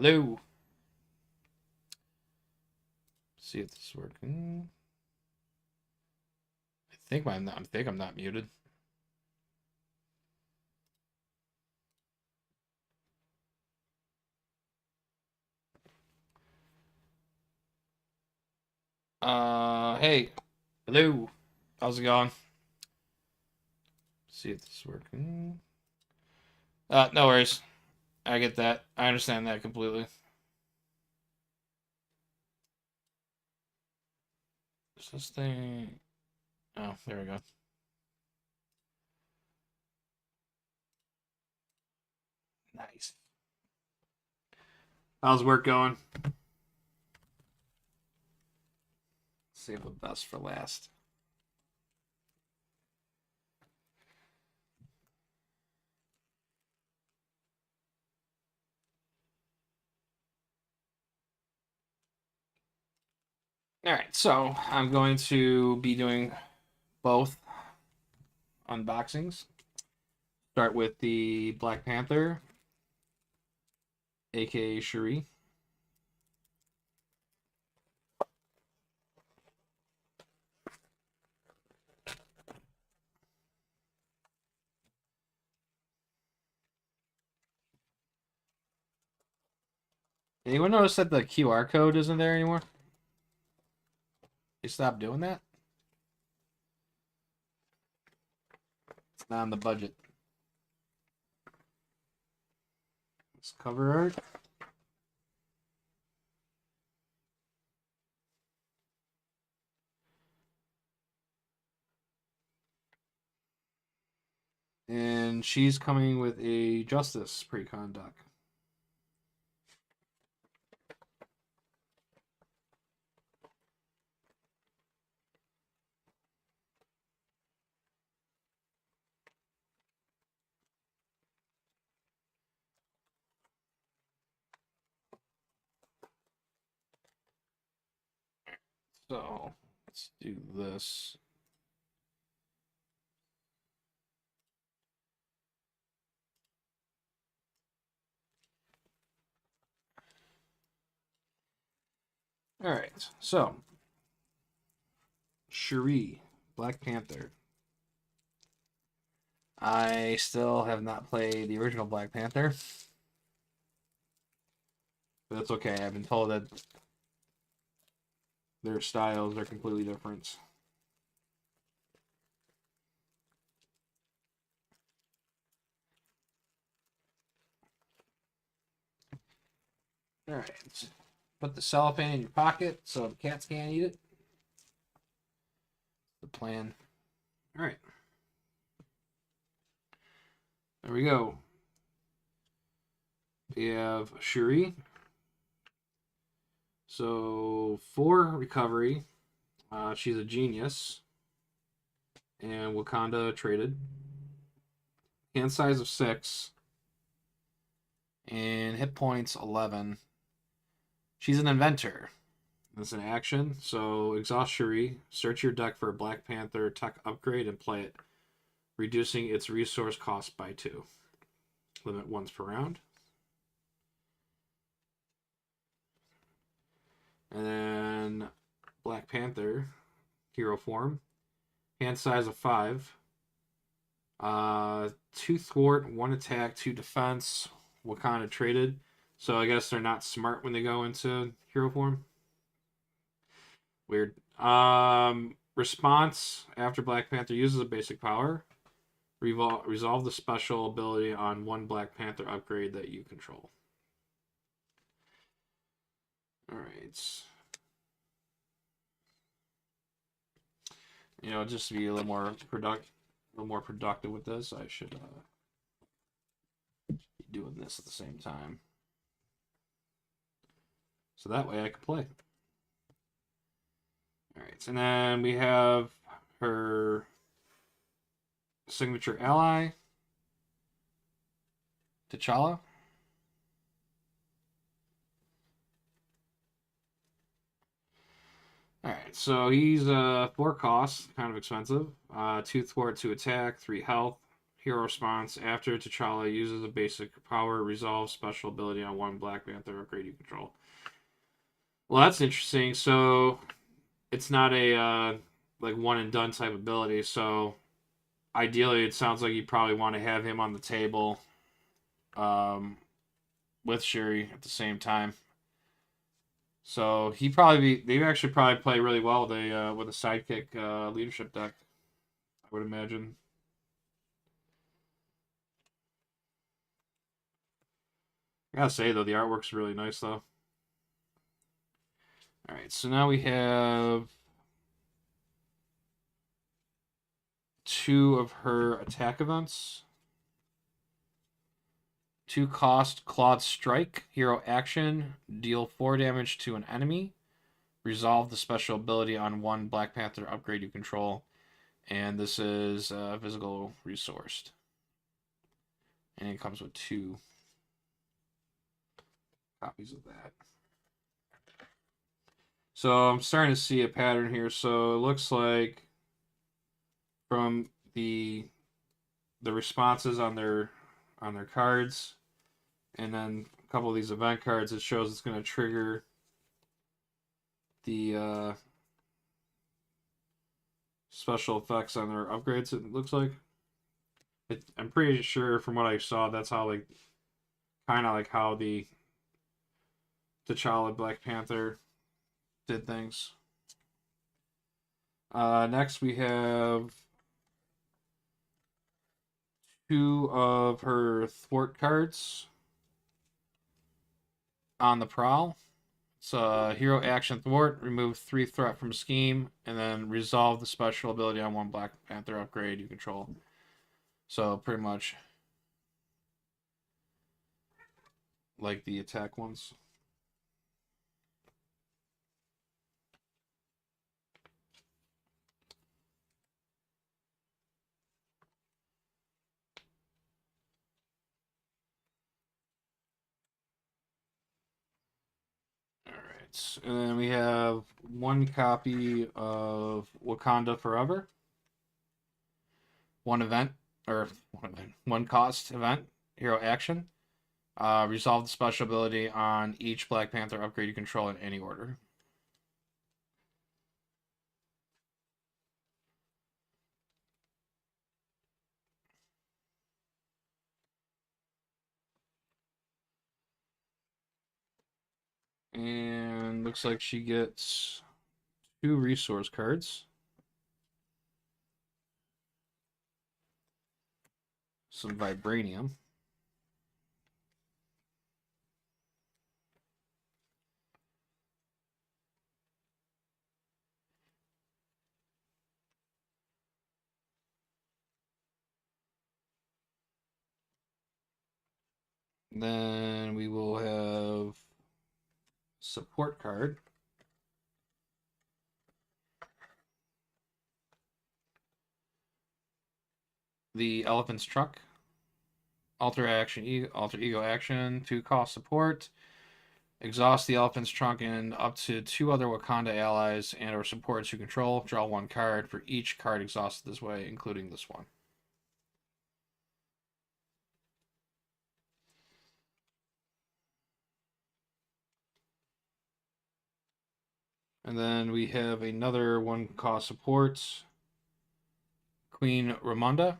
Hello. See if this is working. I think I'm not muted. Hey. Hello. How's it going? See if this is working. No worries. I get that. I understand that completely. Is this thing? Oh, there we go. Nice. How's work going? Save the best for last. All right, so I'm going to be doing both unboxings. Start with the Black Panther, aka Shuri. Anyone notice that the QR code isn't there anymore? You stopped doing that? It's not on the budget. It's cover art. And she's coming with a Justice pre-con deck. So let's do this. All right, so Shuri, Black Panther. I still have not played the original Black Panther, but that's okay. I've been told that their styles are completely different. All right, put the cellophane in your pocket so the cats can't eat it. The plan. All right. There we go. We have Shuri. So, for recovery, she's a genius. And Wakanda traded. Hand size of 6. And hit points 11. She's an inventor. That's an action. So, exhaust Shuri. Search your deck for a Black Panther tech upgrade and play it, reducing its resource cost by 2. Limit once per round. And then Black Panther, hero form. Hand size of 5. 2 thwart, 1 attack, 2 defense. Wakanda traded. So I guess they're not smart when they go into hero form. Weird. Response after Black Panther uses a basic power. Resolve the special ability on 1 Black Panther upgrade that you control. Alright. Just to be a little more productive with this, I should be doing this at the same time. So that way I can play. Alright, and then we have her signature ally, T'Challa. Alright, so he's 4 costs, kind of expensive. 2 thwart, 2 attack, 3 health. Hero response: after T'Challa uses a basic power, resolve special ability on one Black Panther upgrade you control. Well, that's interesting. So it's not a like one and done type ability. So ideally, it sounds like you probably want to have him on the table um, with Shuri at the same time. So they actually probably play really well with a sidekick leadership deck. I would imagine. I gotta say though, the artwork's really nice though. All right, so now we have two of her attack events. 2 cost Clawed Strike, hero action, deal 4 damage to an enemy, resolve the special ability on one Black Panther upgrade you control, and this is physical resourced. And it comes with 2 copies of that. So I'm starting to see a pattern here. So it looks like from the responses on their cards, and then a couple of these event cards, it shows it's going to trigger the special effects on their upgrades. It looks like I'm pretty sure from what I saw, that's how like kind of like how the T'Challa Black Panther did things. Next we have 2 of her thwart cards on the prowl. It's a hero action thwart, remove 3 threat from scheme, and then resolve the special ability on one Black Panther upgrade you control. So pretty much like the attack ones. Alright, and then we have 1 copy of Wakanda Forever. 1 event, or 1 cost event, hero action. Resolve the special ability on each Black Panther upgrade you control in any order. And looks like she gets 2 resource cards. Some vibranium. Then we will have support card. The Elephant's Truck. Alter ego action, 2 cost support. Exhaust the Elephant's Trunk and up to 2 other Wakanda allies and or supports you control. Draw 1 card for each card exhausted this way, including this one. And then we have another 1 cost support. Queen Ramonda.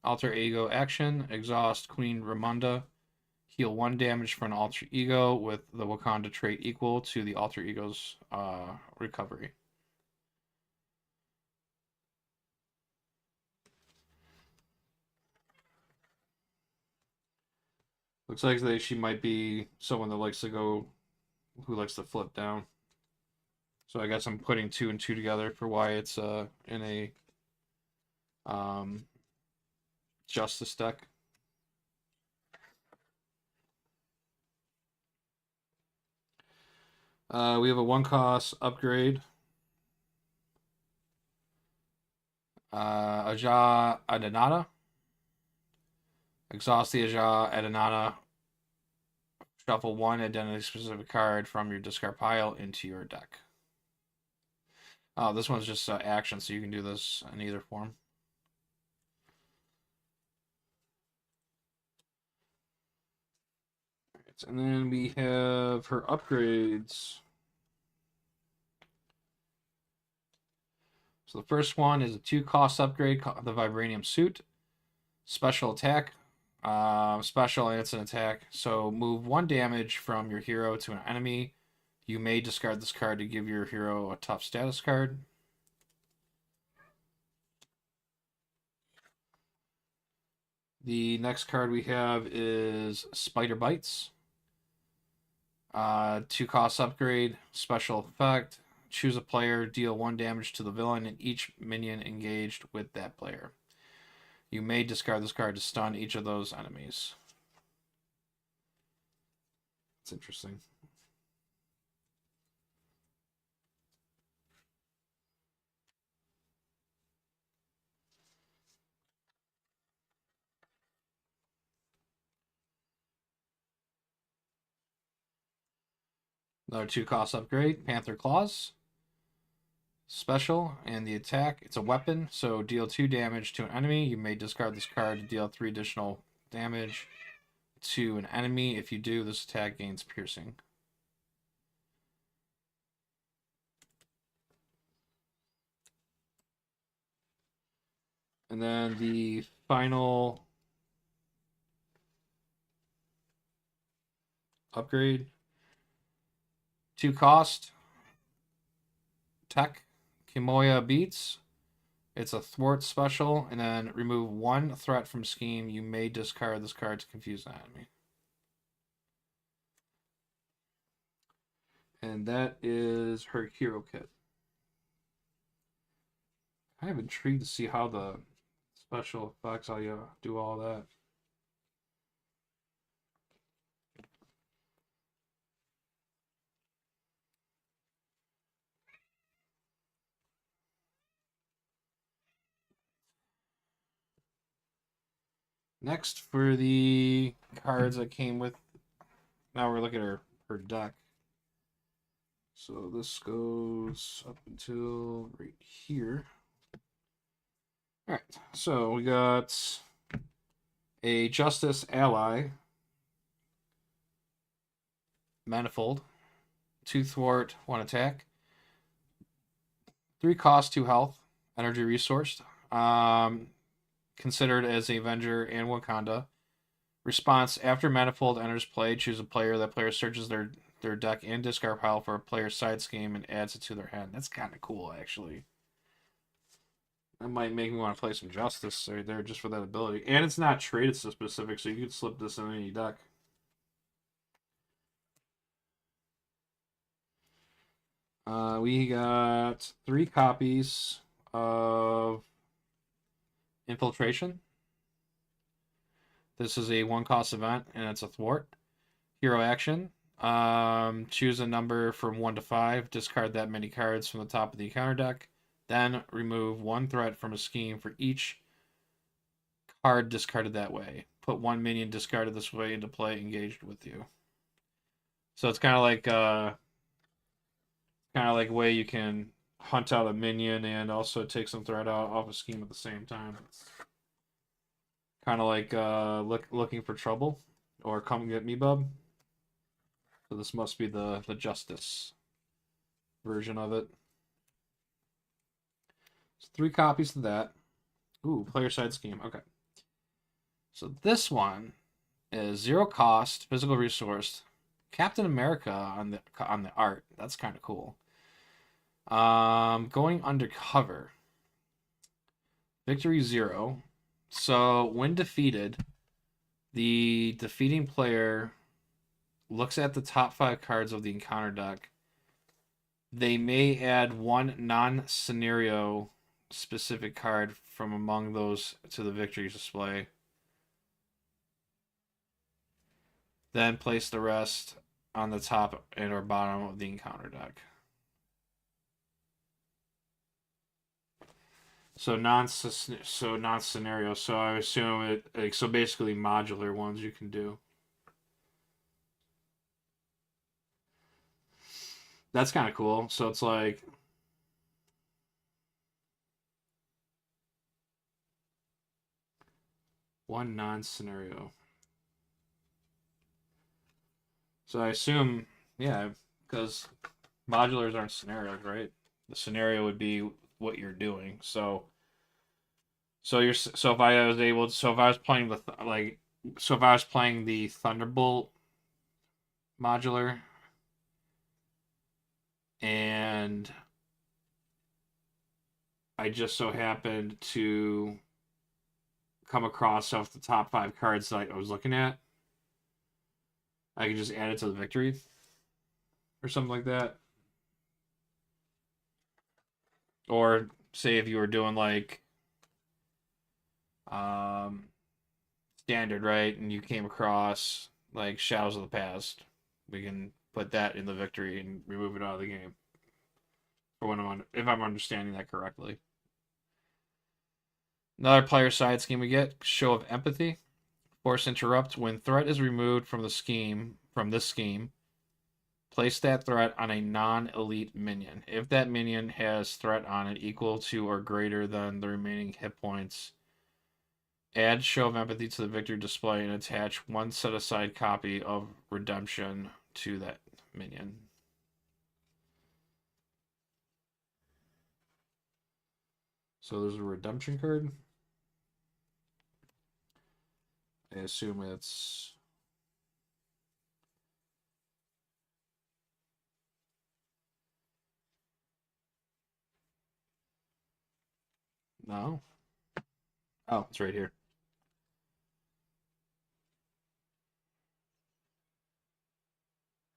Alter ego action. Exhaust Queen Ramonda. Heal 1 damage for an alter ego with the Wakanda trait equal to the alter ego's recovery. Looks like she might be someone that likes to go, who likes to flip down. So I guess I'm putting 2 and 2 together for why it's in a Justice deck. We have a 1 cost upgrade. Aja Adanata. Exhaust the Aja Adanata. Shuffle 1 identity-specific card from your discard pile into your deck. Oh, this one's just action, so you can do this in either form. And then we have her upgrades. So the first one is a 2-cost upgrade, the Vibranium Suit. Special attack. Special and it's an attack. So move 1 damage from your hero to an enemy. You may discard this card to give your hero a tough status card. The next card we have is Spider Bites. 2-cost upgrade, special effect. Choose a player, deal 1 damage to the villain and each minion engaged with that player. You may discard this card to stun each of those enemies. It's interesting. Another 2-cost upgrade, Panther Claws. Special, and the attack, it's a weapon, so deal 2 damage to an enemy. You may discard this card to deal 3 additional damage to an enemy. If you do, this attack gains piercing. And then the final upgrade, 2-cost, Tech, Kimoya Beats. It's a thwart special, and then remove 1 threat from scheme. You may discard this card to confuse the enemy. And that is her hero kit. I'm intrigued to see how the special effects, how you do all that. Next, for the cards that came with, now we're looking at her deck. So this goes up until right here. All right, so we got a Justice Ally, Manifold, 2 thwart, 1 attack, 3 cost, 2 health, energy resourced. Considered as a Avenger and Wakanda. Response: after Manifold enters play, choose a player. That player searches their deck and discard pile for a player's side scheme and adds it to their hand. That's kind of cool, actually. That might make me want to play some Justice right there just for that ability. And it's not traded so specific, so you could slip this in any deck. We got 3 copies of Infiltration. This is a 1-cost event, and it's a thwart. Hero action. Choose a number from 1 to 5. Discard that many cards from the top of the encounter deck. Then remove 1 threat from a scheme for each card discarded that way. Put 1 minion discarded this way into play engaged with you. So it's kind of like a way you can hunt out a minion and also take some threat out off a scheme at the same time. Kind of like looking for trouble or come get me, bub. So this must be the Justice version of it. So 3 copies of that. Ooh, player side scheme. Okay. So this one is 0 cost, physical resource. Captain America on the art. That's kind of cool. Going undercover. Victory 0. So when defeated, the defeating player looks at the top 5 cards of the encounter deck. They may add 1 non-scenario specific card from among those to the victory display. Then place the rest on the top and or bottom of the encounter deck. So non-scenario. So I assume it like so basically modular ones you can do. That's kind of cool. So it's like one non-scenario. So I assume, yeah, because modulars aren't scenarios, right? The scenario would be what you're doing. So if I was able to, so if I was playing so if I was playing the Thunderbolt modular and I just so happened to come across off the top 5 cards that I was looking at, I could just add it to the victory or something like that. Or say if you were doing like um standard, right, and you came across like Shadows of the Past, we can put that in the victory and remove it out of the game. For when if I'm understanding that correctly. Another player side scheme we get, Show of Empathy. Force interrupt. When threat is removed from this scheme, place that threat on a non-elite minion. If that minion has threat on it equal to or greater than the remaining hit points, add Show of Empathy to the victory display and attach one set-aside copy of Redemption to that minion. So there's a Redemption card. I assume it's... No? Oh, it's right here.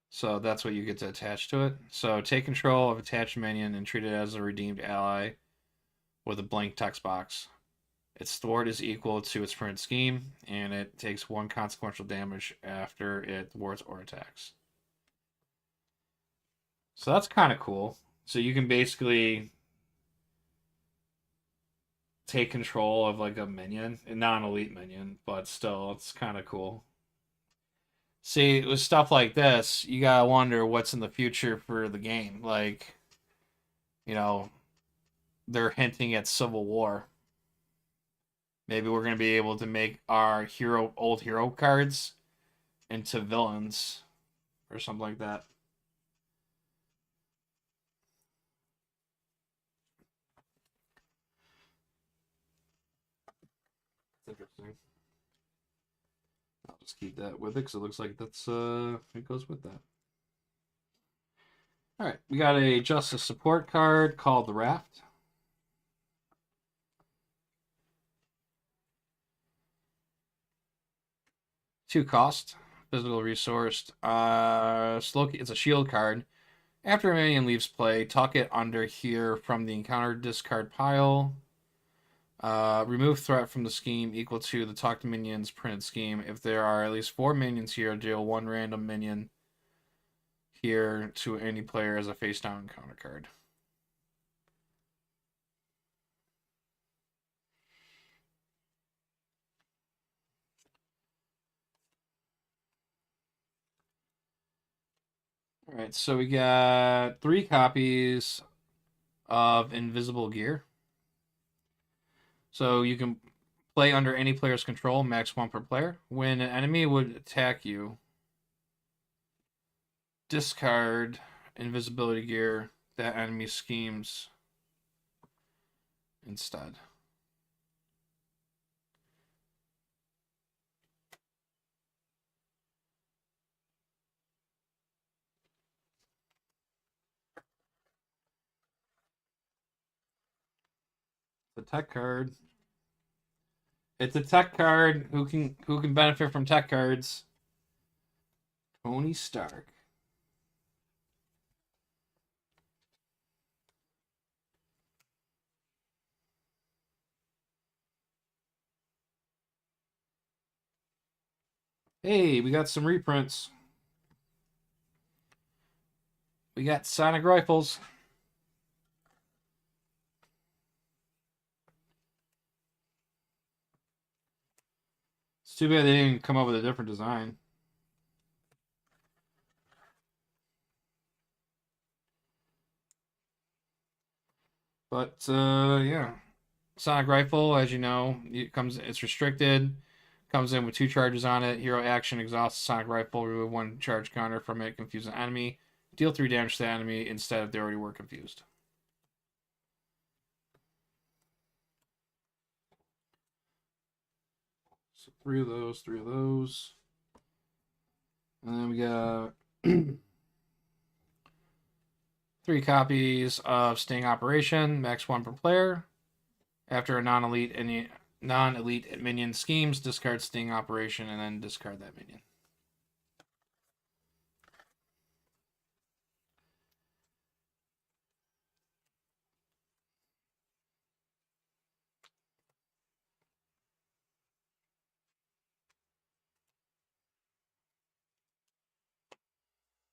So that's what you get to attach to it. So take control of attached minion and treat it as a redeemed ally with a blank text box. Its thwart is equal to its printed scheme, and it takes 1 consequential damage after it thwarts or attacks. So that's kind of cool. So you can basically take control of like a minion, a non-elite minion, but still, it's kind of cool. See, with stuff like this, you gotta wonder what's in the future for the game. Like, you know, they're hinting at Civil War. Maybe we're gonna be able to make our old hero cards into villains or something like that. That's interesting. I'll just keep that with it because it looks like that's it goes with that. All right, we got a Justice support card called the Raft. Two cost, physical resource. It's a shield card. After a minion leaves play, tuck it under here from the encounter discard pile. Remove threat from the scheme equal to the tucked minion's printed scheme. If there are at least 4 minions here, deal 1 random minion here to any player as a face down encounter card. All right, so we got 3 copies of Invisible Gear. So you can play under any player's control, max 1 per player. When an enemy would attack you, discard invisibility gear that enemy schemes instead. The tech card. It's a tech card. Who can benefit from tech cards? Tony Stark. Hey, we got some reprints. We got Sonic Rifles. It's too bad they didn't come up with a different design. But yeah, Sonic Rifle, as you know, it's restricted. Comes in with 2 charges on it. Hero action, exhaust sonic rifle, remove 1 charge counter from it, confuse an enemy. Deal 3 damage to the enemy instead if they already were confused. So 3 of those, 3 of those. And then we got 3 copies of Sting Operation, max 1 per player. After a non-elite minion schemes, discard Sting Operation and then discard that minion.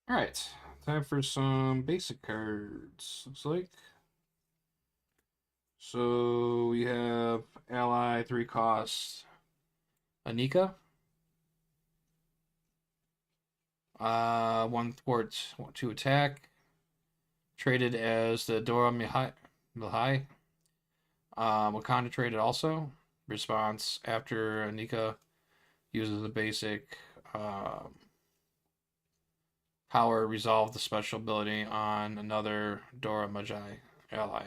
All right, time for some basic cards. Looks like. So we have ally 3 cost Anika. 1 thwart to attack. Traded as the Dora Mihai. Wakanda traded also. Response after Anika uses a basic power, resolve the special ability on another Dora Magi ally.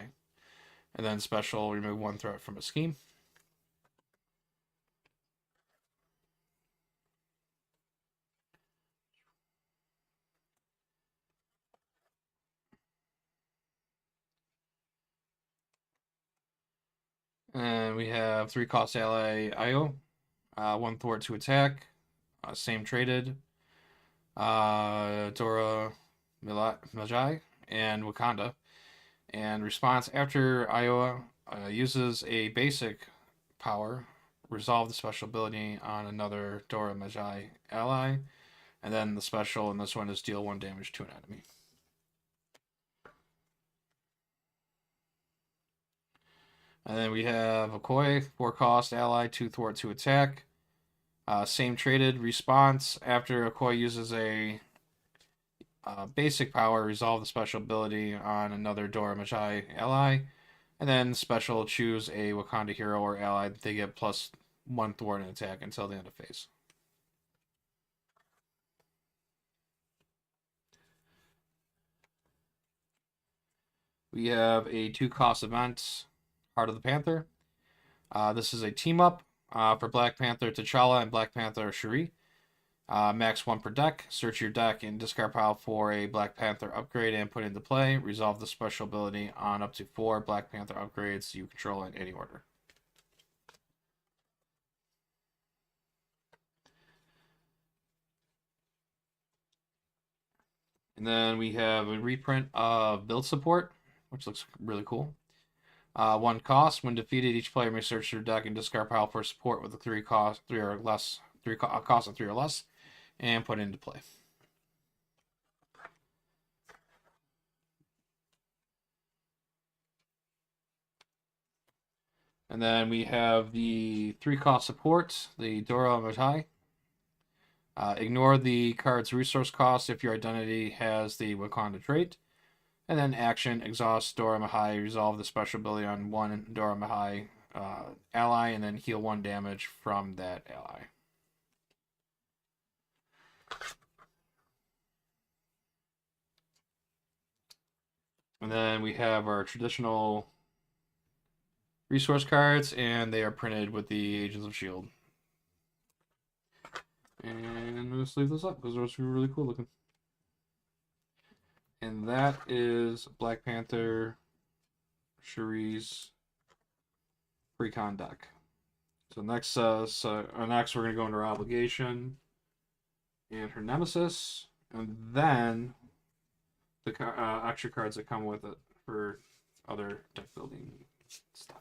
And then special, remove 1 threat from a scheme. And we have 3 cost ally Io. 1 thwart to attack. Same traded. Dora Magi and Wakanda. And response after Iowa uses a basic power, resolve the special ability on another Dora Magi ally, and then the special in this one is deal 1 damage to an enemy. And then we have Okoye, 4 cost ally, 2 thwart to attack. Same traded response after Okoye uses a basic power, resolve the special ability on another Dora Magi ally, and then special choose a Wakanda hero or ally. They get plus 1 thwart in attack until the end of phase. We have a 2 cost event, Heart of the Panther. This is a team up for Black Panther T'Challa and Black Panther Shuri. Max 1 per deck. Search your deck and discard pile for a Black Panther upgrade and put it into play. Resolve the special ability on up to 4 Black Panther upgrades you control in any order. And then we have a reprint of Build Support, which looks really cool. 1 cost. When defeated, each player may search their deck and discard pile for support with a 3 cost, 3 or less, 3 cost of 3 or less, and put it into play. And then we have the 3 cost support, the Dora Magi. Ignore the card's resource cost if your identity has the Wakanda trait. And then action, exhaust Dora Mihai, resolve the special ability on 1 Dora Mihai ally, and then heal 1 damage from that ally. And then we have our traditional resource cards, and they are printed with the Agents of S.H.I.E.L.D. And let's leave this up because those are really cool looking. And that is Black Panther Shuri's Precon deck. So next, next we're gonna go into her obligation and her nemesis, and then the extra cards that come with it for other deck building stuff.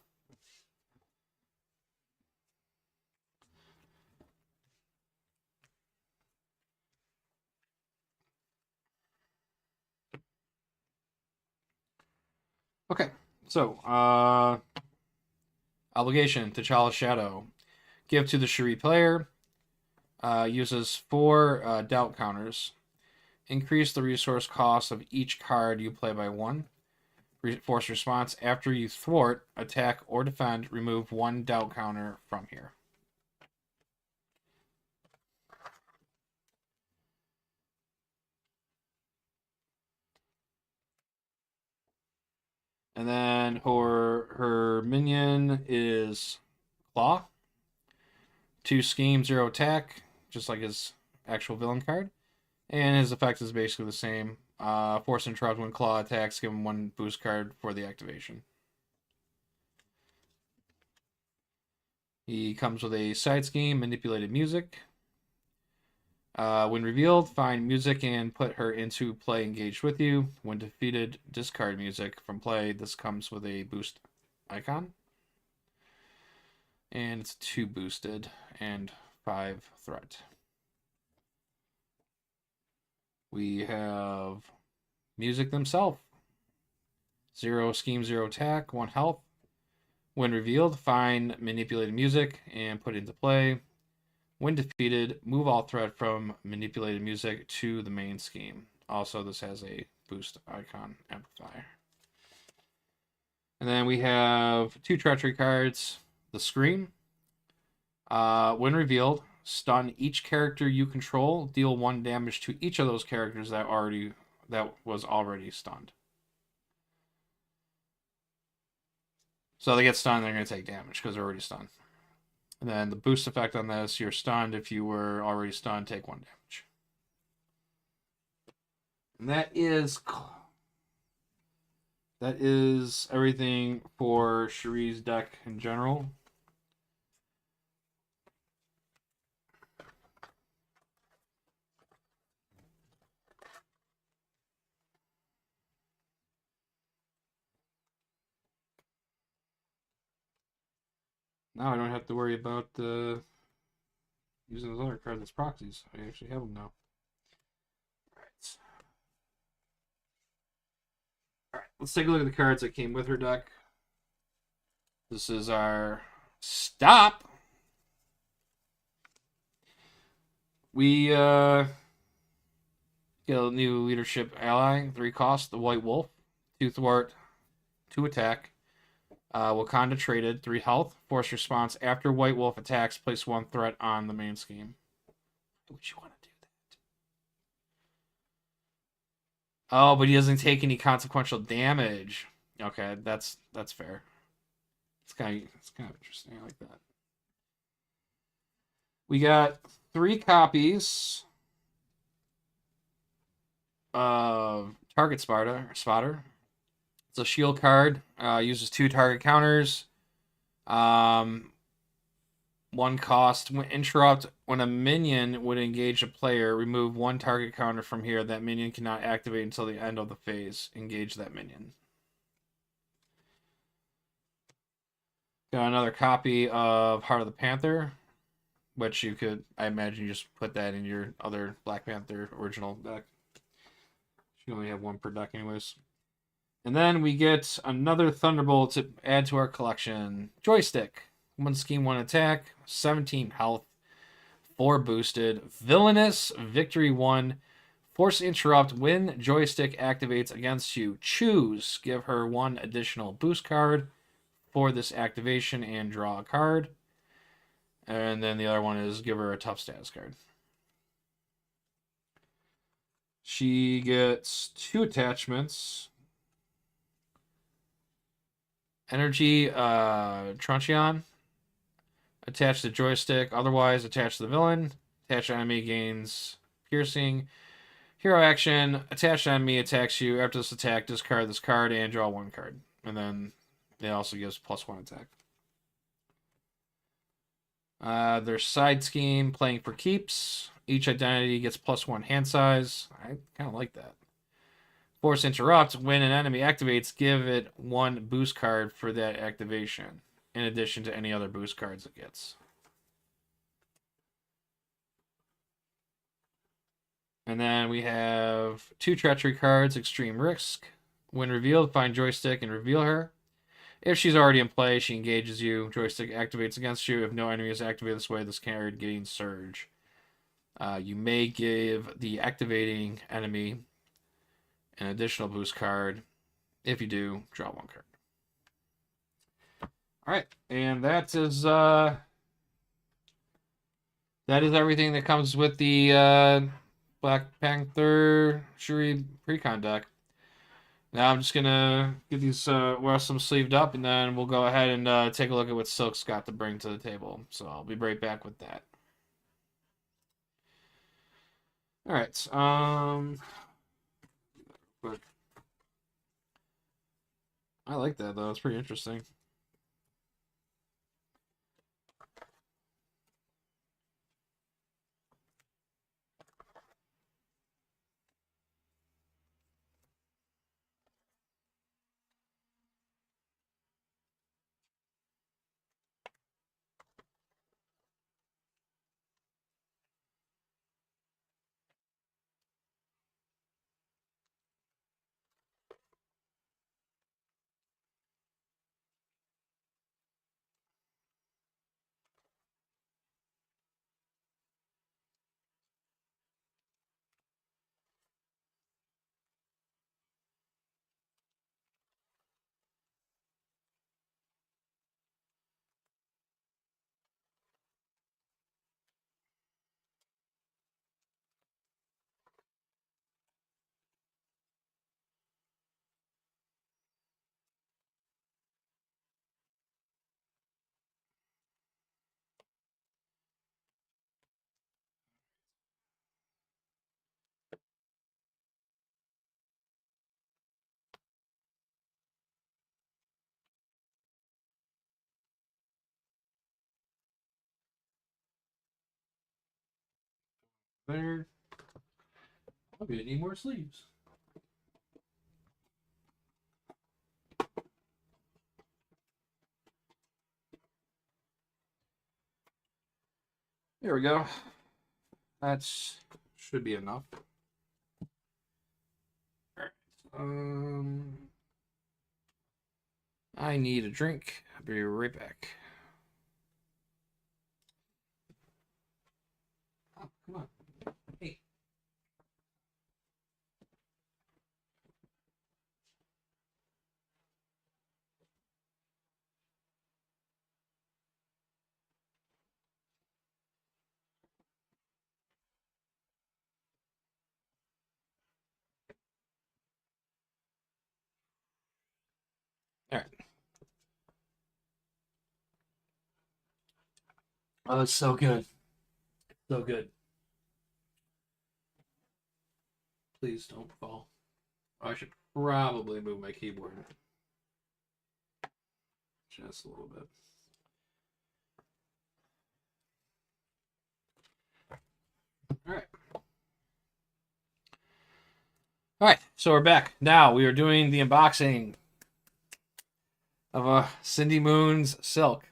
Okay, so obligation, T'Challa's Shadow. Give to the Shuri player. Uses 4 doubt counters. Increase the resource cost of each card you play by 1. Force response. After you thwart, attack, or defend, remove 1 doubt counter from here. And then her minion is Claw. 2 scheme, 0 attack, just like his actual villain card. And his effect is basically the same. Force interrupt when Claw attacks, give him 1 boost card for the activation. He comes with a side scheme, manipulated music. When revealed, find music and put her into play engaged with you. When defeated, discard music from play. This comes with a boost icon. And it's 2 boosted and 5 threat. We have music themselves. 0 scheme, 0 attack, 1 health. When revealed, find manipulated music and put it into play. When defeated, move all threat from manipulated music to the main scheme. Also, this has a boost icon amplifier. And then we have 2 treachery cards. The Scream. When revealed, stun each character you control. Deal 1 damage to each of those characters that was already stunned. So they get stunned, they're going to take damage because they're already stunned. And then the boost effect on this, you're stunned. If you were already stunned, take 1 damage. And that is everything for Shuri's deck in general. Now I don't have to worry about using those other cards as proxies. I actually have them now. Alright, let's take a look at the cards that came with her deck. This is our stop. We get a new leadership ally, 3 cost, the White Wolf, 2 thwart, 2 attack. Wakanda traded, 3 health. Force response after White Wolf attacks, place 1 threat on the main scheme. Would you want to do that? Oh, but he doesn't take any consequential damage. Okay, that's fair. It's kind of interesting. I like that. We got 3 copies of Target Spotter. It's a shield card. Uses 2 target counters. 1 cost. When interrupt, when a minion would engage a player, remove 1 target counter from here. That minion cannot activate until the end of the phase. Engage that minion. Got another copy of Heart of the Panther, which you could, I imagine, you just put that in your other Black Panther original deck. You only have 1 per deck anyways. And then we get another Thunderbolt to add to our collection. Joystick. 1 scheme, 1 attack. 17 health. 4 boosted. Villainous. Victory 1. Force interrupt. When Joystick activates against you, choose. Give her 1 additional boost card for this activation and draw a card. And then the other one is give her a tough status card. She gets 2 attachments. Energy, Truncheon. Attach the joystick. Otherwise, attach the villain. Attach enemy gains piercing. Hero action. Attached enemy attacks you. After this attack, discard this card and draw 1 card. And then it also gives +1 attack. Their side scheme, playing for keeps. Each identity gets +1 hand size. I kind of like that. Force interrupt. When an enemy activates, give it 1 boost card for that activation, in addition to any other boost cards it gets. And then we have 2 treachery cards, Extreme Risk. When revealed, find Joystick and reveal her. If she's already in play, she engages you. Joystick activates against you. If no enemy is activated this way, this card gains Surge. You may give the activating enemy an additional boost card. If you do, draw 1 card. Alright, and that is everything that comes with the Black Panther Shuri Precon deck. Now I'm just gonna get these rest them sleeved up, and then we'll go ahead and take a look at what Silk's got to bring to the table. So I'll be right back with that. All right. Quick. I like that though. It's pretty interesting. There. I'm gonna need more sleeves. There we go. That's should be enough. All right. I need a drink. I'll be right back. Oh, come on. Hey. All right. Oh, it's so good. So good. Please don't fall. I should probably move my keyboard just a little bit. All right. All right. So we're back. Now we are doing the unboxing of Cindy Moon's Silk.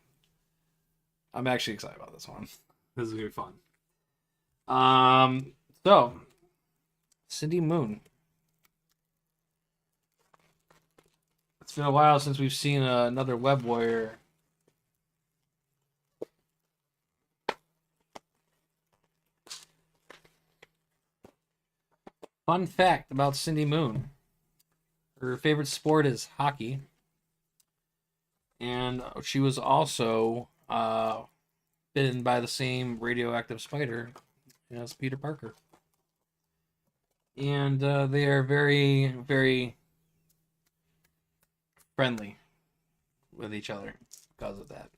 I'm actually excited about this one. This is gonna be fun. So Cindy Moon. It's been a while since we've seen another Web Warrior. Fun fact about Cindy Moon. Her favorite sport is hockey. And she was also bitten by the same radioactive spider as Peter Parker. And they are very, very friendly with each other because of that.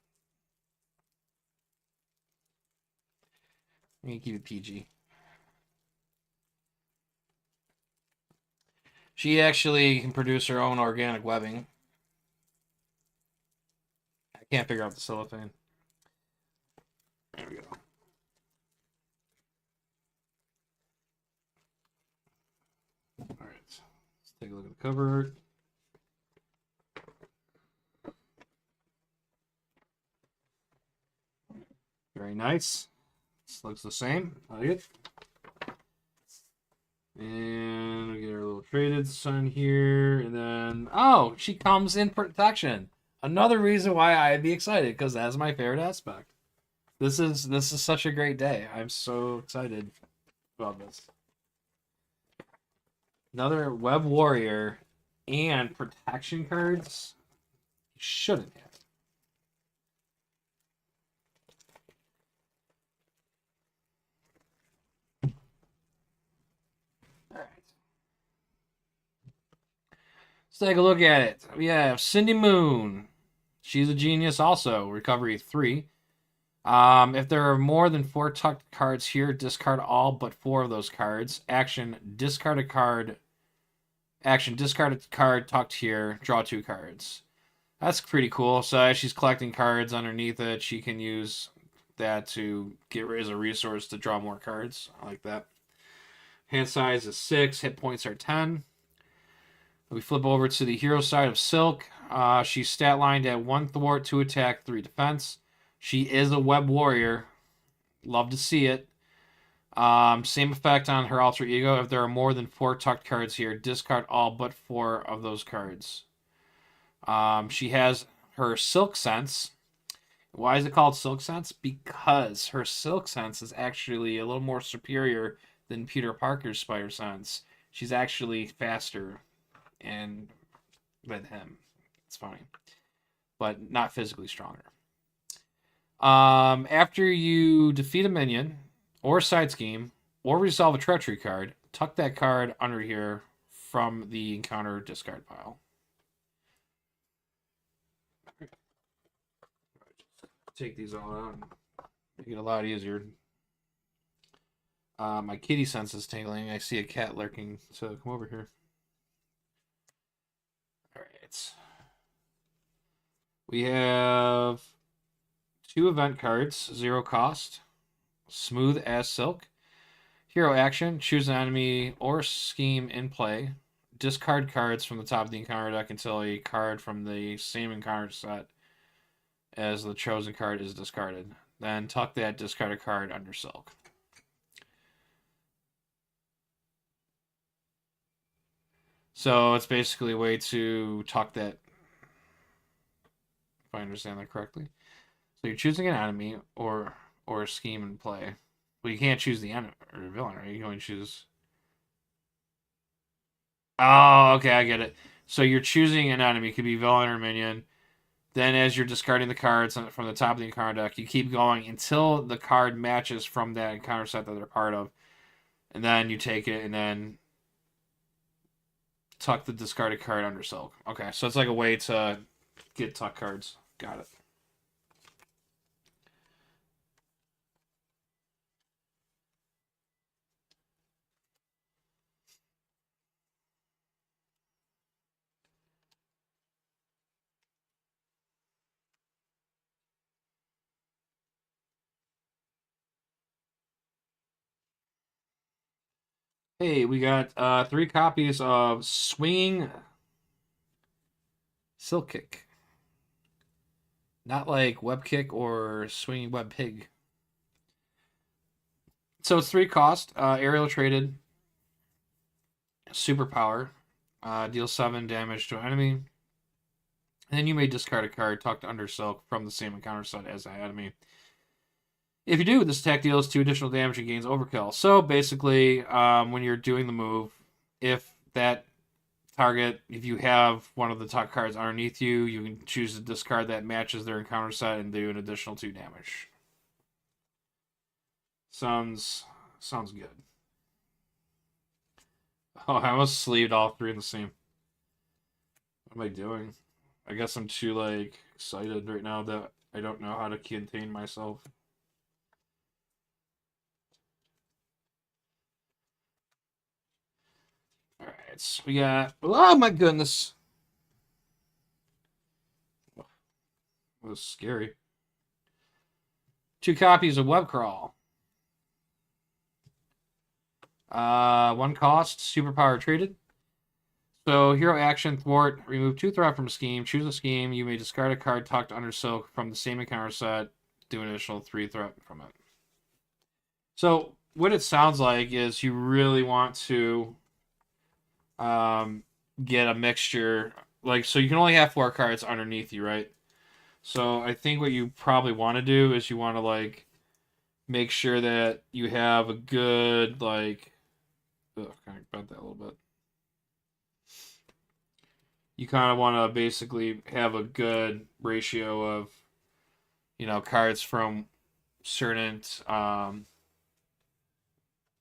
I'm going to keep it PG. She actually can produce her own organic webbing. I can't figure out the cellophane. There we go. All right. Let's take a look at the cover art. Very nice. This looks the same. I like it. And we get our little traded sign here. And then, oh, she comes in protection. Another reason why I'd be excited, because that's my favorite aspect. This is such a great day. I'm so excited about this. Another Web Warrior and protection cards. You shouldn't have. Let's take a look at it. We have Cindy Moon. She's a genius also. Recovery 3. If there are more than 4 tucked cards here, discard all but 4 of those cards. Action, discard a card. Action, discard a card tucked here. Draw 2 cards. That's pretty cool. So as she's collecting cards underneath it, she can use that to get as a resource to draw more cards. I like that. Hand size is 6. Hit points are 10. We flip over to the hero side of Silk. She's stat lined at 1 thwart, 2 attack, 3 defense. She is a web warrior. Love to see it. Same effect on her alter ego. If there are more than 4 tucked cards here, discard all but 4 of those cards. She has her Silk Sense. Why is it called Silk Sense? Because her Silk Sense is actually a little more superior than Peter Parker's Spider Sense. She's actually faster and than him. It's funny, but not physically stronger. After you defeat a minion or side scheme or resolve a treachery card, tuck that card under here from the encounter discard pile. Take these all out and make it a lot easier. My kitty sense is tingling. I see a cat lurking, so come over here. Alright. We have 2 event cards, 0 cost. Smooth as silk. Hero action, choose an enemy or scheme in play. Discard cards from the top of the encounter deck until a card from the same encounter set as the chosen card is discarded. Then tuck that discarded card under silk. So it's basically a way to tuck that, if I understand that correctly. So you're choosing an enemy or a scheme in play. Well, you can't choose the enemy or villain, right? You can only choose. Oh, okay, I get it. So you're choosing an enemy, it could be villain or minion. Then, as you're discarding the cards from the top of the encounter deck, you keep going until the card matches from that encounter set that they're part of. And then you take it and then tuck the discarded card under silk. Okay, so it's like a way to get tuck cards. Got it. Hey, we got 3 copies of Swinging Silk Kick. Not like Web Kick or Swinging Web Pig. So it's 3 cost. Aerial traded. Superpower. Deal 7 damage to an enemy. And then you may discard a card tucked under silk from the same encounter set as that enemy. If you do, this attack deals 2 additional damage and gains overkill. So basically, when you're doing the move, if that target, if you have one of the tuck cards underneath you, you can choose to discard that matches their encounter set and do an additional 2 damage. Sounds good. Oh, I almost sleeved all 3 in the same. What am I doing? I guess I'm too excited right now that I don't know how to contain myself. Alright, so we got... Oh my goodness! That was scary. 2 copies of Webcrawl. 1 cost, superpower traded. So, hero action, thwart, remove 2 threat from a scheme, choose a scheme, you may discard a card tucked under silk from the same encounter set, do an additional 3 threat from it. So, what it sounds like is you really want to get a mixture, so you can only have 4 cards underneath you, right? So, I think what you probably want to do is you want to, make sure that you have a good, kind of bent that a little bit. You kind of want to basically have a good ratio of, cards from certain,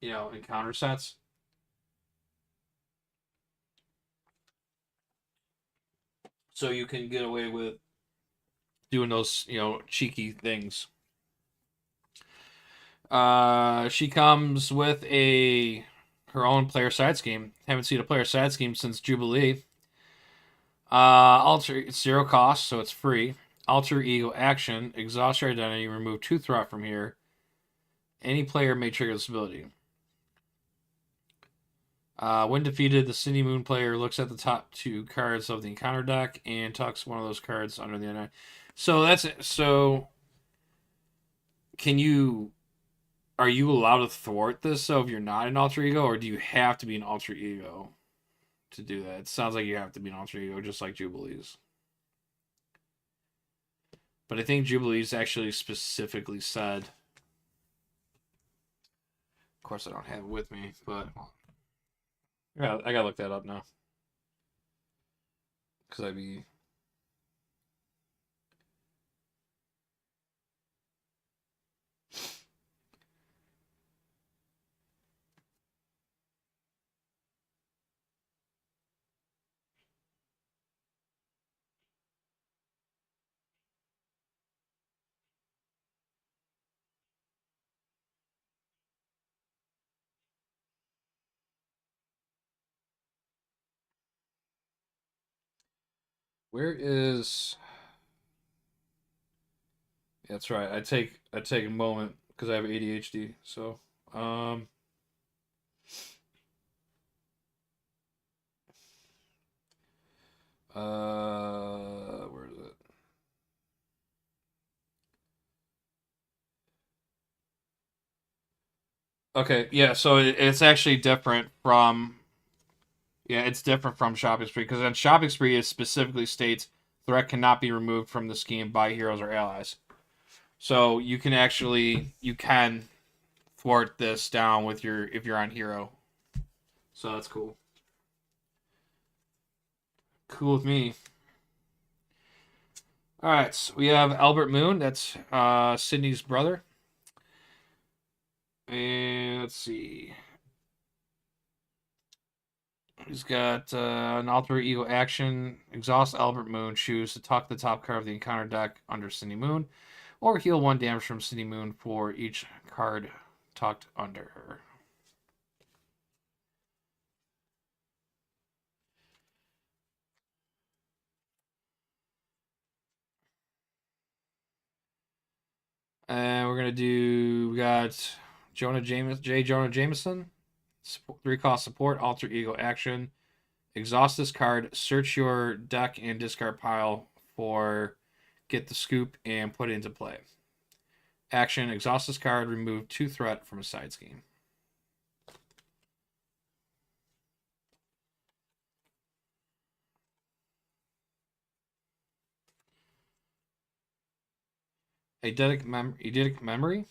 encounter sets. so you can get away with doing those, cheeky things. She comes with her own player side scheme. Haven't seen a player side scheme since Jubilee. It's 0 cost, so it's free. Alter ego action. Exhaust your identity. Remove 2 threat from here. Any player may trigger this ability. When defeated, the City Moon player looks at the top 2 cards of the encounter deck and tucks one of those cards under the identity. So that's it. So, are you allowed to thwart this? So if you're not an alter ego, or do you have to be an alter ego to do that? It sounds like you have to be an alter ego, just like Jubilees. But I think Jubilees actually specifically said. Of course, I don't have it with me, but yeah, I gotta look that up now. Because I'd be. Where is? Yeah, that's right. I take a moment because I have ADHD. So, where is it? Okay, yeah. So it's actually different from. Yeah, it's different from Shopping Spree because on Shopping Spree it specifically states threat cannot be removed from the scheme by heroes or allies. So you can thwart this down with if you're on hero. So that's cool. Cool with me. All right, so we have Albert Moon. That's Sydney's brother. And let's see. He's got an alter ego action. Exhaust Albert Moon. Choose to tuck the top card of the encounter deck under Sydney Moon, or heal 1 damage from Sydney Moon for each card tucked under her. And we got Jonah Jameson, 3 cost support, alter ego action. Exhaust this card, search your deck and discard pile for get the scoop and put it into play. Action, exhaust this card, remove 2 threat from a side scheme. Eidetic Memory.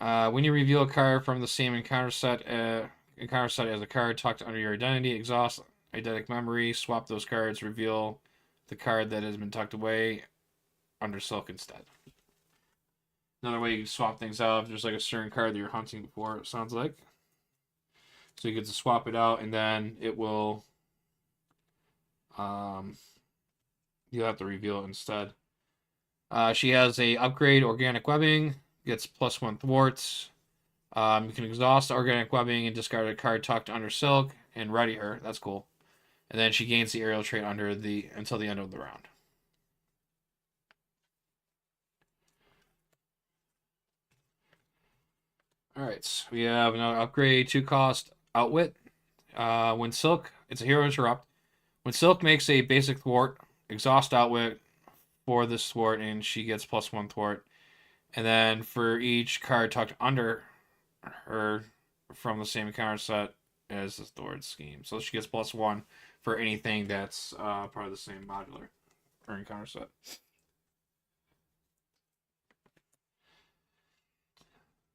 When you reveal a card from the same encounter set as a card tucked under your identity, exhaust Eidetic Memory, swap those cards, reveal the card that has been tucked away under Silk instead. Another way you can swap things out if there's like a certain card that you're hunting before, it sounds like. So you get to swap it out, and then it will. You'll have to reveal it instead. She has a upgrade organic webbing, gets +1 thwarts. You can exhaust organic webbing and discard a card tucked under Silk and ready her. That's cool. And then she gains the aerial trait until the end of the round. All right, so we have another upgrade, 2 cost Outwit. When Silk, it's a hero interrupt. When Silk makes a basic thwart, exhaust Outwit for this thwart, and she gets +1 thwart. And then for each card tucked under her from the same encounter set as the thwart scheme, so she gets +1 for anything that's part of the same modular or encounter set.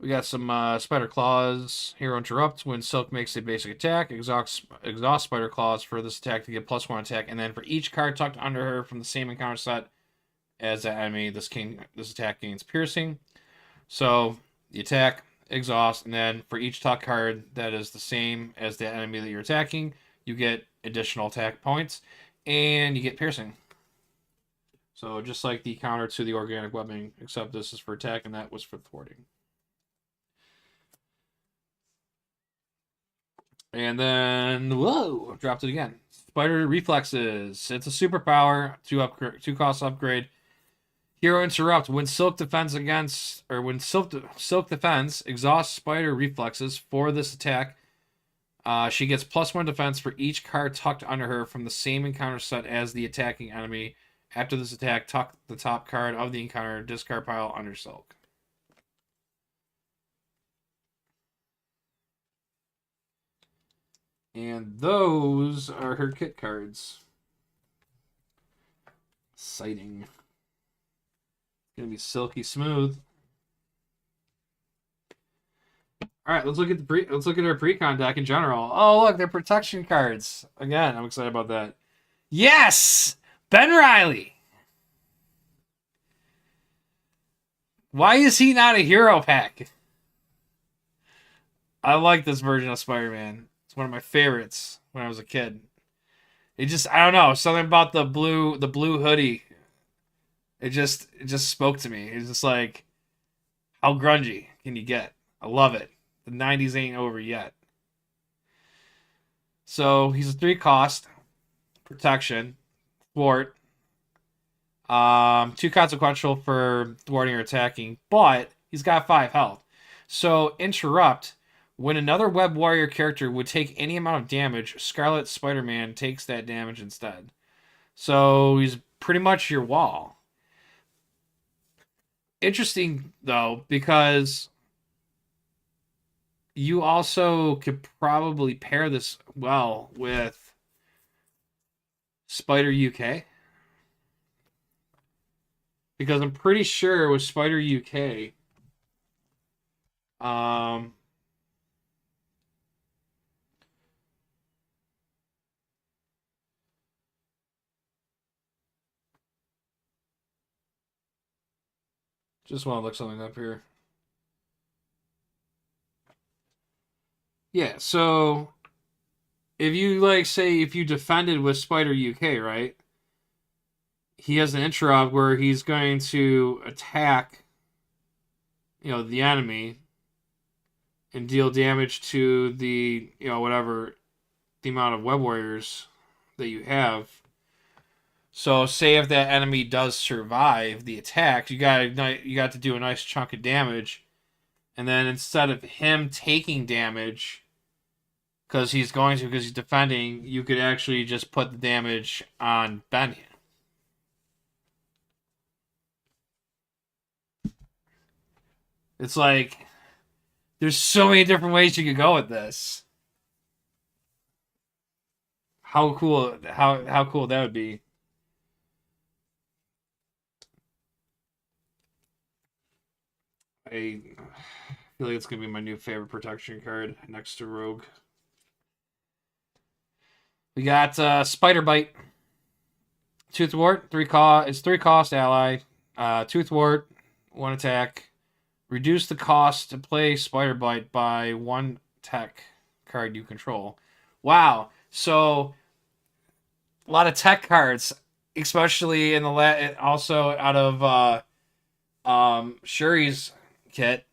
We got some Spider Claws. Hero interrupts when Silk makes a basic attack. Exhaust Spider Claws for this attack to get +1 attack, and then for each card tucked under her from the same encounter set as that enemy, this attack gains piercing. So the attack, exhaust, and then for each tuck card that is the same as the enemy that you're attacking, you get additional attack points. And you get piercing. So just like the counter to the organic webbing, except this is for attack and that was for thwarting. And then, whoa, dropped it again. Spider reflexes. It's a superpower, 2 cost upgrade. Hero interrupt. When Silk defends exhausts spider reflexes for this attack. She gets +1 defense for each card tucked under her from the same encounter set as the attacking enemy. After this attack, tuck the top card of the encounter discard pile under Silk. And those are her kit cards. Exciting. Gonna be silky smooth. All right, let's look at our pre-con deck in general. Oh, look, they're protection cards. Again, I'm excited about that. Yes, Ben Reilly. Why is he not a hero pack? I like this version of Spider-Man. It's one of my favorites when I was a kid. It just, I don't know, something about the blue hoodie. It just spoke to me. It's just like, how grungy can you get? I love it. The 90s ain't over yet. So he's a 3-cost protection, thwart. 2 consequential for thwarting or attacking, but he's got 5 health. So interrupt. When another Web Warrior character would take any amount of damage, Scarlet Spider-Man takes that damage instead. So he's pretty much your wall. Interesting, though, because you also could probably pair this well with Spider UK. Because I'm pretty sure with Spider UK, just want to look something up here. Yeah, so if you if you defended with Spider UK, right? He has an interrupt where he's going to attack, the enemy and deal damage to the, whatever the amount of Web Warriors that you have. So say if that enemy does survive the attack, you got to do a nice chunk of damage, and then instead of him taking damage because he's defending, you could actually just put the damage on Ben. It's like there's so many different ways you could go with this. How cool that would be. I feel like it's gonna be my new favorite protection card next to Rogue. We got Spider Bite. 2 thwart, 3-cost ally. 2 thwart, 1 attack. Reduce the cost to play Spider Bite by 1 tech card you control. Wow. So a lot of tech cards, especially in the also out of Shuri's kit.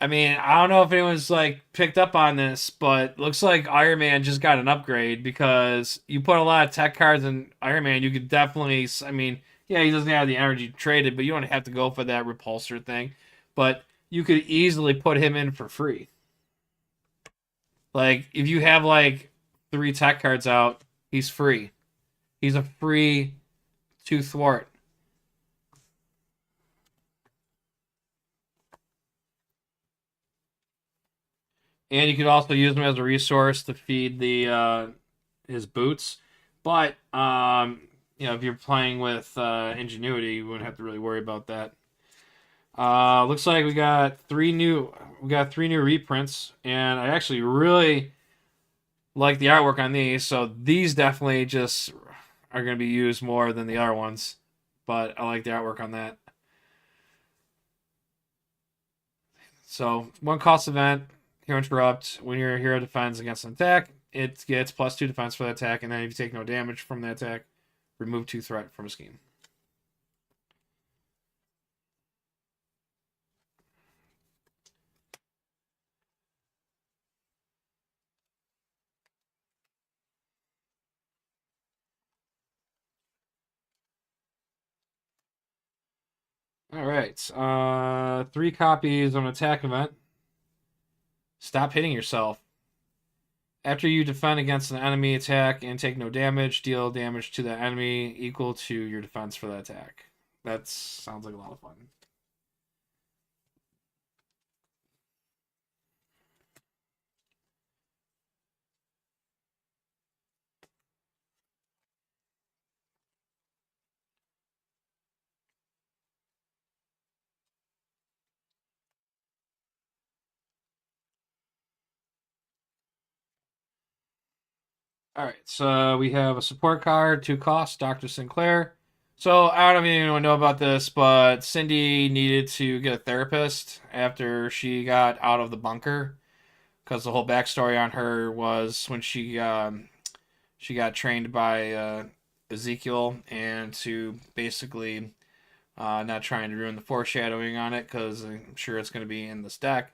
I mean, I don't know if anyone's picked up on this, but looks like Iron Man just got an upgrade because you put a lot of tech cards in Iron Man. You could definitely, I mean, yeah, he doesn't have the energy traded, but you don't have to go for that repulsor thing. But you could easily put him in for free. If you have 3 tech cards out, he's free. He's a free 2 thwart. And you could also use him as a resource to feed the his boots. But if you're playing with Ingenuity, you wouldn't have to really worry about that. Looks like we got 3 new reprints, and I actually really like the artwork on these. So these definitely just are going to be used more than the other ones, but I like the artwork on that. So 1 cost event. Hero interrupt. When your hero defends against an attack, it gets +2 defense for that attack, and then if you take no damage from that attack, remove 2 threat from a scheme. All right. 3 copies on attack event. Stop hitting yourself. After you defend against an enemy attack and take no damage, deal damage to that enemy equal to your defense for that attack. That sounds like a lot of fun. All right, so we have a support card, 2 costs, Dr. Sinclair. So I don't even know about this, but Cindy needed to get a therapist after she got out of the bunker, because the whole backstory on her was when she got trained by Ezekiel, and to basically not trying to ruin the foreshadowing on it, because I'm sure it's going to be in this deck,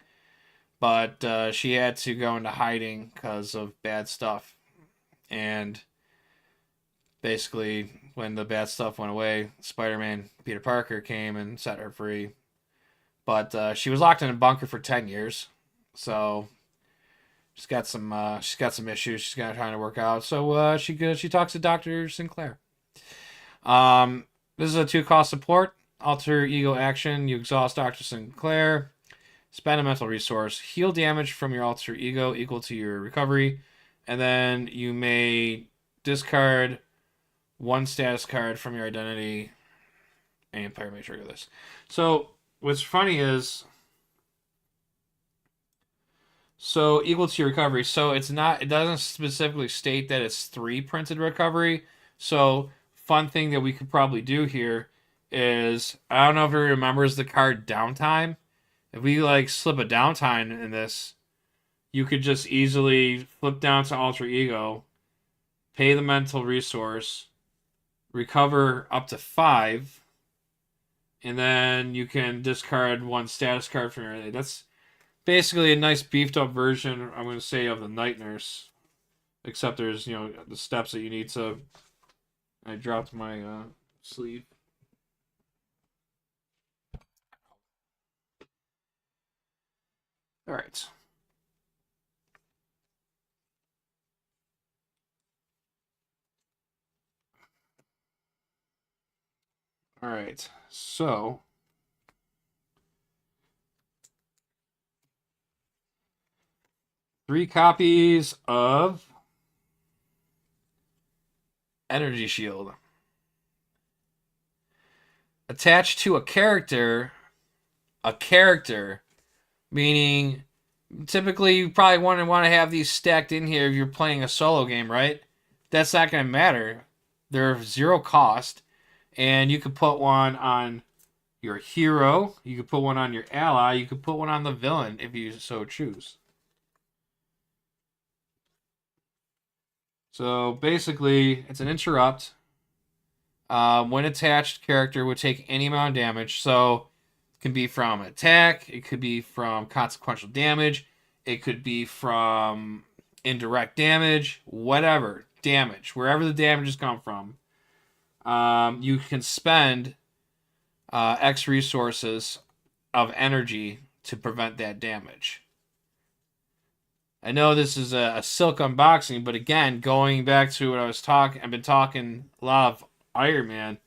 but she had to go into hiding because of bad stuff. And basically, when the bad stuff went away, Spider-Man Peter Parker came and set her free. But she was locked in a bunker for 10 years, so she's got some issues she's got trying to work out. So she talks to Dr. Sinclair. This is a 2-cost support. Alter ego action. You exhaust Dr. Sinclair. Spend a mental resource. Heal damage from your alter ego equal to your recovery. And then you may discard 1 status card from your identity. And player may trigger this. So what's funny is, so equal to your recovery. So it doesn't specifically state that it's 3 printed recovery. So fun thing that we could probably do here is, I don't know if everyone remembers the card downtime. If we like slip a downtime in this, you could just easily flip down to alter ego, pay the mental resource, recover up to 5, and then you can discard 1 status card from your identity. That's basically a nice beefed up version, I'm going to say, of the Night Nurse. Except there's, the steps that you need to... I dropped my sleeve. Alright. Alright, so... 3 copies of Energy Shield. Attached to a character, meaning typically you probably want to have these stacked in here if you're playing a solo game, right? That's not going to matter. They're 0 cost, and you could put one on your hero, you could put one on your ally, you could put one on the villain if you so choose. So basically, it's an interrupt. When attached, character would take any amount of damage. So it can be from attack, it could be from consequential damage, it could be from indirect damage, whatever damage, wherever the damage has come from. You can spend X resources of energy to prevent that damage. I know this is a silk unboxing, but again, going back to what I've been talking a lot of Iron Man.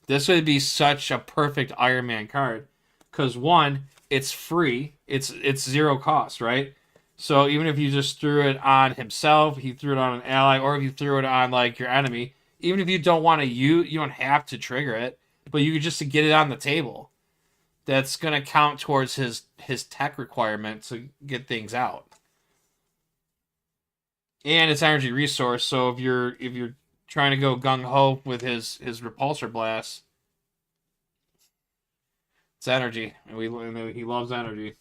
This would be such a perfect Iron Man card, because 1, it's free, it's 0 cost, right? So even if you just threw it on himself, he threw it on an ally, or if you threw it on like your enemy, even if you don't want to you don't have to trigger it, but you could just to get it on the table. That's gonna count towards his tech requirement to get things out. And it's energy resource, so if you're trying to go gung ho with his repulsor blast, it's energy, and he loves energy.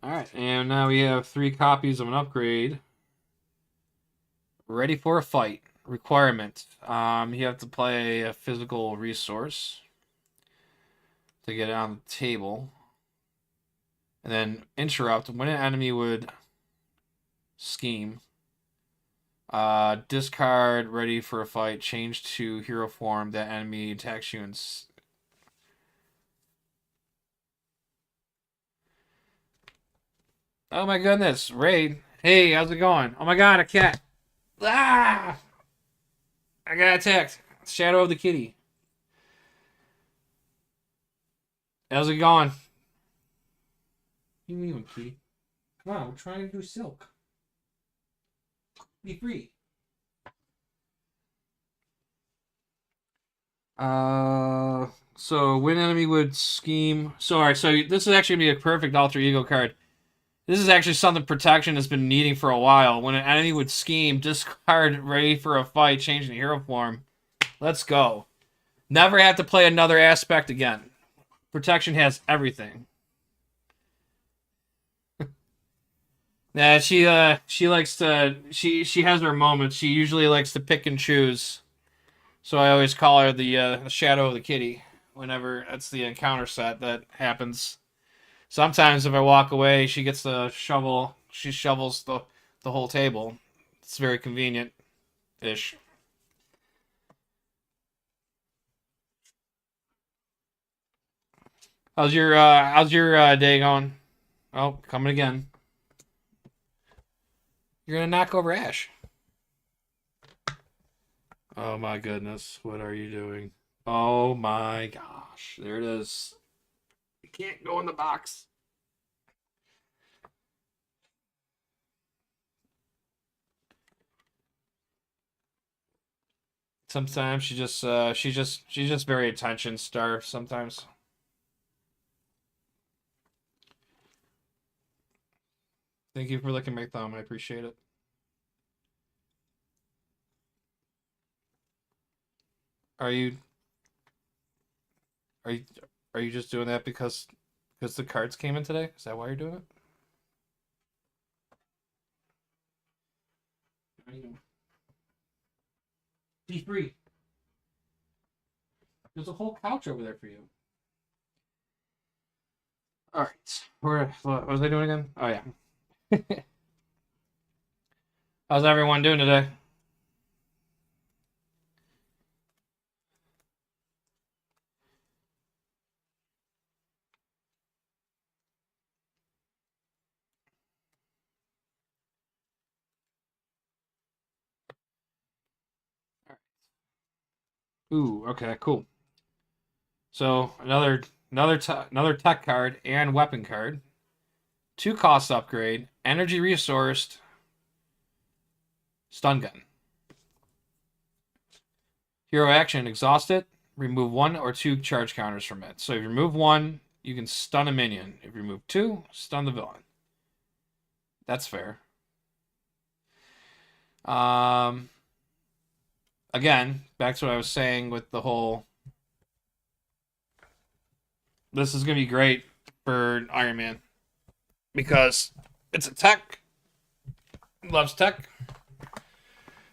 Alright, and now we have 3 copies of an upgrade. Ready for a fight. Requirement. You have to play a physical resource to get it on the table. And then interrupt. When an enemy would scheme. Discard, ready for a fight, change to hero form. That enemy attacks you and... Oh my goodness, Raid. Hey, how's it going? Oh my god, a cat. Ah! I got attacked. Shadow of the Kitty. How's it going? You even, kitty? Come on, we're trying to do silk. Be free. So when enemy would scheme. So, alright, so this is actually gonna be a perfect alter ego card. This is actually something Protection has been needing for a while. When an enemy would scheme, discard ready for a fight, change in hero form. Let's go. Never have to play another aspect again. Protection has everything. Yeah, she likes to she has her moments. She usually likes to pick and choose. So I always call her the Shadow of the Kitty whenever that's the encounter set that happens. Sometimes if I walk away, she gets the shovel. She shovels the whole table. It's very convenient-ish. How's your day going? Oh, coming again. You're gonna knock over Ash. Oh my goodness, what are you doing? Oh my gosh, there it is. You can't go in the box. Sometimes she's just very attention starved sometimes. Thank you for licking my thumb. I appreciate it. Are you are you are you just doing that because the cards came in today? Is that why you're doing it? Be free. There's a whole couch over there for you. All right. What was I doing again? Oh yeah. How's everyone doing today? Ooh, okay, cool. So another tech card and weapon card. 2 cost upgrade, energy resourced, stun gun. Hero action, exhaust it, remove 1 or 2 charge counters from it. So if you remove 1, you can stun a minion. If you remove 2, stun the villain. That's fair. Again, back to what I was saying with the whole. This is gonna be great for Iron Man because it's a tech. Loves tech.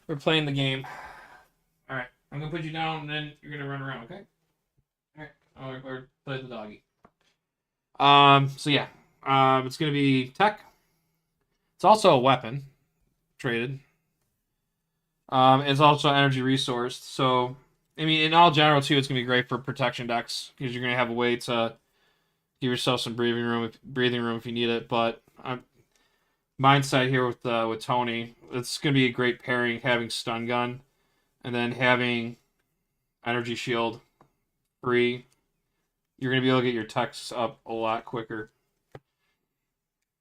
We're playing the game. All right, I'm gonna put you down, and then you're gonna run around. Okay. All right. Or play the doggy. So yeah. It's gonna be tech. It's also a weapon traded. It's also energy resourced. So, I mean, in all general too, it's gonna be great for protection decks because you're gonna have a way to give yourself some breathing room if you need it. But mindset here with Tony, it's gonna be a great pairing having stun gun, and then having energy shield free. You're gonna be able to get your techs up a lot quicker.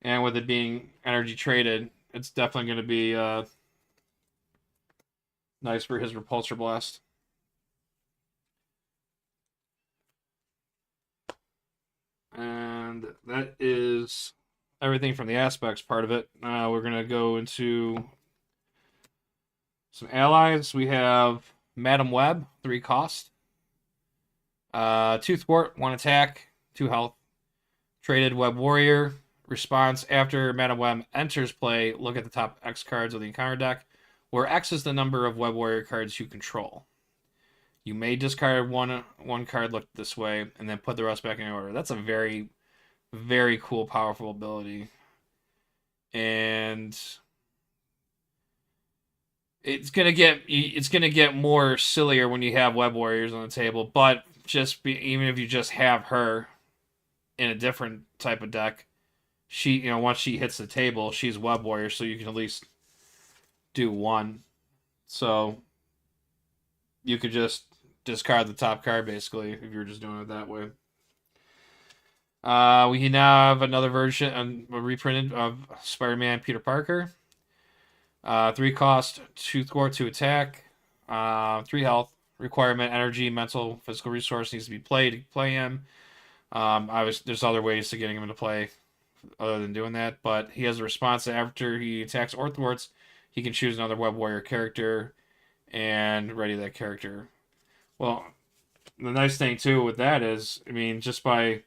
And with it being energy traded, it's definitely gonna be nice for his repulsor blast. And that is everything from the aspects part of it. We're going to go into some allies. We have Madam Web, 3 cost. 2 thwart, 1 attack, 2 health. Traded Web Warrior, Response: after Madam Web enters play, look at the top X cards of the encounter deck, where X is the number of Web Warrior cards you control. You may discard one card looked this way, and then put the rest back in order. That's a very, very cool, powerful ability. And it's gonna get more sillier when you have Web Warriors on the table, but even if you just have her in a different type of deck, she once she hits the table, she's Web Warrior, so you can at least do one. So you could just discard the top card basically if you're just doing it that way. We now have another version, a reprinted of Spider-Man Peter Parker. 3 cost, 2 score, 2 attack, 3 health. Requirement: energy, mental, physical resource needs to be played to play him. Obviously, there's other ways to getting him into play other than doing that, but he has a response that after he attacks or thwarts, he can choose another Web Warrior character and ready that character. Well, the nice thing too with that is, I mean, just by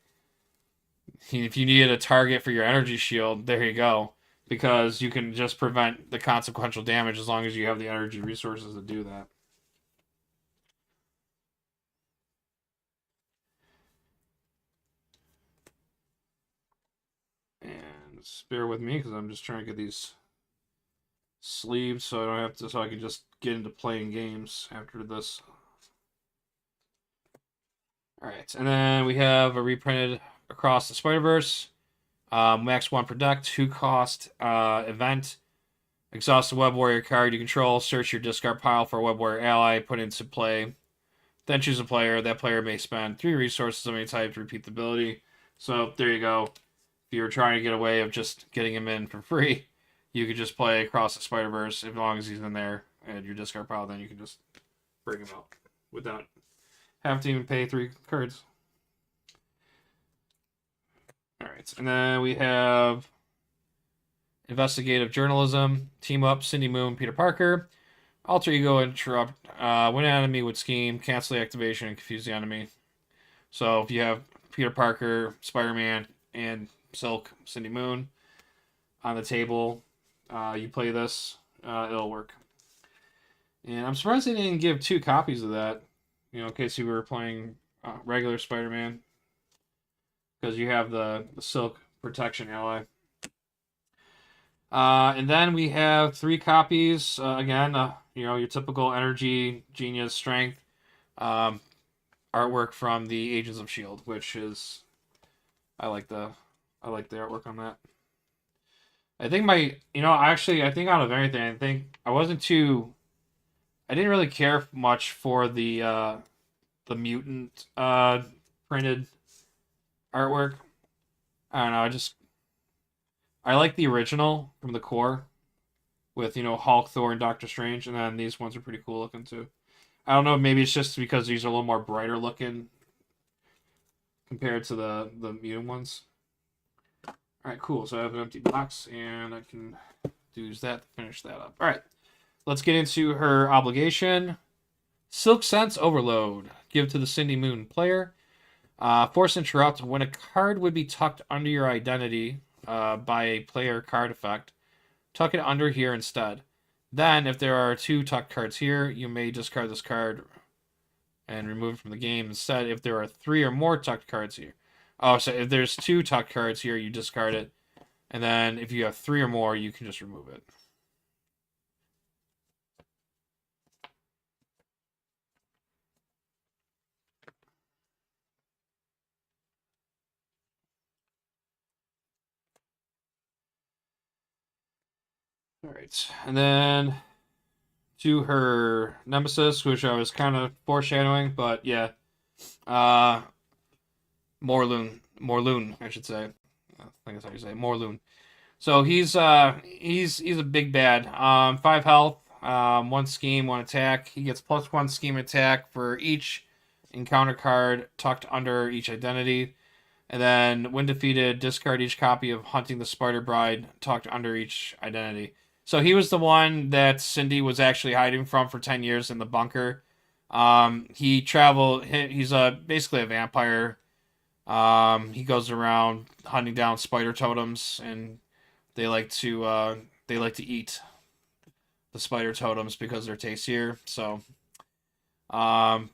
if you needed a target for your energy shield, there you go. Because you can just prevent the consequential damage as long as you have the energy resources to do that. And just bear with me because I'm just trying to get these sleeved so I don't have to, so I can just get into playing games after this. Alright, and then we have a reprinted Across the Spider-Verse. Max 1 per deck, 2 cost event. Exhaust a Web Warrior card you control. Search your discard pile for a Web Warrior ally. Put it into play. Then choose a player. That player may spend 3 resources of any type to repeat the ability. So there you go. If you're trying to get away of just getting him in for free, you could just play Across the Spider-Verse. As long as he's in there and your discard pile, then you can just bring him out without having to even pay 3 cards. Alright, and then we have Investigative Journalism, Team Up, Cindy Moon, Peter Parker. Alter Ego Interrupt. When an enemy would scheme, cancel the activation and confuse the enemy. So if you have Peter Parker, Spider-Man, and Silk, Cindy Moon on the table, you play this, it'll work. And I'm surprised they didn't give 2 copies of that, in case you were playing regular Spider-Man. Because you have the Silk Protection ally. And then we have 3 copies. Again, your typical energy, genius, strength artwork from the Agents of S.H.I.E.L.D., which is I like the artwork on that. I think I think out of anything, I didn't really care much for the mutant printed artwork. I don't know, I like the original from the core with, Hulk, Thor, and Doctor Strange, and then these ones are pretty cool looking too. I don't know, maybe it's just because these are a little more brighter looking compared to the mutant ones. Alright, cool. So I have an empty box, and I can use that to finish that up. Alright, let's get into her obligation. Silk Sense Overload. Give to the Cindy Moon player. Force Interrupt. When a card would be tucked under your identity by a player card effect, tuck it under here instead. Then, if there are 2 tucked cards here, you may discard this card and remove it from the game. Instead, if there are 3 or more tucked cards here. Oh, so if there's 2 tucked cards here, you discard it. And then, if you have 3 or more, you can just remove it. Alright, and then to her nemesis, which I was kind of foreshadowing, but yeah. Morlun, I should say. I think that's how you say it. Morlun. So he's a big bad. 5 health, 1 scheme, 1 attack. He gets +1 scheme attack for each encounter card tucked under each identity. And then, when defeated, discard each copy of Hunting the Spider Bride tucked under each identity. So he was the one that Cindy was actually hiding from for 10 years in the bunker. He's basically a vampire He goes around hunting down spider totems, and they like to eat the spider totems because they're tastier. So, um,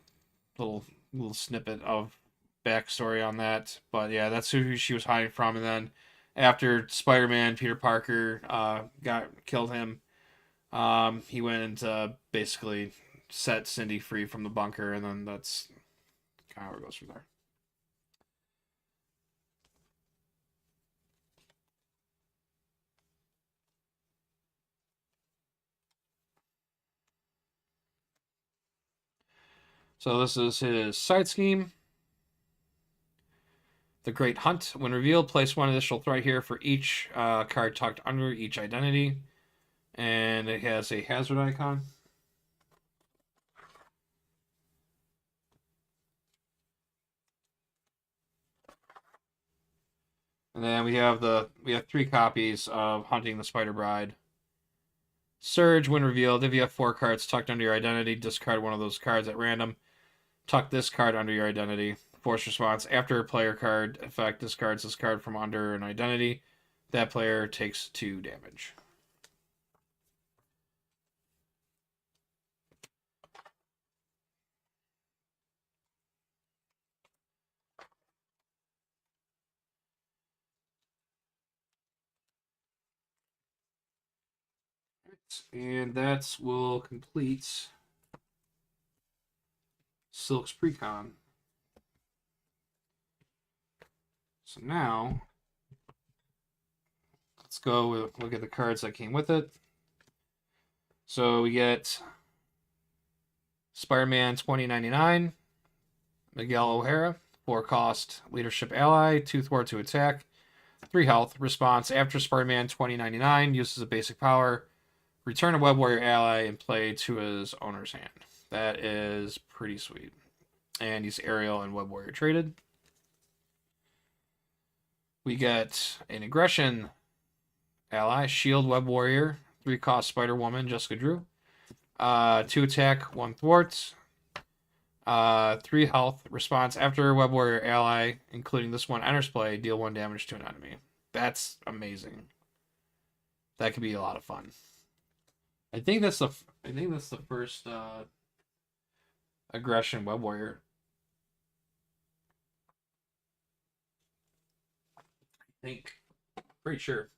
little little snippet of backstory on that. But yeah, that's who she was hiding from. And then after Spider-Man, Peter Parker, got killed him, he went into basically set Cindy free from the bunker, and then that's kind of where it goes from there. So this is his side scheme. The Great Hunt. When revealed, place one additional threat here for each card tucked under each identity. And it has a hazard icon. And then we have 3 copies of Hunting the Spider Bride. Surge, when revealed, if you have 4 cards tucked under your identity, discard one of those cards at random. Tuck this card under your identity. Force response. After a player card effect discards this card from under an identity, that player takes 2 damage. And that will complete Silk's Precon. So now, let's go look at the cards that came with it. So we get Spider-Man 2099, Miguel O'Hara, 4 cost, leadership ally, 2 thwart to attack, 3 health. Response, after Spider-Man 2099 uses a basic power, return a Web Warrior ally and play to his owner's hand. That is pretty sweet. And he's Aerial and Web Warrior traded. We get an aggression ally, Shield Web Warrior, 3 cost Spider Woman, Jessica Drew. 2 attack, 1 thwart. 3 health. Response, after Web Warrior ally, including this one, enters play, deal 1 damage to an enemy. That's amazing. That could be a lot of fun. I think that's the first aggression Web Warrior. I think. Pretty sure.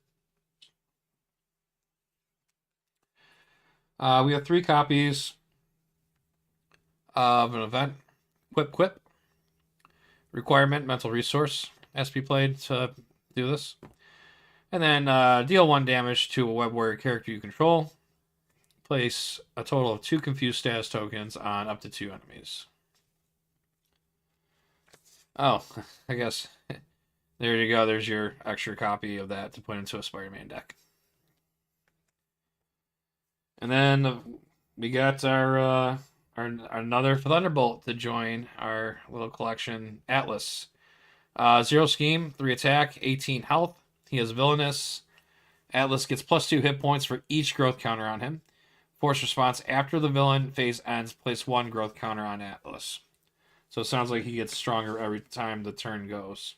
We have 3 copies of an event. Quip. Requirement, mental resource has to be played to do this. And then deal 1 damage to a Web Warrior character you control. Place a total of 2 confused status tokens on up to 2 enemies. Oh, I guess there you go. There's your extra copy of that to put into a Spider-Man deck. And then we got our another Thunderbolt to join our little collection, Atlas. 0 scheme, 3 attack, 18 health. He has Villainous. Atlas gets +2 hit points for each growth counter on him. Force response, after the villain phase ends, place 1 growth counter on Atlas. So it sounds like he gets stronger every time the turn goes.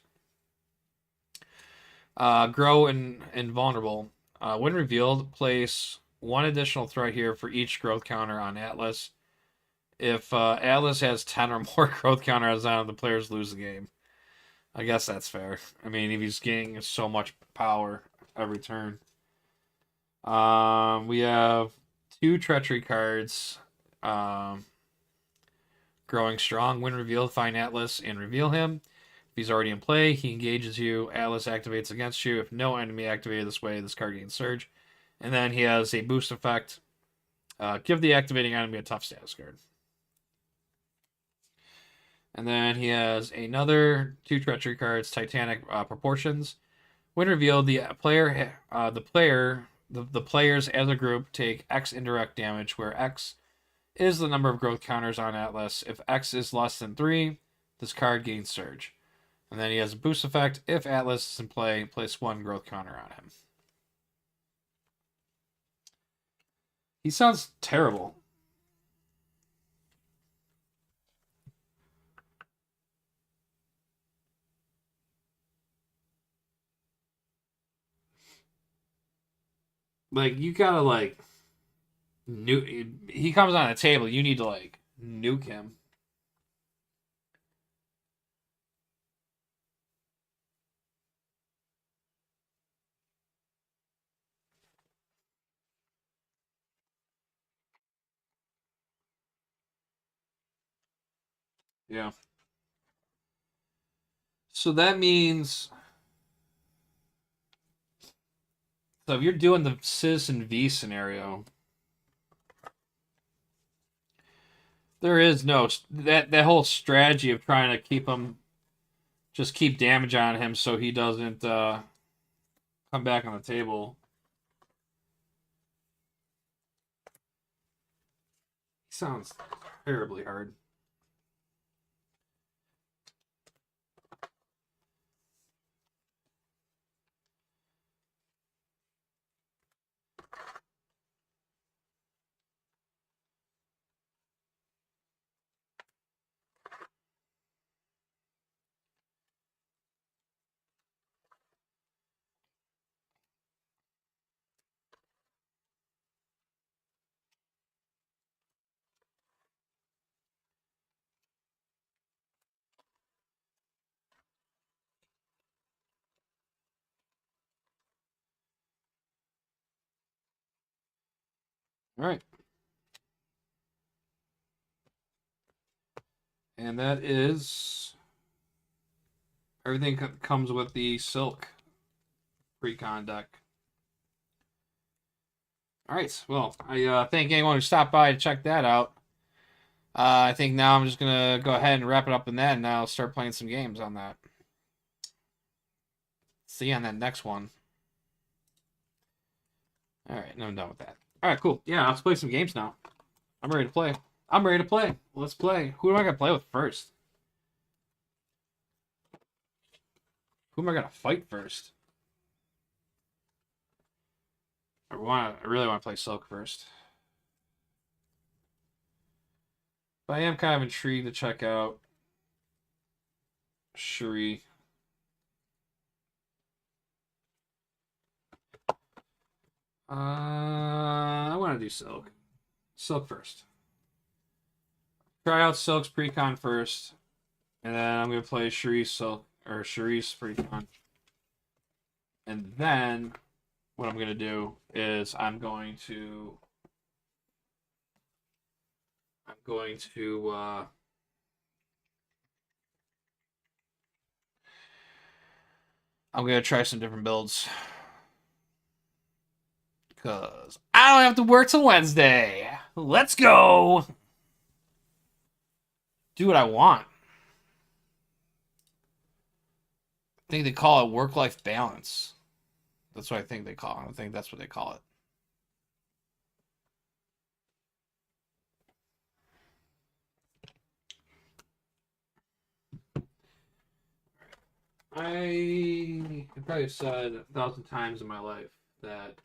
Grow and Invulnerable. When revealed, place 1 additional threat here for each growth counter on Atlas. If Atlas has 10 or more growth counters on, the players lose the game. I guess that's fair. I mean, if he's gaining so much power every turn. We have 2 treachery cards. Growing Strong. When revealed, find Atlas and reveal him. If he's already in play, he engages you. Atlas activates against you. If no enemy activated this way, this card gains Surge. And then he has a boost effect. Give the activating enemy a tough status card. And then he has another 2 treachery cards, Titanic Proportions. When revealed, the players as a group take X indirect damage, where X is the number of growth counters on Atlas. If X is less than 3, this card gains Surge. And then he has a boost effect. If Atlas is in play, place 1 growth counter on him. He sounds terrible. Like, you gotta, like, nuke. He comes on the table, you need to, like, nuke him. Yeah. So that means. So if you're doing the Citizen V scenario, there is no that whole strategy of trying to keep him, just keep damage on him so he doesn't come back on the table. Sounds terribly hard. All right. And that is everything comes with the Silk pre-con deck. All right. Well, I thank anyone who stopped by to check that out. I think now I'm just gonna go ahead and wrap it up in that, and now I'll start playing some games on that. See you on that next one. All right, no, I'm done with that. All right, cool. Yeah, let's play some games now. I'm ready to play. I'm ready to play. Let's play. Who am I gonna play with first? Who am I gonna fight first? I really want to play Silk first. But I am kind of intrigued to check out Shuri. I want to do Silk. Silk first. Try out Silk's precon first, and then I'm gonna play Shuri's Silk or Shuri's precon, and then what I'm gonna do is I'm gonna try some different builds because I don't have to work till Wednesday. Let's go. Do what I want. I think they call it work-life balance. That's what I think they call it. I think that's what they call it. I have probably said 1,000 times in my life that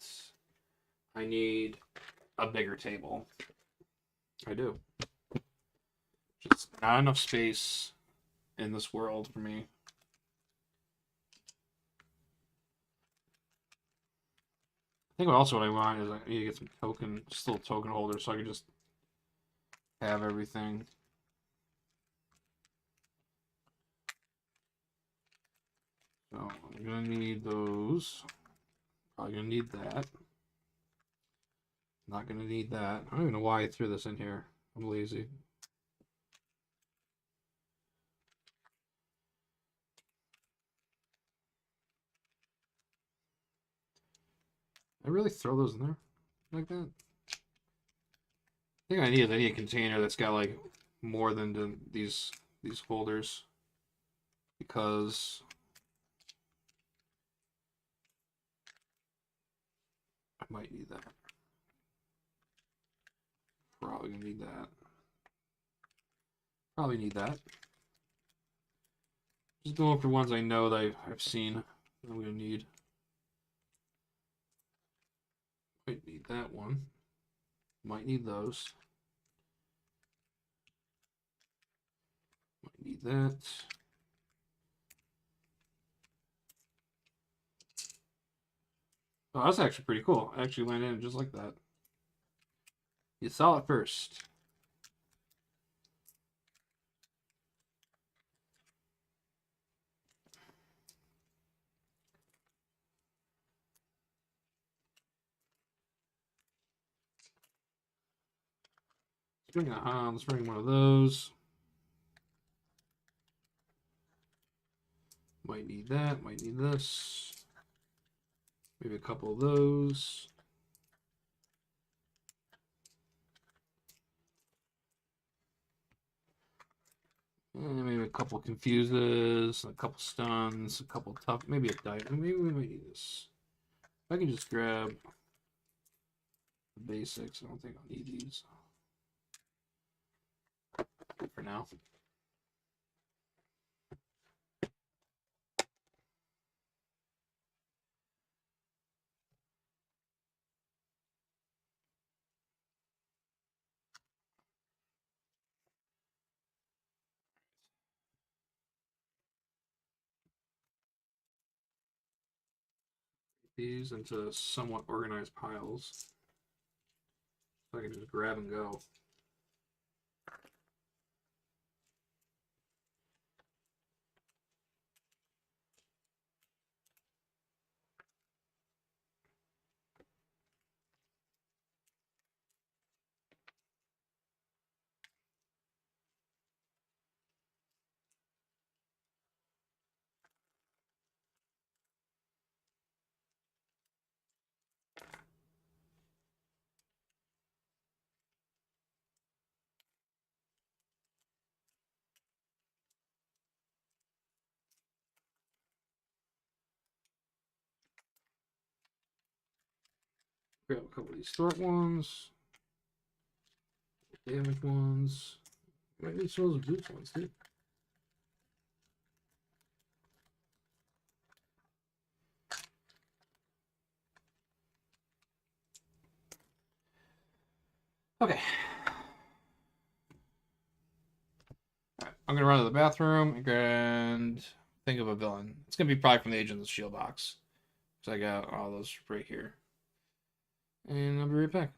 I need a bigger table. I do. Just not enough space in this world for me. I think also what I want is I need to get some just little token holders so I can just have everything. So I'm gonna need those. Probably gonna need that. Not gonna need that. I don't even know why I threw this in here. I'm lazy. I really throw those in there like that? I think I need a container that's got like more than these holders because I might need that. Probably gonna need that. Probably need that. Just going for ones I know that I've seen that I'm gonna need. Might need that one. Might need those. Might need that. Oh, that's actually pretty cool. I actually went in just like that. You saw it first. Let's bring one of those. Might need that. Might need this. Maybe a couple of those. And maybe a couple confuses, a couple stuns, a couple tough, maybe a dive. Maybe we might need this. I can just grab the basics. I don't think I'll need these for now. These into somewhat organized piles. So I can just grab and go. Grab a couple of these short ones, damage ones. Might need some of those boots ones too. Okay. Alright, I'm gonna run to the bathroom and think of a villain. It's gonna be probably from the Agents of Shield box. So I got all those right here. And I'll be right back.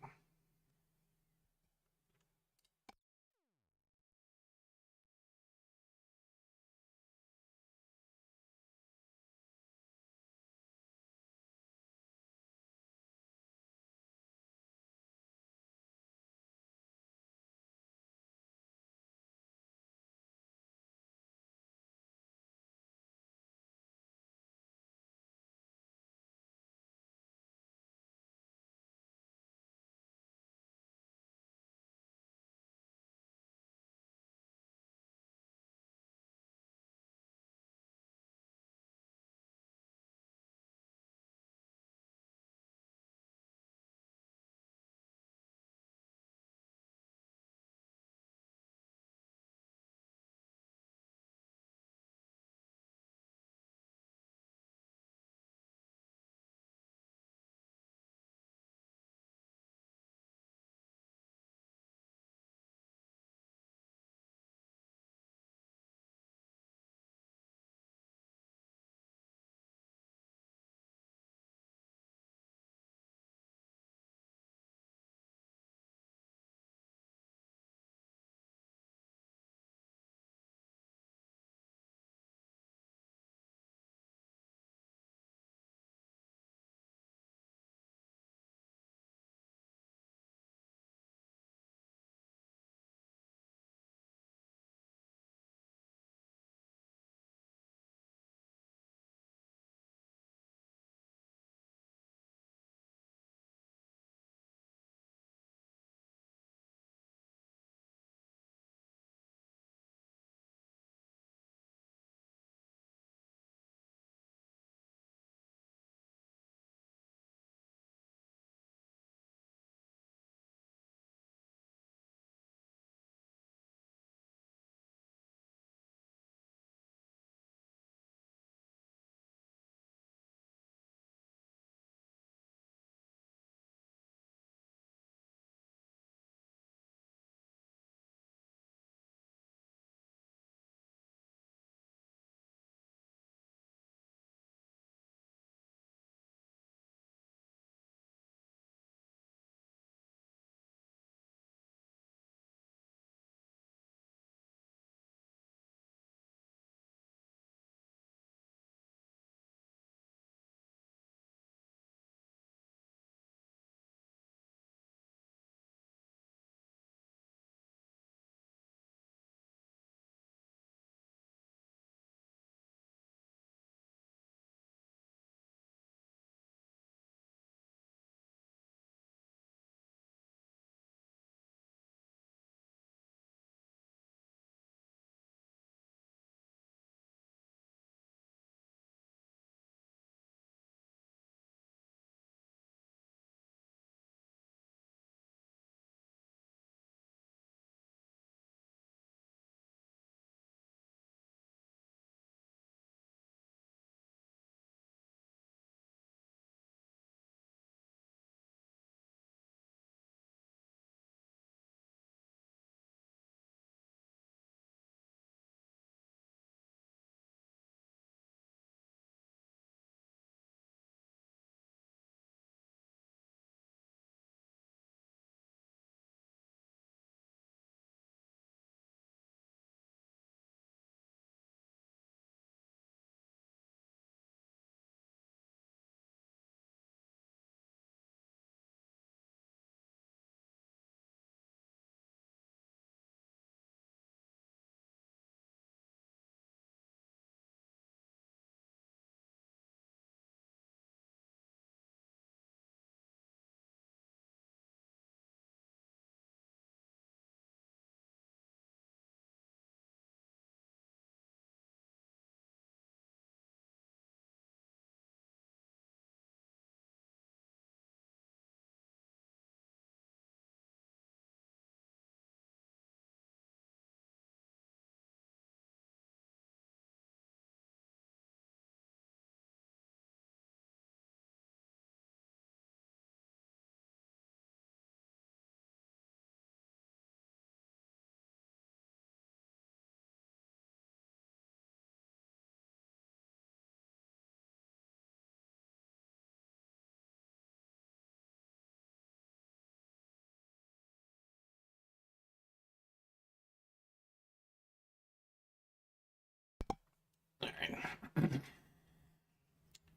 All right.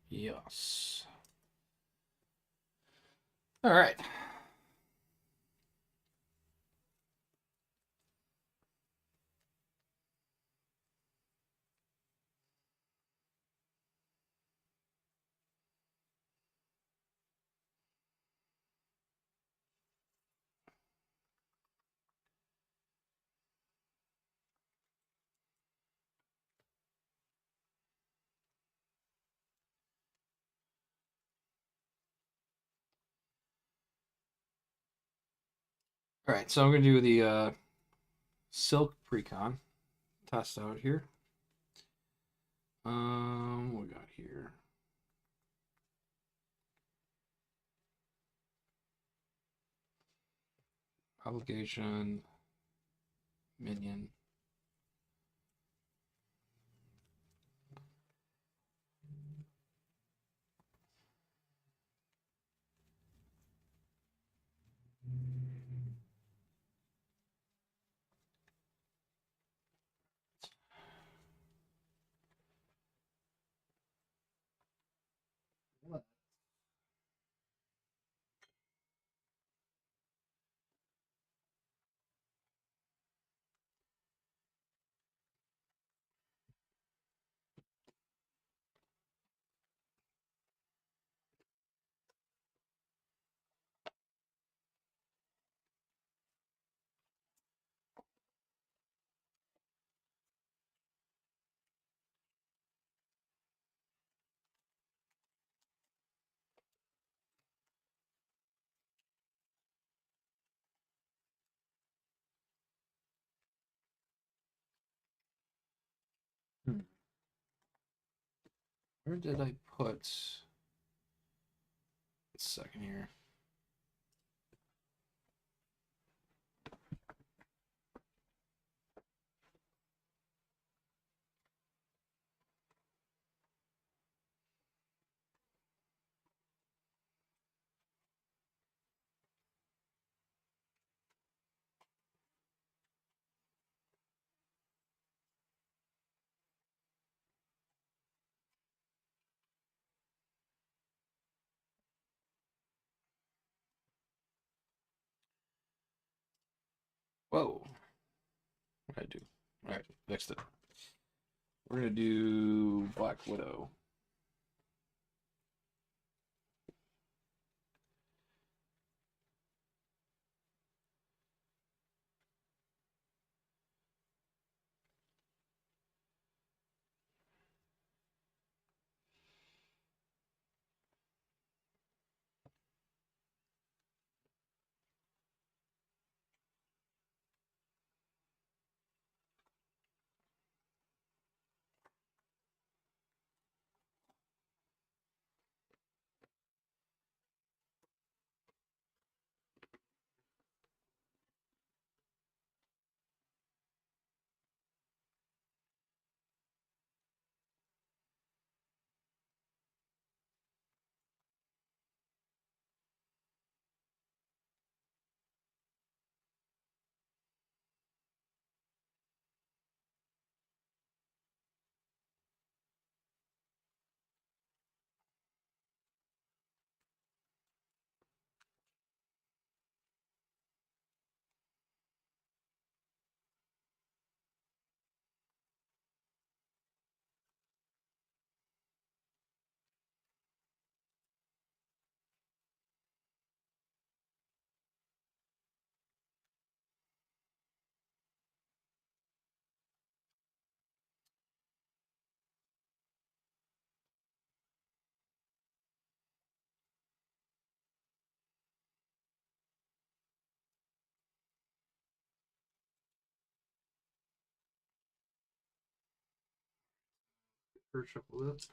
Yes. All right. All right. So I'm gonna do the silk precon test out here. What we got here? Obligation, minion. Hmm. Where did I put? A second here. Whoa. What did I do? All right, fixed it. We're gonna do Black Widow. Her shuffle it.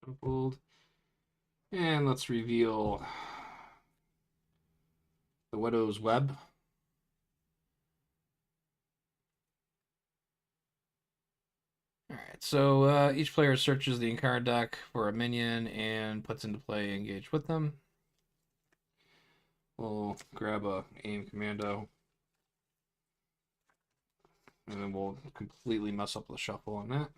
Shuffled. And let's reveal the Widow's Web. Alright, so each player searches the encounter deck for a minion and puts into play engage with them. We'll grab a aim commando. And then we'll completely mess up the shuffle on that.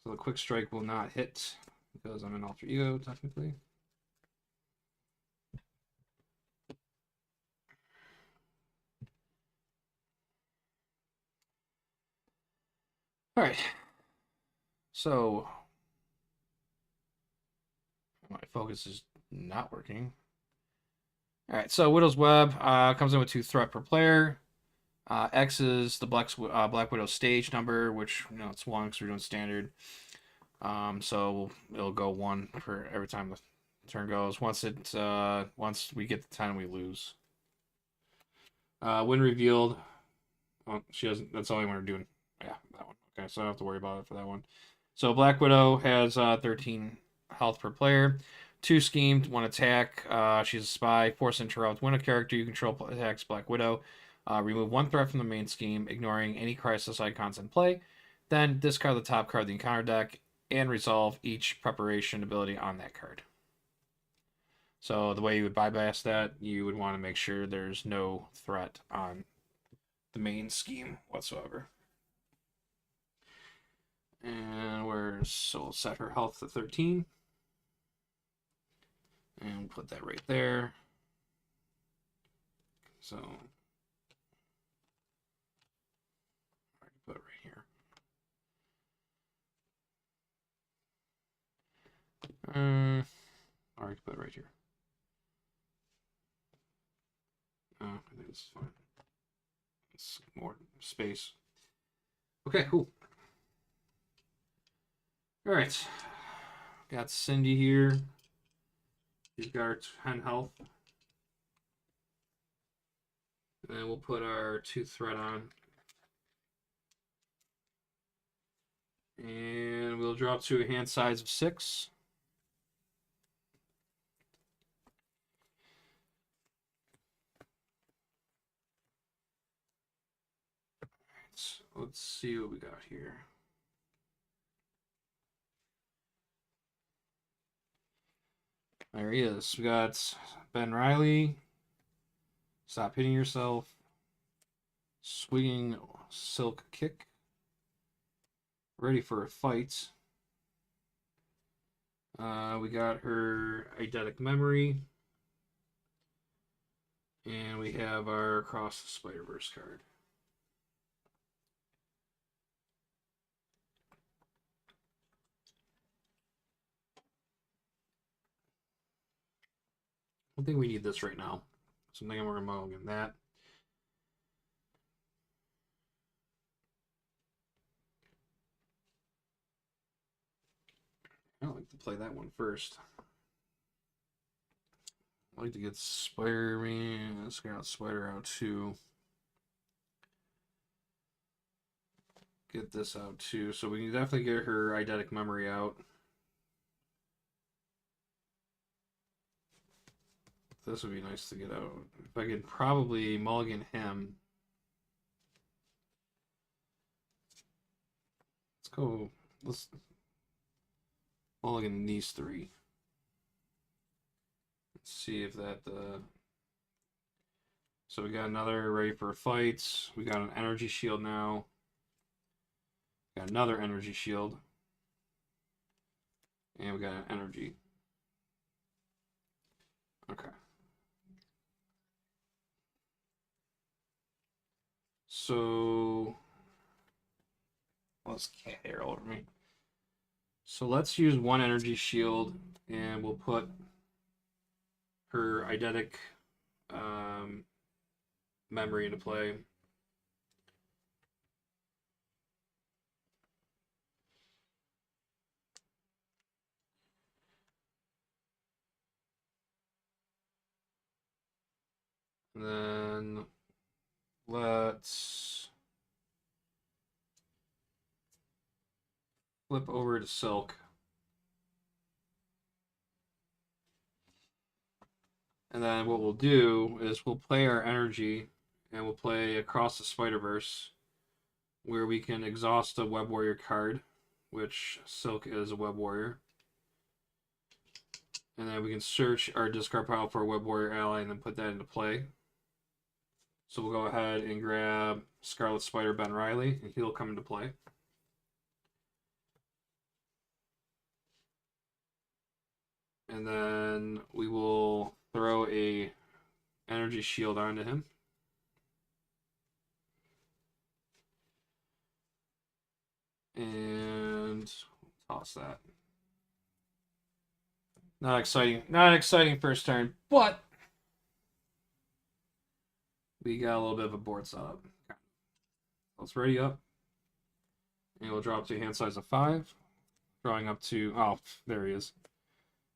So the quick strike will not hit because I'm an alter ego, technically. Alright. So my focus is not working. Alright, so Widow's Web comes in with 2 threat per player. X is the Black Widow stage number, which it's 1 because we're doing standard. So it'll go 1 for every time the turn goes. Once we get the 10, we lose. When revealed, she doesn't. That's the only one we're doing. Yeah, that one. Okay, so I don't have to worry about it for that one. So Black Widow has 13 health per player. 2 schemed, 1 attack. She's a spy. Force interrupt. When a character you control attacks Black Widow, remove 1 threat from the main scheme, ignoring any crisis icons in play. Then discard the top card of the encounter deck and resolve each preparation ability on that card. So the way you would bypass that, you would want to make sure there's no threat on the main scheme whatsoever. And so we'll set her health to 13. And we'll put that right there. So I can put it right here. Or I can put it right here. I think this is fine. It's more space. Okay, cool. All right. Got Cindy here. She's got our 10 health. And then we'll put our 2 threat on. And we'll drop to a hand size of 6. Let's see what we got here. There he is. We got Ben Riley. Stop hitting yourself. Swinging silk kick. Ready for a fight. We got her eidetic memory. And we have our Across the Spider-Verse card. I think we need this right now. So I'm thinking we're going to mulligan that. I like to play that one first. I like to get Spider-Man. Let's get Spider out too. Get this out too. So we can definitely get her eidetic memory out. This would be nice to get out. If I could probably mulligan him. Let's go. Let's mulligan these 3. Let's see if that. So we got another ready for fights. We got an energy shield now. Got another energy shield. And we got an energy. Okay. So let's cat hair over me. So let's use 1 energy shield, and we'll put her eidetic memory into play. And then let's flip over to Silk. And then what we'll do is we'll play our energy and we'll play Across the Spider-Verse, where we can exhaust a Web Warrior card, which Silk is a Web Warrior. And then we can search our discard pile for a Web Warrior ally and then put that into play. So we'll go ahead and grab Scarlet Spider Ben Reilly, and he'll come into play. And then we will throw a energy shield onto him. And toss that. Not exciting. Not exciting first turn, but we got a little bit of a board setup. Let's ready up. And we'll drop to a hand size of 5. Drawing up to, oh, there he is.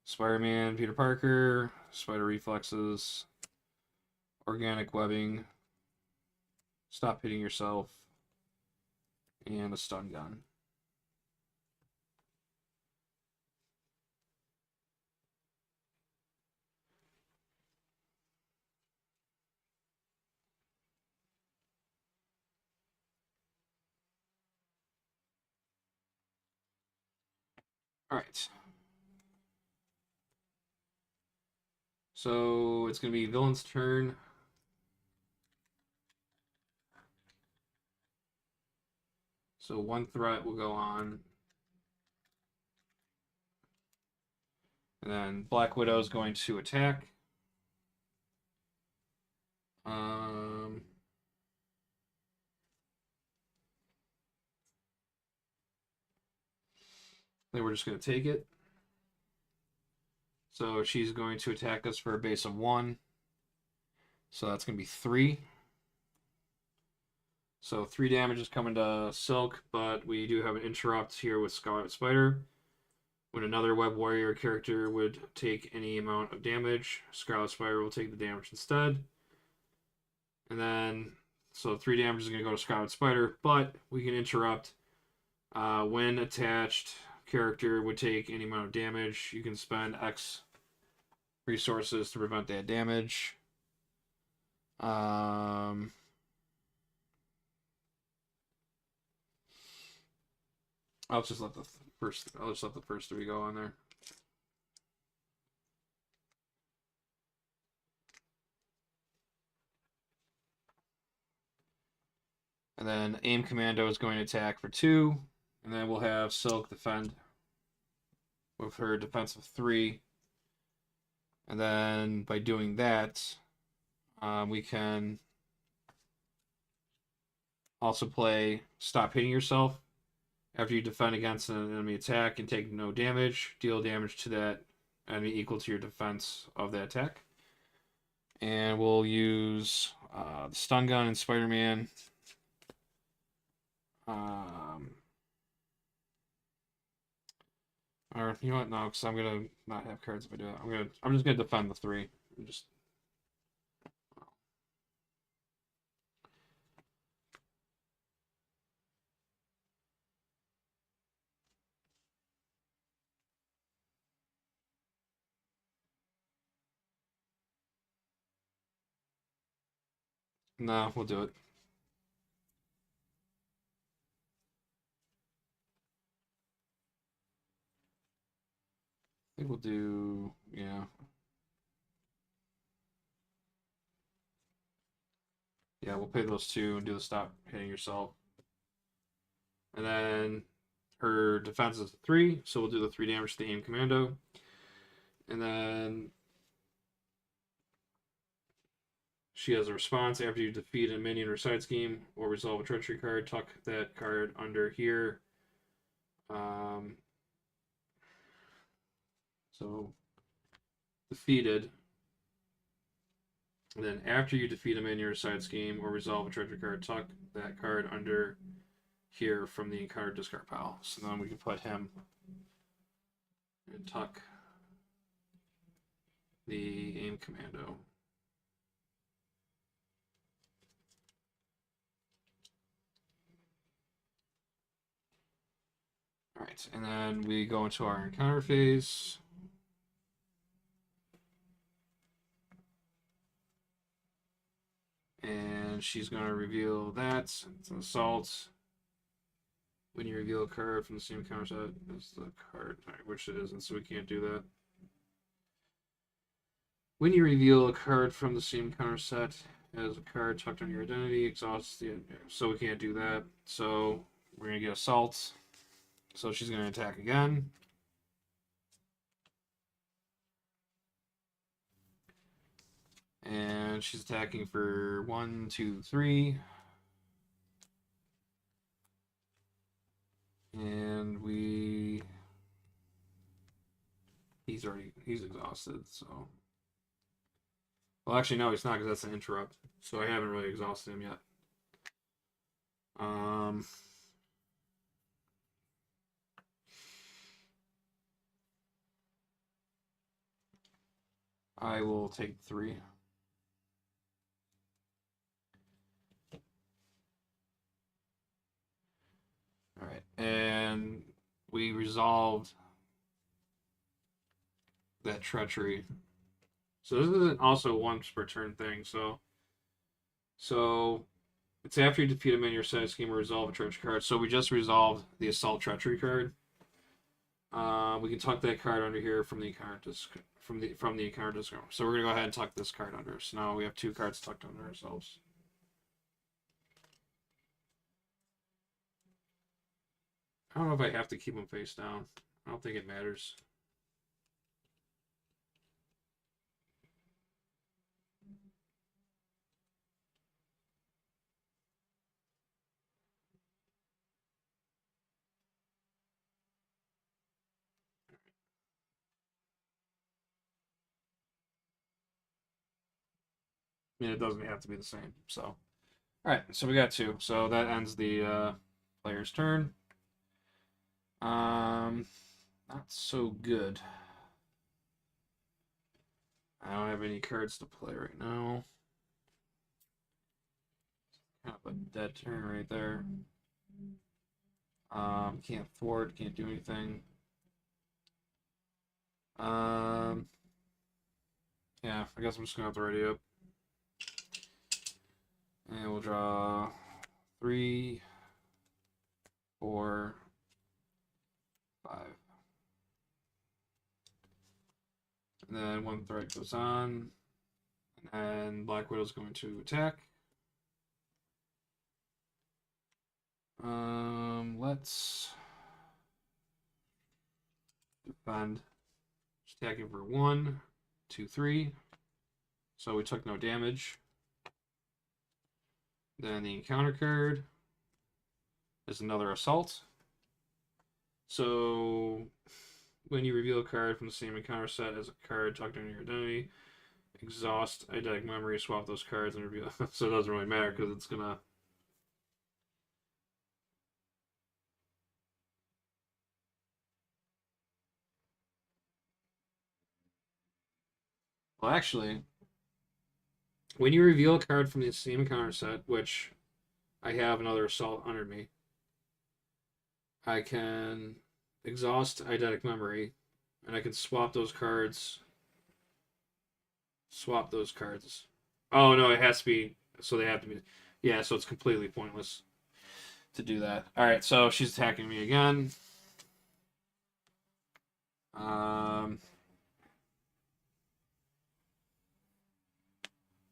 Spider-Man, Peter Parker, Spider Reflexes, Organic Webbing, Stop Hitting Yourself, and a Stun Gun. Alright. So it's going to be Villain's turn. So one threat will go on. And then Black Widow is going to attack. Then we're just going to take it. So she's going to attack us for a base of 1. So that's going to be 3. So 3 damage is coming to Silk, but we do have an interrupt here with Scarlet Spider. When another Web Warrior character would take any amount of damage, Scarlet Spider will take the damage instead. And then, so 3 damage is going to go to Scarlet Spider, but we can interrupt. When attached character would take any amount of damage, you can spend X resources to prevent that damage. I'll just let the first 3 go on there. And then Aim Commando is going to attack for 2. And then we'll have Silk defend with her defense of 3. And then by doing that, we can also play Stop Hitting Yourself. After you defend against an enemy attack and take no damage, deal damage to that enemy equal to your defense of that attack. And we'll use the Stun Gun and Spider-Man. Or you know what? No, because I'm gonna not have cards if I do it. I'm just gonna defend the 3. No, we'll do it. I think we'll do, yeah. Yeah, we'll pay those 2 and do the Stop Hitting Yourself. And then her defense is 3, so we'll do the 3 damage to the Aim Commando. And then she has a response after you defeat a minion or side scheme or resolve a treachery card. Tuck that card under here. So defeated. And then after you defeat a minion or side scheme or resolve a treachery card, tuck that card under here from the encounter discard pile. So then we can put him and tuck the Aim Commando. Alright, and then we go into our encounter phase. And she's going to reveal that. It's an assault. When you reveal a card from the same counter set as the card, which it isn't, so we can't do that. When you reveal a card from the same counter set as a card tucked on your identity, exhausts the. So we can't do that. So we're going to get assault. So she's going to attack again. And she's attacking for 1, 2, 3. And he's exhausted, so. Well, actually, no, he's not, because that's an interrupt. So I haven't really exhausted him yet. I will take 3. All right, and we resolved that treachery. So this isn't also once per turn thing. So it's after you defeat a man in your side scheme or resolve a treachery card. So we just resolved the assault treachery card. We can tuck that card under here from the encounter from the encounter discard. So we're gonna go ahead and tuck this card under. So now we have 2 cards tucked under ourselves. I don't know if I have to keep them face down. I don't think it matters. I mean, it doesn't have to be the same. So, all right. So we got 2. So that ends the player's turn. Not so good. I don't have any cards to play right now. Kind of a dead turn right there. Can't thwart, can't do anything. Yeah, I guess I'm just gonna have to ready up. And we'll draw 3, 4, 5. And then 1 threat goes on. And Black Widow's going to attack. Let's defend. She's attacking for 1, 2, 3. So we took no damage. Then the encounter card is another assault. So when you reveal a card from the same encounter set as a card tucked under your identity, exhaust eidetic memory, swap those cards, and reveal. So it doesn't really matter because it's gonna. Well, actually, when you reveal a card from the same encounter set, which I have another assault under me, I can exhaust eidetic memory, and I can swap those cards. Swap those cards. Oh no, it has to be. So they have to be. Yeah, so it's completely pointless to do that. All right, so she's attacking me again.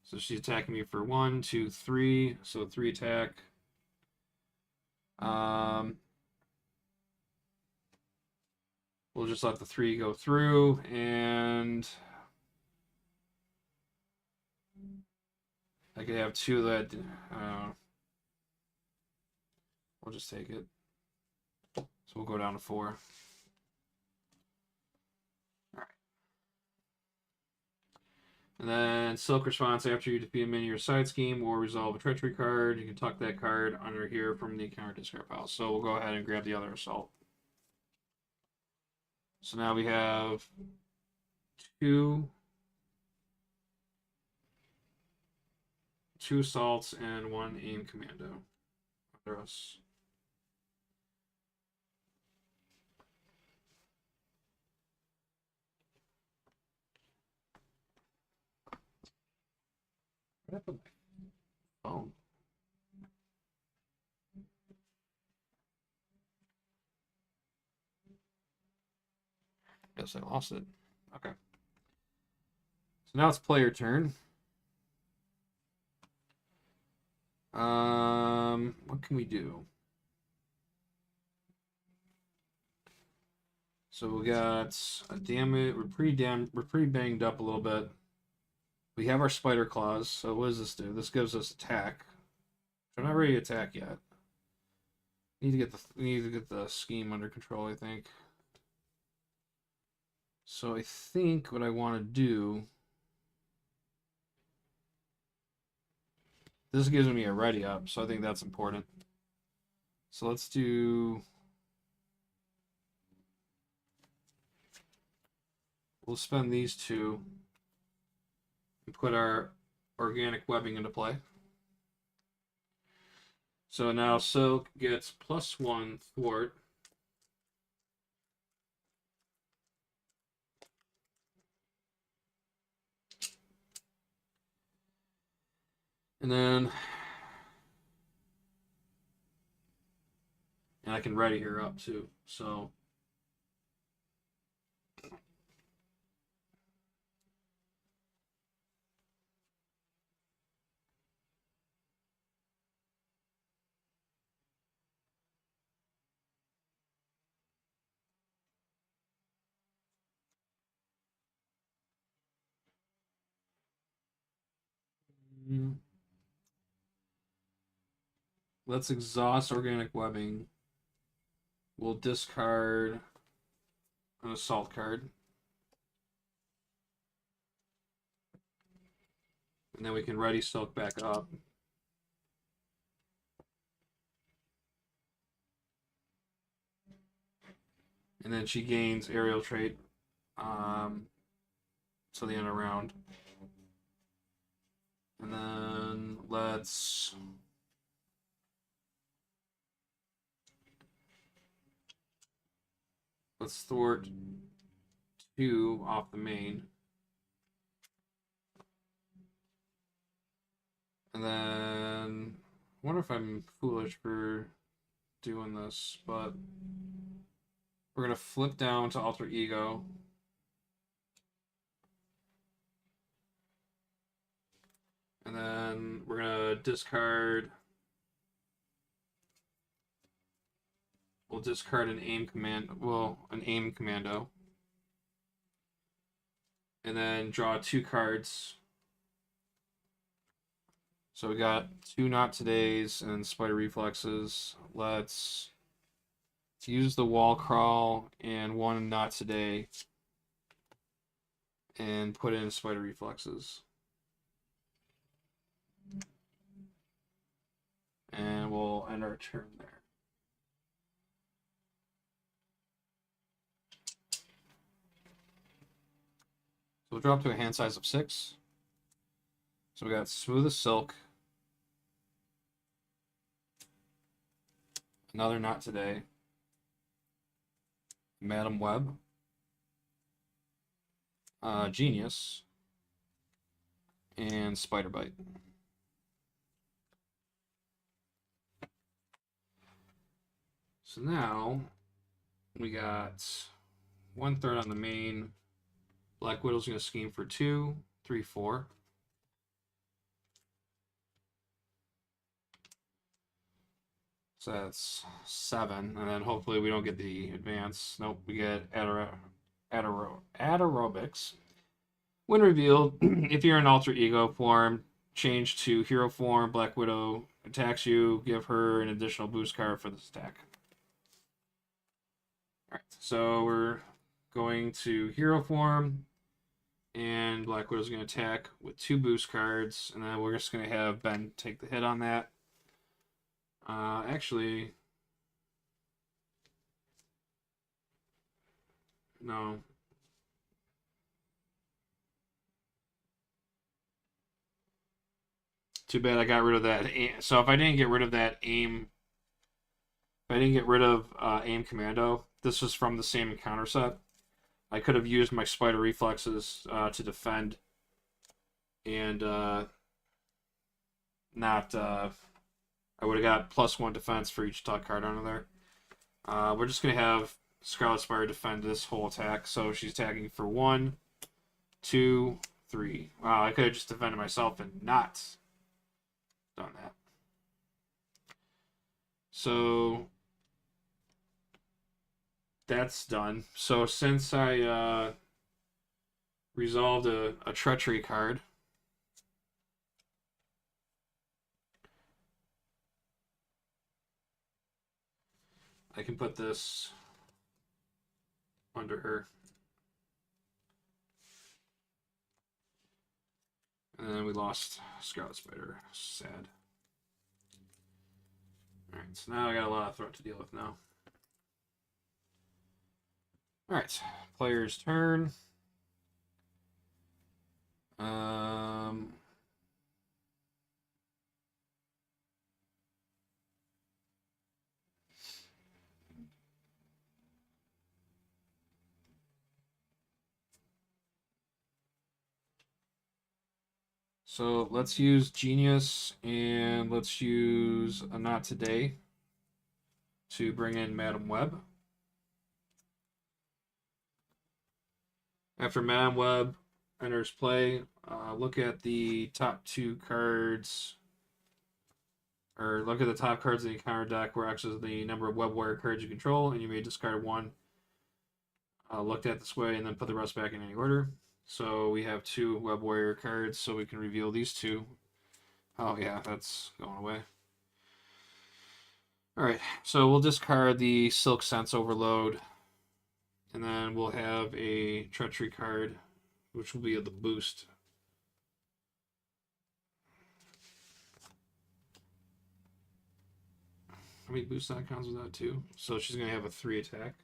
So she's attacking me for 1, 2, 3. So 3 attack. We'll just let the 3 go through, and I could have 2 that. We'll just take it. So we'll go down to 4. And then Silk response after you defeat a minion in your side scheme or resolve a treachery card. You can tuck that card under here from the counter discard pile. So we'll go ahead and grab the other assault. So now we have 2 assaults and 1 aim commando under us. Where did I put my phone? Oops, I lost it. Okay. So now it's player turn. What can we do? So we got a damage. We're pretty banged up a little bit. We have our spider claws. So what does this do? This gives us attack. I'm not ready to attack yet. Need to get the scheme under control, I think. So I think what I want to do. This gives me a ready up, so I think that's important. So let's do. We'll spend these two and put our organic webbing into play. So now Silk gets +1 thwart. And then I can ready her up too. So let's exhaust organic webbing. We'll discard an assault card. And then we can ready Silk back up. And then she gains aerial trait till the end of the round. And then let's thwart 2 off the main. And then I wonder if I'm foolish for doing this, but we're gonna flip down to alter ego. And then we're gonna discard. We'll discard an aim commando. And then draw 2 cards. So we got 2 not todays and spider reflexes. Let's use the wall crawl and 1 not today and put in spider reflexes. And we'll end our turn there. So we'll drop to a hand size of 6. So we got Smooth as Silk. Another Not Today. Madam Web. Genius. And Spider Bite. So now we got 1/3 on the main. Black Widow's going to scheme for 2, 3, 4. So that's 7, and then hopefully we don't get the advance. Nope, we get aerobics. When revealed, if you're in alter ego form, change to hero form. Black Widow attacks you. Give her an additional boost card for this attack. All right, so we're going to hero form, and Black Widow's going to attack with 2 boost cards, and then we're just going to have Ben take the hit on that. Actually, no. Too bad I got rid of that. So if I didn't get rid of that aim, if I didn't get rid of aim commando, this was from the same encounter set. I could have used my spider reflexes to defend, and not. I would have got +1 defense for each tuck card under there. We're just gonna have Scarlet Spire defend this whole attack. So she's attacking for 1, 2, 3. Wow, I could have just defended myself and not done that. So that's done. So since I resolved a treachery card, I can put this under her. And then we lost Scarlet Spider. Sad. Alright, so now I got a lot of threat to deal with now. Alright, player's turn. So let's use Genius and let's use a Not Today to bring in Madam Web. After Madam Web enters play, look at the top 2 cards, or look at the top cards in the encounter deck where X is the number of Web Warrior cards you control, and you may discard 1 looked at this way and then put the rest back in any order. So we have 2 Web Warrior cards, so we can reveal these 2. Oh yeah, that's going away. Alright, so we'll discard the Silk Sense Overload, and then we'll have a Treachery card, which will be the boost. How many boost icons was that too? So she's going to have a 3 attack.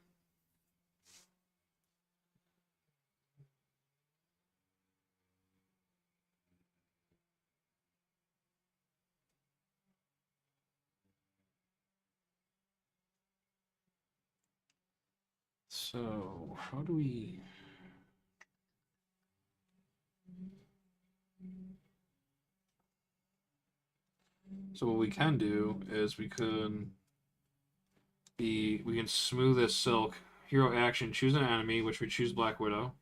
So, how do we... So what we can do is we can smooth this Silk. Hero action, choose an enemy, which we choose Black Widow.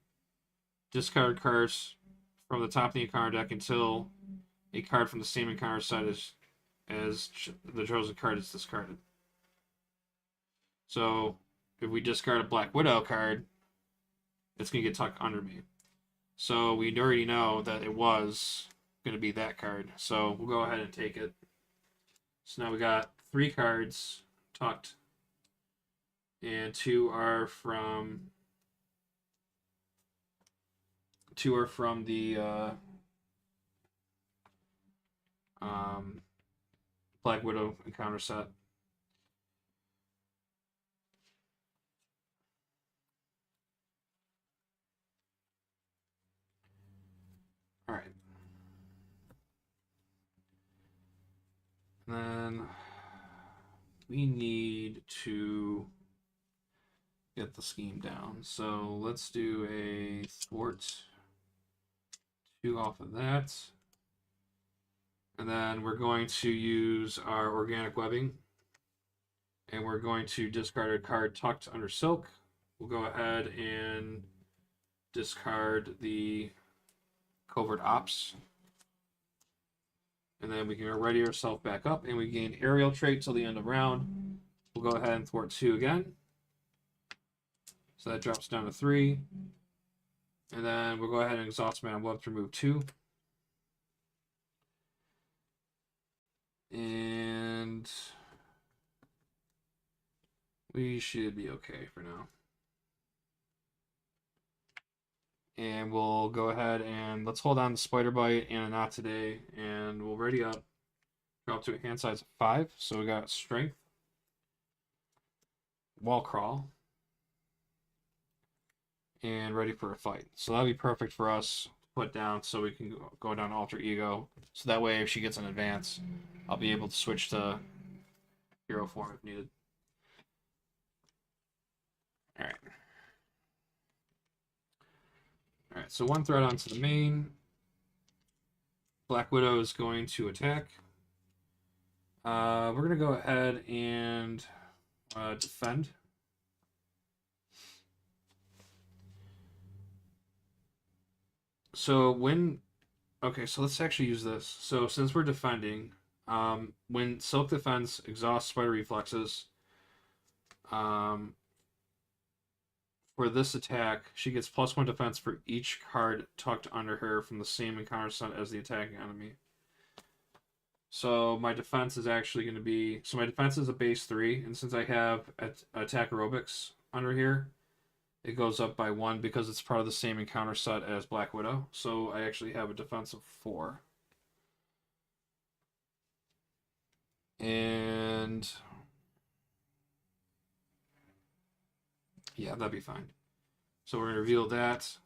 Discard cards from the top of the encounter deck until a card from the same encounter side as the chosen card is discarded. So if we discard a Black Widow card, it's going to get tucked under me. So we already know that it was going to be that card. So we'll go ahead and take it. So now we got 3 cards tucked, and 2 are from the Black Widow encounter set. All right. Then we need to get the scheme down. So let's do a thwart 2 off of that. And then we're going to use our organic webbing. And we're going to discard a card tucked under Silk. We'll go ahead and discard the Covert Ops. And then we can ready ourselves back up, and we gain aerial trait till the end of round. We'll go ahead and thwart 2 again. So that drops down to 3. And then we'll go ahead and exhaust Madam Web to remove 2. And we should be okay for now. And we'll go ahead and let's hold on to Spider Bite and a Not Today, and we'll ready up. Drop to a hand size of 5. So we got Strength, Wall Crawl, and ready for a fight. So that'll be perfect for us to put down so we can go down Alter Ego. So that way if she gets an advance, I'll be able to switch to hero form if needed. Alright. Alright, so 1 threat onto the main. Black Widow is going to attack. We're going to go ahead and defend. So when okay, so let's actually use this. So since we're defending, when Silk defends exhaust spider reflexes, um, for this attack, she gets +1 defense for each card tucked under her from the same encounter set as the attacking enemy. So my defense is actually going to be my defense is a base 3, and since I have attack aerobics under here, it goes up by 1 because it's part of the same encounter set as Black Widow. So I actually have a defense of 4. And yeah, that'd be fine. So we're going to reveal that.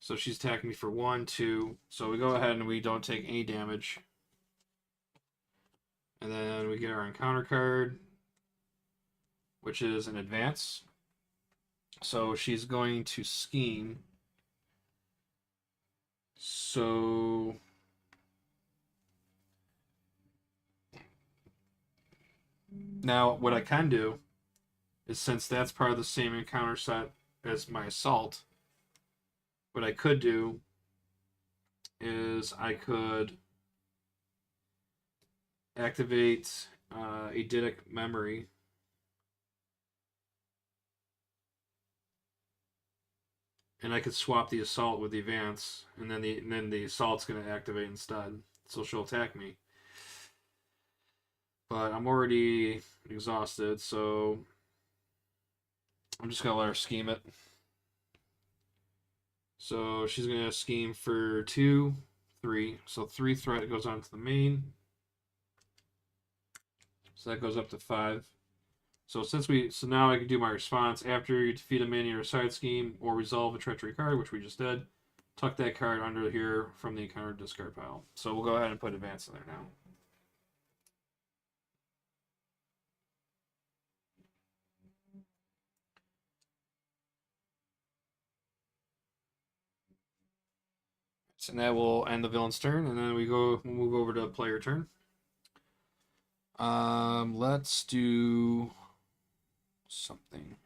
So she's attacking me for 1, 2. So we go ahead and we don't take any damage. And then we get our encounter card, which is an advance. So she's going to scheme. So now what I can do is, since that's part of the same encounter set as my assault, what I could do is I could activate eidetic memory. And I could swap the assault with the advance, and then the assault's gonna activate instead. So she'll attack me. But I'm already exhausted, so I'm just gonna let her scheme it. So she's gonna scheme for 2, 3. So 3 threat goes on to the main. So that goes up to 5. So now I can do my response. After you defeat a minion or side scheme or resolve a treachery card, which we just did, tuck that card under here from the encounter discard pile. So we'll go ahead and put advance in there now. So that will end the villain's turn, and then we'll move over to player turn. Let's do something.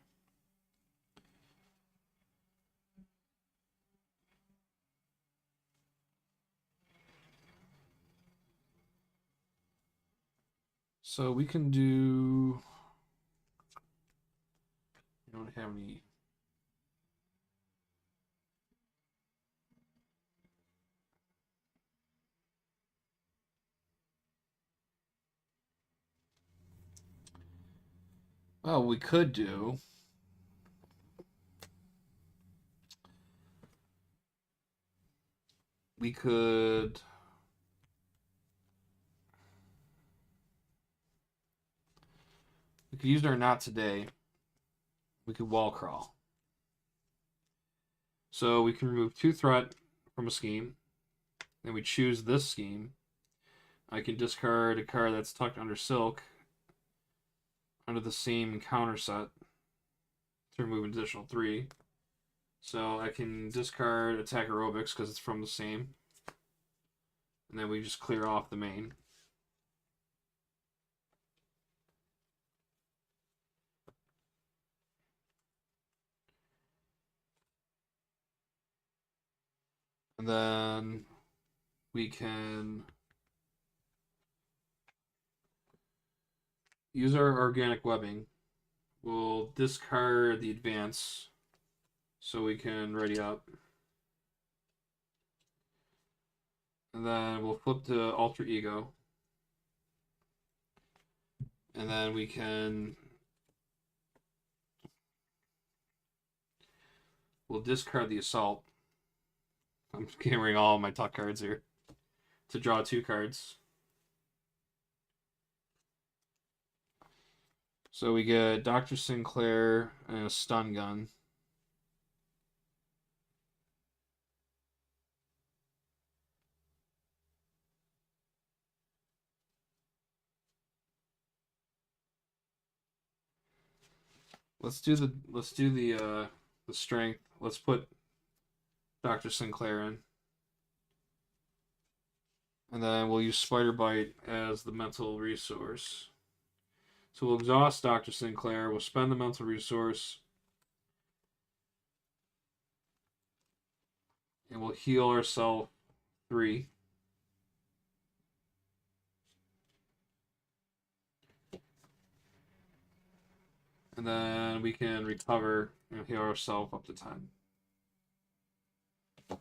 So we can do. We don't have any. Well, we could do. We could. We could use our not today. We could wall crawl. So we can remove 2 threat from a scheme. Then we choose this scheme. I can discard a card that's tucked under Silk under the same counter set to remove an additional 3. So I can discard attack aerobics because it's from the same. And then we just clear off the main. And then we can use our organic webbing. We'll discard the advance so we can ready up. And then we'll flip to alter ego. And then we can. We'll discard the assault. I'm carrying all of my tuck cards here to draw 2 cards. So we get Dr. Sinclair and a stun gun. Let's do the strength. Let's put Dr. Sinclair in. And then we'll use Spider Bite as the mental resource. So we'll exhaust Dr. Sinclair. We'll spend the mental resource. And we'll heal ourselves 3. And then we can recover and heal ourselves up to 10.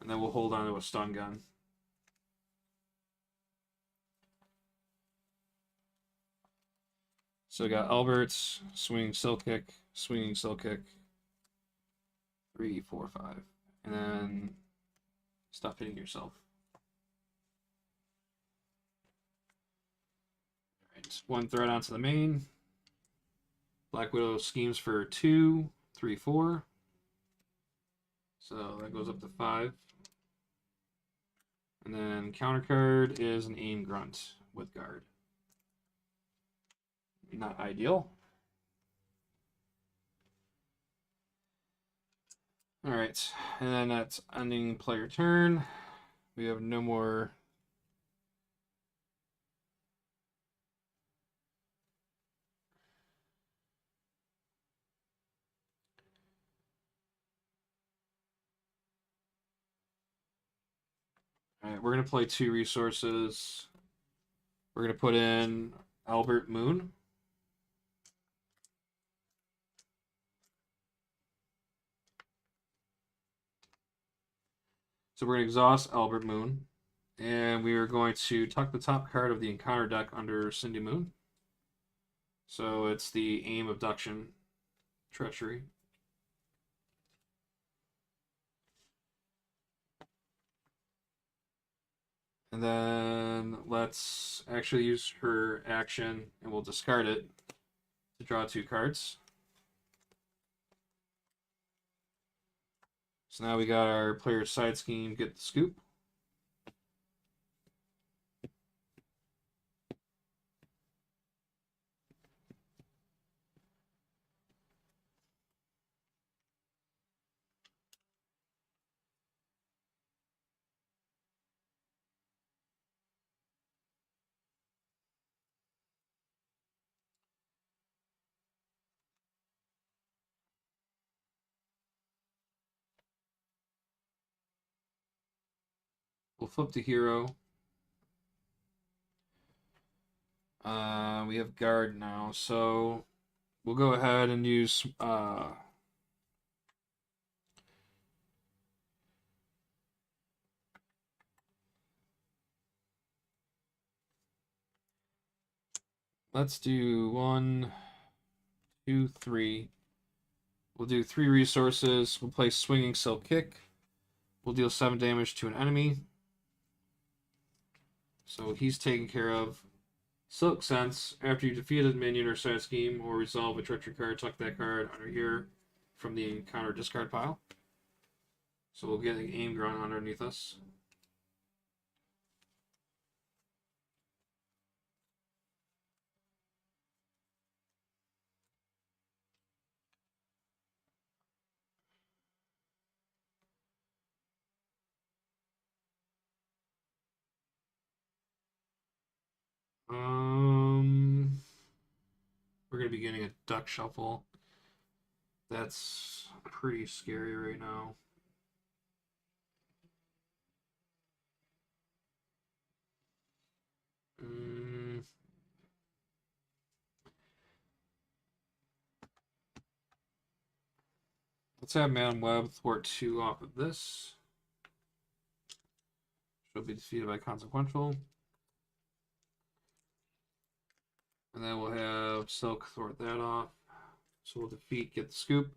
And then we'll hold on to a stun gun. So we got Albert's swinging silk kick, 3, 4, 5. And then stop hitting yourself. Alright, 1 threat onto the main. Black Widow schemes for 2, 3, 4. So that goes up to 5. And then counter card is an aim grunt with guard. Not ideal. Alright, and then that's ending player turn. We have no more. Alright, we're going to play 2 resources. We're going to put in Albert Moon. So we're going to exhaust Albert Moon. And we are going to tuck the top card of the encounter deck under Cindy Moon. So it's the aim, abduction, treachery. And then let's actually use her action, and we'll discard it to draw 2 cards. So now we got our player side scheme, get the scoop. We'll flip to hero. We have guard now, so we'll go ahead and use let's do 1, 2, 3. We'll do 3 resources. We'll play swinging silk kick. We'll deal 7 damage to an enemy. So he's taken care of. Silk Sense, after you defeat a minion or side scheme or resolve a treachery card, tuck that card under here from the encounter discard pile. So we'll get an aim grunt underneath us. We're gonna be getting a duck shuffle. That's pretty scary right now. Let's have Madam Web thwart 2 off of this. She'll be defeated by consequential. And then we'll have Silk thwart that off. So we'll defeat, get the scoop.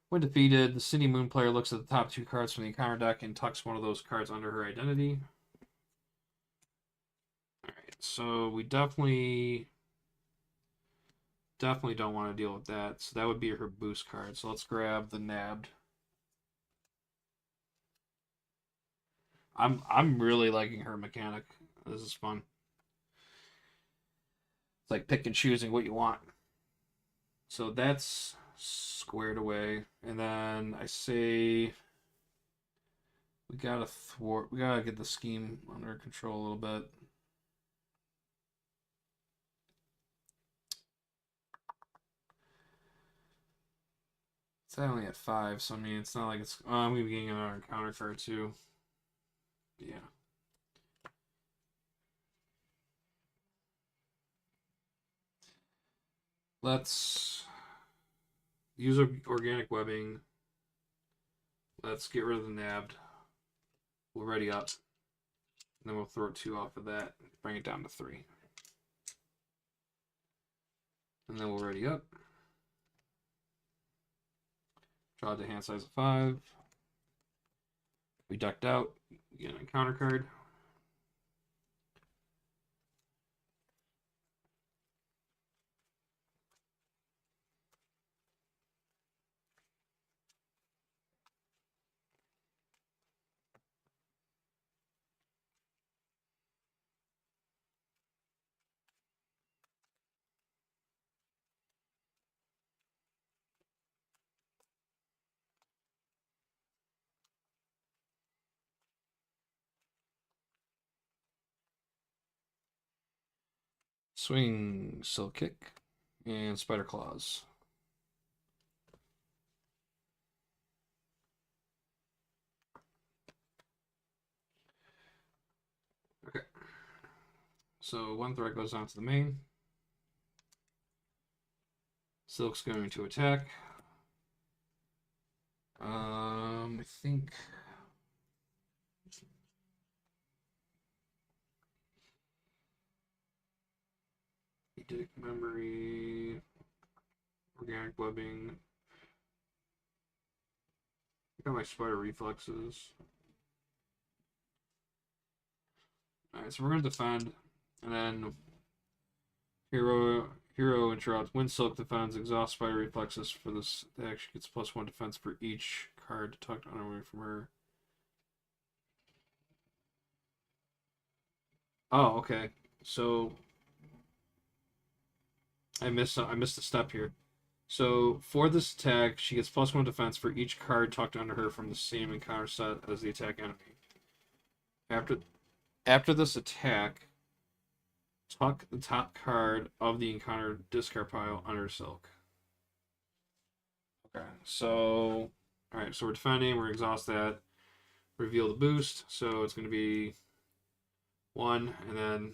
When defeated, the Cindy Moon player looks at the top 2 cards from the encounter deck and tucks one of those cards under her identity. Alright, so we definitely don't want to deal with that. So that would be her boost card. So let's grab the nabbed. I'm really liking her mechanic. This is fun. It's like pick and choosing what you want. So that's squared away. And then I say we gotta thwart. We gotta get the scheme under control a little bit. It's only at 5, so I mean, it's not like it's. I'm gonna be getting another encounter card too. Yeah. Let's use organic webbing. Let's get rid of the nabbed. We'll ready up. And then we'll throw 2 off of that. Bring it down to 3. And then we'll ready up. Draw the hand size of 5. We ducked out. Get an encounter card. Swing, Silk Kick, and Spider Claws. Okay. So 1 threat goes on to the main. Silk's going to attack. I think Eidetic Memory, Organic Webbing. I got my Spider Reflexes. Alright, so we're going to defend, and then Hero interrupts. When Silk defends, exhaust Spider Reflexes for this. It actually gets +1 defense for each card tucked away from her. Oh, okay. So I missed a step here. So for this attack, she gets +1 defense for each card tucked under her from the same encounter set as the attack enemy. After this attack, tuck the top card of the encounter discard pile under Silk. Okay, so alright, so we're defending, we're exhaust that. Reveal the boost, so it's gonna be 1, and then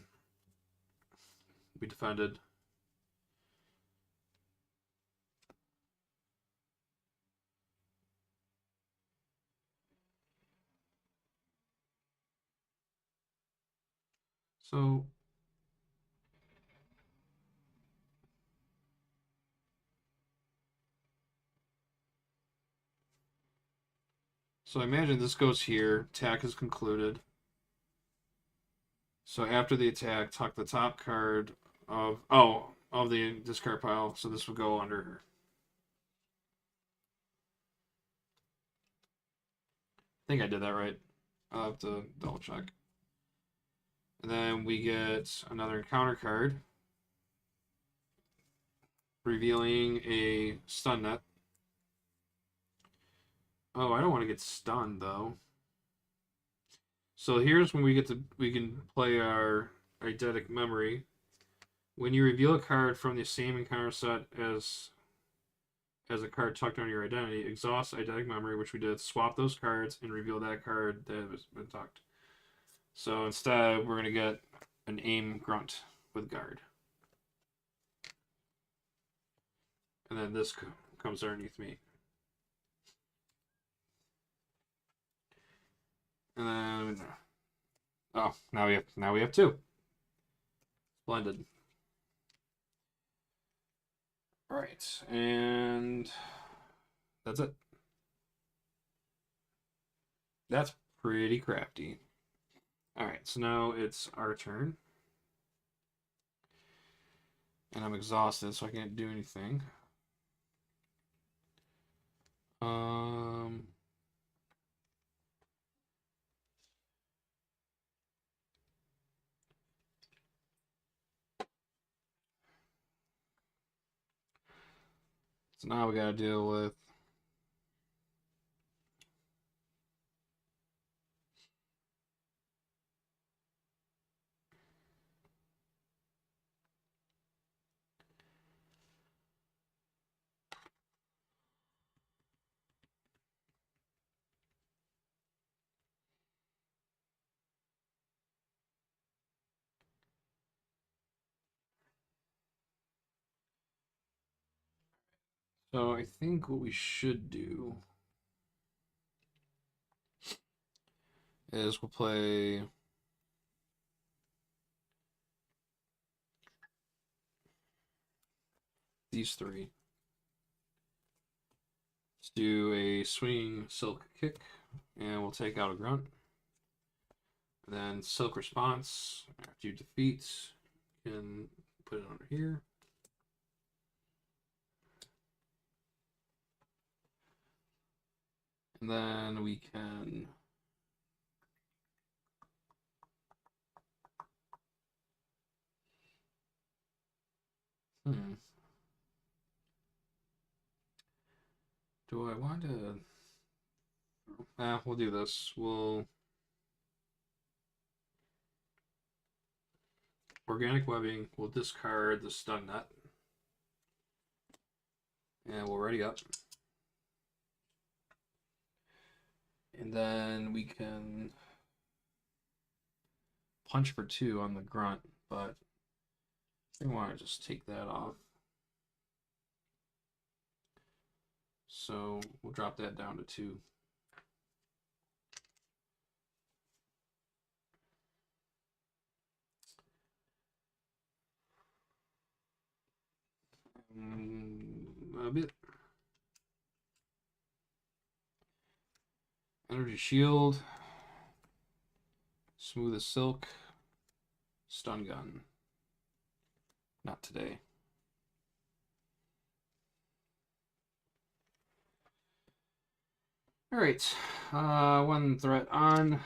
we defended. So I imagine this goes here. Attack is concluded. So after the attack, tuck the top card of the discard pile. So this would go under her. I think I did that right. I'll have to double check. And then we get another encounter card, revealing a stun net. Oh, I don't want to get stunned though. So here's when we can play our eidetic memory. When you reveal a card from the same encounter set as a card tucked under your identity, exhaust eidetic memory, which we did, swap those cards and reveal that card that has been tucked. So instead, we're gonna get an aim grunt with guard. And then this comes underneath me. And then now we have 2. Splendid. All right, and that's it. That's pretty crafty. All right, so now it's our turn. And I'm exhausted, so I can't do anything. Um, so now we gotta deal with So I think what we should do is we'll play these three. Let's do a swinging silk kick, and we'll take out a grunt. And then silk response. After you defeat, you can put it under here. And then we can do I want to we'll do this. We'll organic webbing, we'll discard the stun net. And we'll ready up. And then we can punch for 2 on the grunt, but I want to just take that off. So we'll drop that down to 2. A bit. Energy shield. Smooth as silk. Stun gun. Not today. All right. 1 threat on.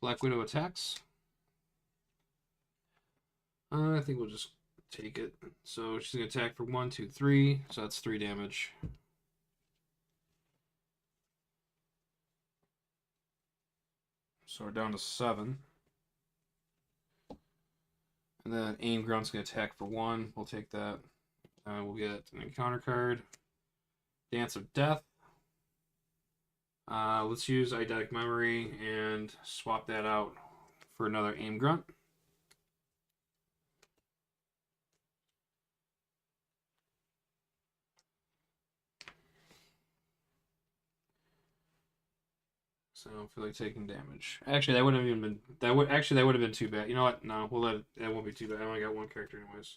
Black Widow attacks. I think we'll just take it. So she's going to attack for 1, 2, 3. So that's 3 damage. So we're down to 7. And then Aim Grunt's going to attack for 1. We'll take that. We'll get an encounter card. Dance of Death. Let's use Eidetic Memory and swap that out for another Aim Grunt. So I feel like taking damage. Actually, that wouldn't have even been that would have been too bad. You know what? No, we'll let it. That won't be too bad. I only got 1 character anyways.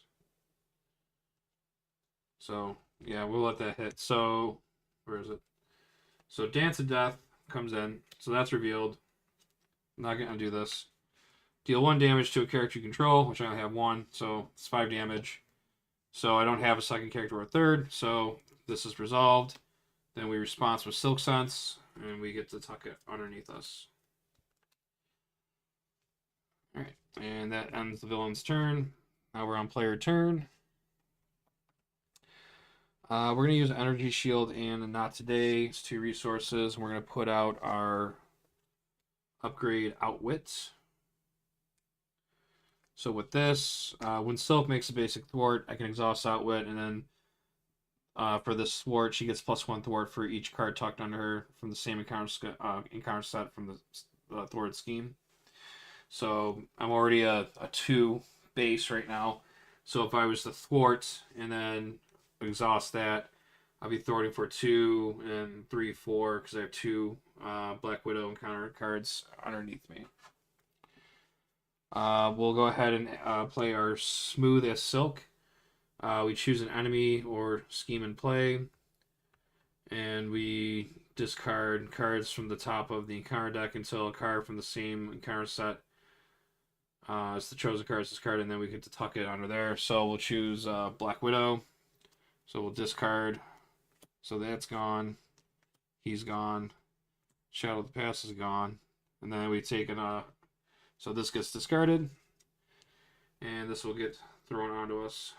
So yeah, we'll let that hit. So where is it? So Dance of Death comes in. So that's revealed. I'm not gonna do this. Deal 1 damage to a character you control, which I only have 1, so it's 5 damage. So I don't have a second character or a third. So this is resolved. Then we response with Silk Sense, and we get to tuck it underneath us. Alright, and that ends the villain's turn. Now we're on player turn. We're going to use Energy Shield and Not Today. It's 2 resources. We're going to put out our upgrade Outwit. So with this, when Silk makes a basic thwart, I can exhaust Outwit, and then for this thwart, she gets +1 thwart for each card tucked under her from the same encounter set from the thwart scheme. So I'm already a 2 base right now. So if I was to thwart and then exhaust that, I'll be thwarting for 2 and 3, 4 because I have 2 Black Widow encounter cards underneath me. We'll go ahead and play our Smooth as Silk. We choose an enemy or scheme in play, and we discard cards from the top of the encounter deck until a card from the same encounter set as the chosen card is discarded, and then we get to tuck it under there. So we'll choose Black Widow. So we'll discard. So that's gone. He's gone. Shadow of the Past is gone. And then we take an so this gets discarded, and this will get thrown onto us.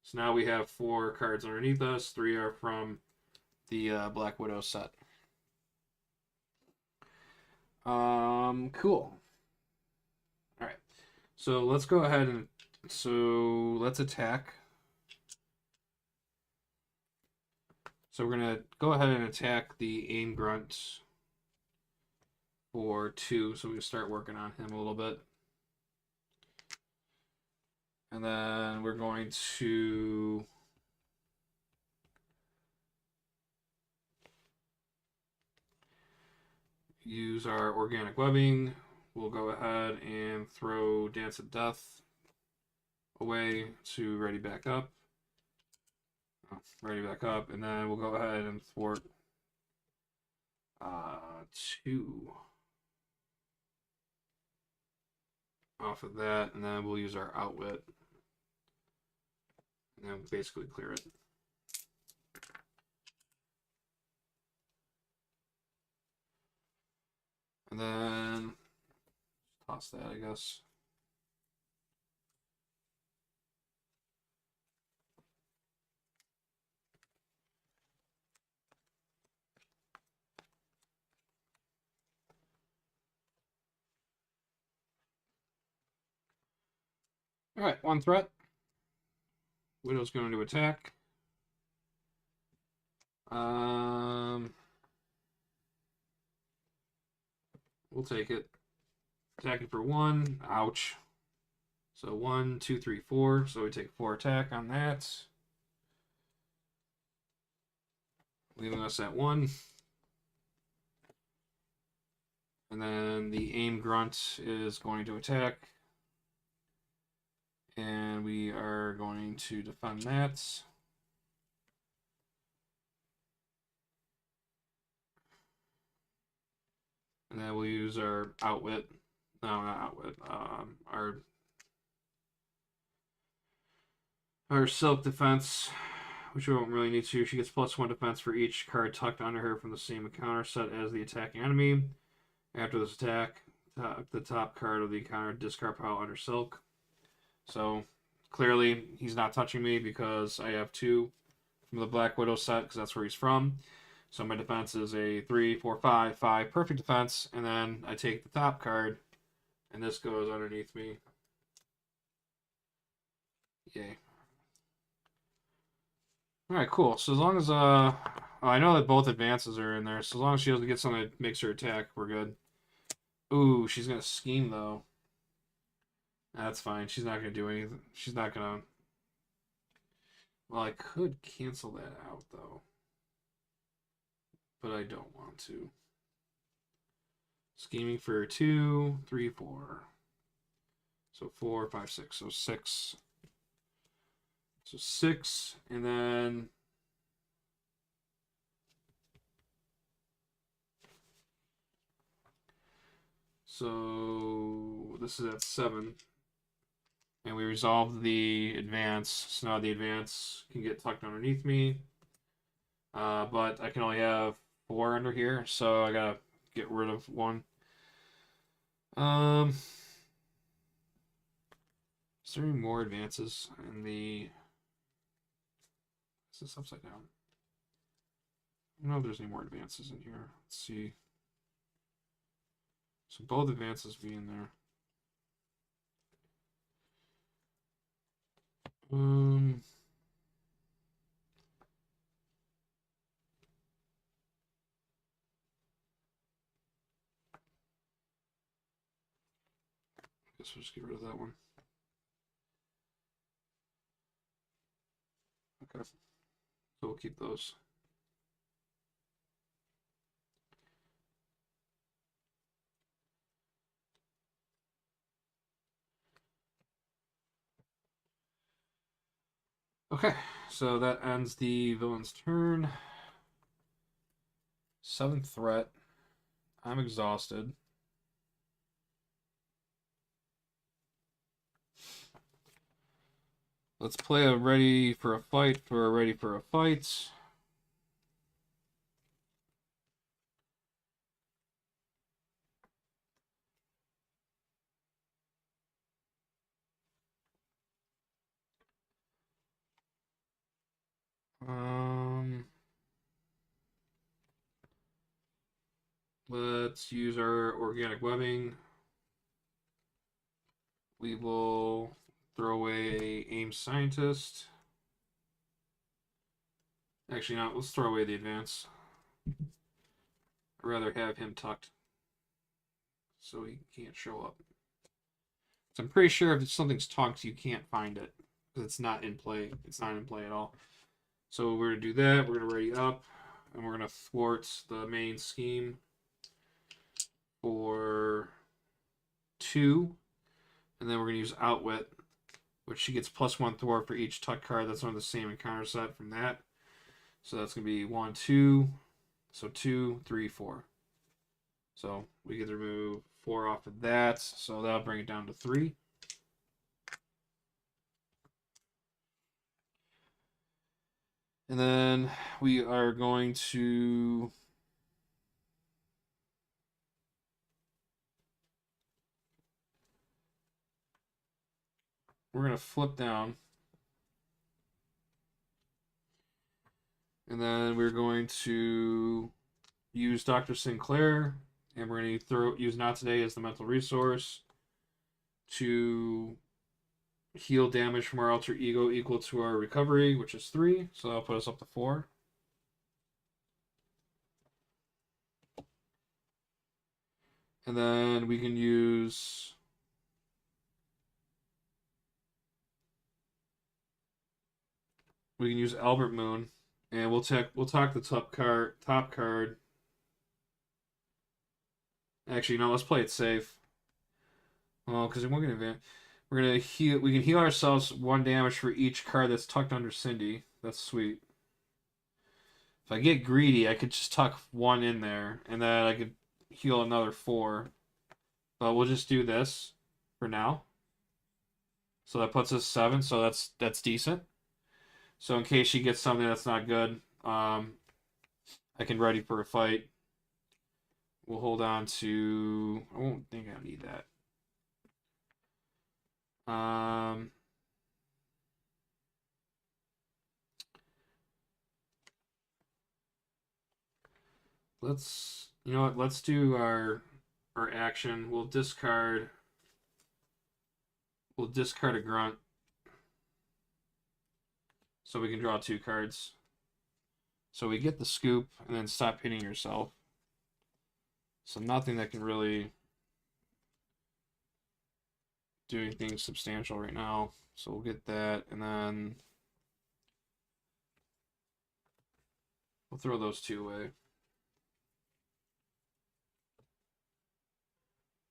So now we have 4 cards underneath us. 3 are from the Black Widow set. Cool. All right. So let's go ahead and let's attack. So we're gonna go ahead and attack the Aim Grunt for 2. So we can start working on him a little bit. And then we're going to use our organic webbing. We'll go ahead and throw Dance of Death away to ready back up. Ready back up, and then we'll go ahead and thwart 2 off of that, and then we'll use our outwit, and then basically clear it. And then toss that, I guess. All right, 1 threat. Widow's going to attack. We'll take it. Attacking for 1. Ouch. So 1, 2, 3, 4. So we take 4 attack on that. Leaving us at 1. And then the aim grunt is going to attack. And we are going to defend that. And then we'll use our outwit. No, not outwit. Our silk defense, which we won't really need to. She gets +1 defense for each card tucked under her from the same encounter set as the attacking enemy. After this attack, the top card of the encounter discard pile under silk. So clearly he's not touching me because I have 2 from the Black Widow set because that's where he's from. So my defense is a 3, 4, 5, 5 perfect defense, and then I take the top card, and this goes underneath me. Yay. All right, cool. So as long as I know that both advances are in there, so as long as she doesn't get something that makes her attack, we're good. Ooh, she's gonna scheme though. That's fine. She's not gonna do anything. She's not gonna. Well, I could cancel that out though, but I don't want to. Scheming for 2, 3, 4. So 4, 5, 6. So 6. So 6, and then so this is at 7, and we resolved the advance. So now the advance can get tucked underneath me, but I can only have 4 under here, so I gotta get rid of 1. Is there any more advances in the? Is this upside down? I don't know if there's any more advances in here. Let's see. So both advances be in there. Guess we'll just get rid of that one. Okay. So we'll keep those. Okay, so that ends the villain's turn. 7th threat. I'm exhausted. Let's play a ready for a fight for a ready for a fight. Let's use our organic webbing. We will throw away aim scientist. Actually, not. Let's throw away the advance. I'd rather have him tucked so he can't show up. So I'm pretty sure if something's tucked, you can't find it because it's not in play. It's not in play at all. So we're gonna do that. We're gonna ready up, and we're gonna thwart the main scheme. for 2. And then we're going to use Outwit, which she gets +1 thwart for each tuck card that's on the same encounter set from that. So that's going to be 1, 2. So 2, 3, 4. So we get to remove 4 off of that. So that'll bring it down to 3. And then we are going to we're going to flip down. And then we're going to use Dr. Sinclair, and we're going to use Not Today as the mental resource to heal damage from our alter ego equal to our recovery, which is 3. So that'll put us up to 4. And then we can use Albert Moon, and we'll talk the top card. Actually, no, let's play it safe. Well, because we're gonna heal. We can heal ourselves 1 damage for each card that's tucked under Cindy. That's sweet. If I get greedy, I could just tuck 1 in there, and then I could heal another 4. But we'll just do this for now. So that puts us 7. So that's decent. So in case she gets something that's not good, I can ready for a fight. We'll hold on to. I won't think I need that. You know what? Let's do our action. We'll discard a grunt, so we can draw 2 cards. So we get the scoop and then stop hitting yourself. So nothing that can really do anything substantial right now. So we'll get that, and then we'll throw those 2 away.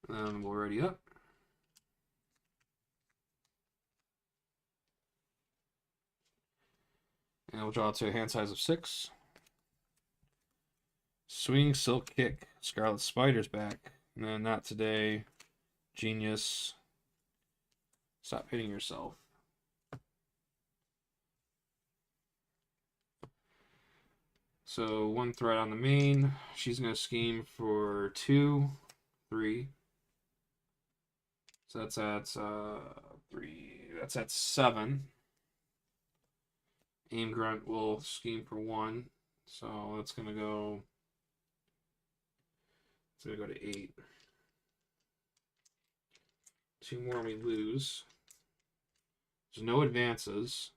And then we'll ready up. And we'll draw to a hand size of 6. Swing, Silk Kick, Scarlet Spider's back. And then Not Today, Genius, Stop Hitting Yourself. So 1 threat on the main. She's going to scheme for 2, 3. So that's at 3. That's at 7. Aim Grunt will scheme for 1. So that's going to go. It's going to go to 8. 2 more we lose. There's no advances.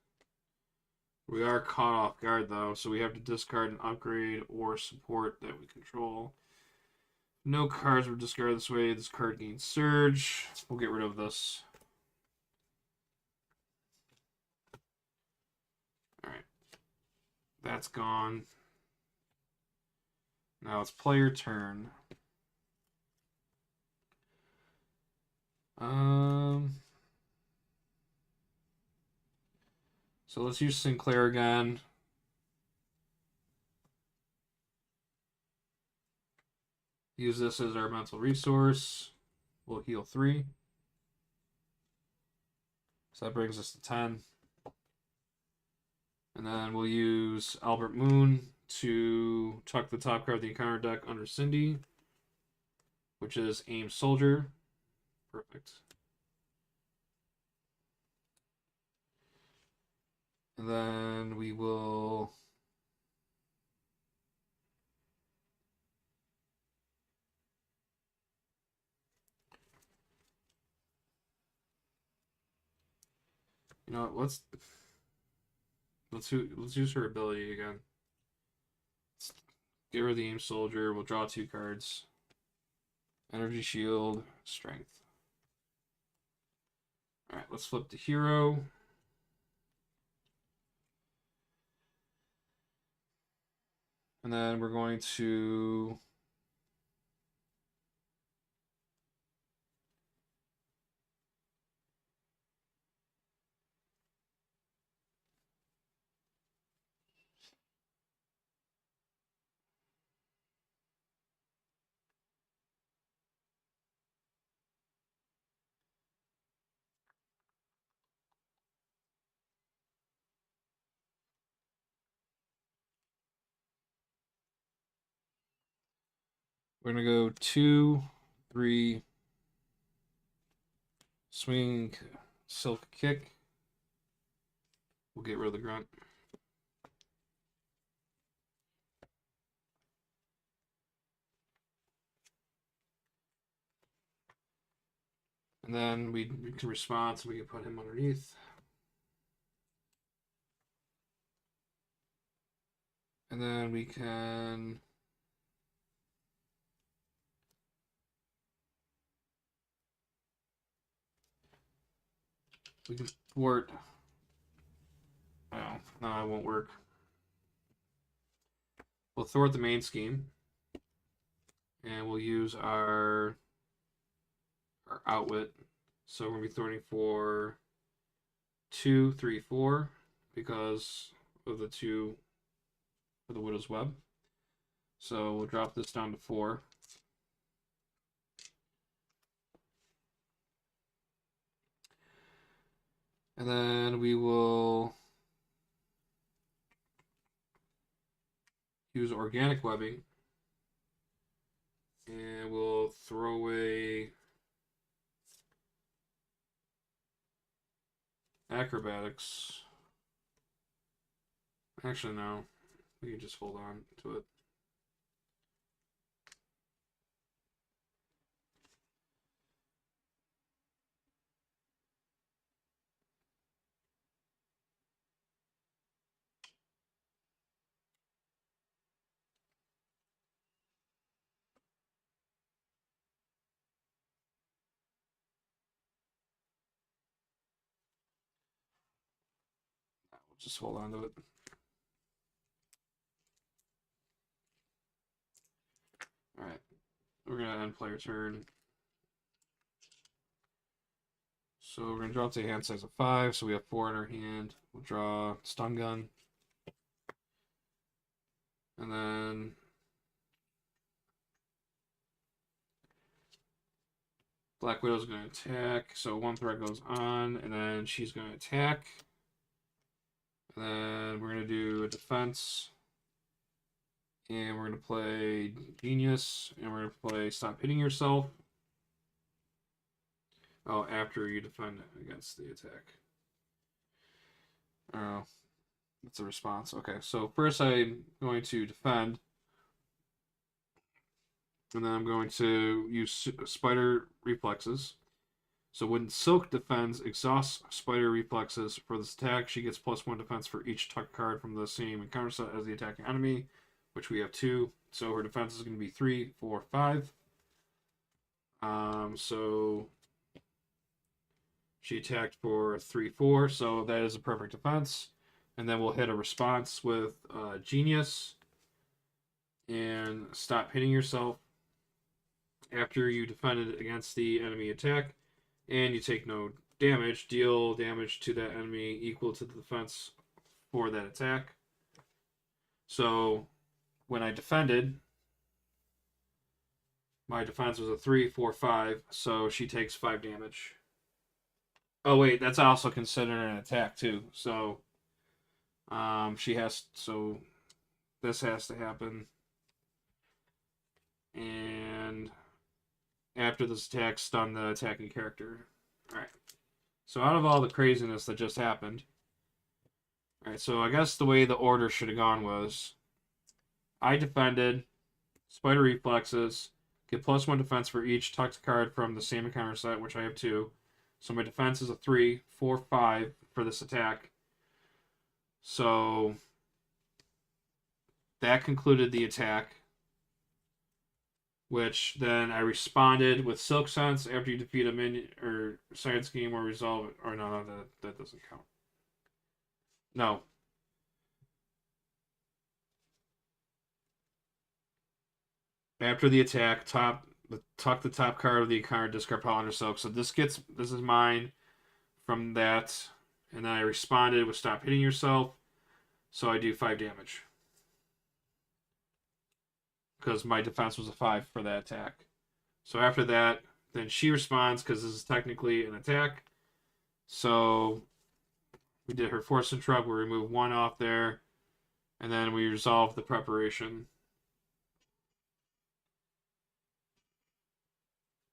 We are caught off guard, though, so we have to discard an upgrade or support that we control. No cards were discarded this way. This card gains Surge. We'll get rid of this. Alright. That's gone. Now it's player turn. So let's use Sinclair again. Use this as our mental resource. We'll heal 3. So that brings us to 10. And then we'll use Albert Moon to tuck the top card of the encounter deck under Cindy, which is Aim Soldier. Perfect. And then we will you know what, let's use her ability again. Let's get rid of the Aim Soldier. We'll draw 2 cards. Energy Shield, Strength. Alright, let's flip to Hero. And then we're going to We're gonna go 2, 3, swing, silk kick. We'll get rid of the grunt. And then we can respond, so we can put him underneath. And then we can thwart. Oh, no, it won't work. We'll thwart the main scheme, and we'll use our outwit. So we're gonna be thwarting for 2, 3, 4 because of the 2 for the Widow's Web. So we'll drop this down to 4. And then we will use organic webbing. And we'll throw away acrobatics. Actually, no. We can just hold on to it. We'll just hold on to it. Alright. We're going to end player turn. So we're going to draw to a hand size of 5. So we have 4 in our hand. We'll draw stun gun. And then Black Widow's going to attack. So 1 threat goes on, and then she's going to attack. And then we're going to do a defense. And we're going to play Genius. And we're going to play Stop Hitting Yourself. Oh, after you defend against the attack. Oh, that's a response. Okay, so first I'm going to defend. And then I'm going to use Spider Reflexes. So when Silk defends, exhausts Spider Reflexes for this attack. She gets +1 defense for each tuck card from the same encounter set as the attacking enemy, which we have 2. So her defense is going to be 3, 4, 5. So she attacked for 3, 4. So that is a perfect defense. And then we'll hit a response with Genius and Stop Hitting Yourself after you defended against the enemy attack, and you take no damage. Deal damage to that enemy equal to the defense for that attack. So when I defended, my defense was a 3, 4, 5, so she takes 5 damage. Oh wait, that's also considered an attack too. So she has, so this has to happen. And after this attack, stun the attacking character. Alright. So out of all the craziness that just happened, alright, so I guess the way the order should have gone was I defended, Spider Reflexes, get +1 defense for each tucked card from the same encounter set, which I have 2. So my defense is a 3, 4, 5 for this attack. So that concluded the attack, which then I responded with Silk Sense after you defeat a minion or side scheme or resolve it. Or no, that doesn't count. No. After the attack, tuck the top card of the card, discard pile under Silk. So this is mine from that, and then I responded with Stop Hitting Yourself. So I do 5 damage because my defense was a 5 for that attack. So after that, then she responds because this is technically an attack. So we did her Force Interrupt. We remove 1 off there, and then we resolve the preparation.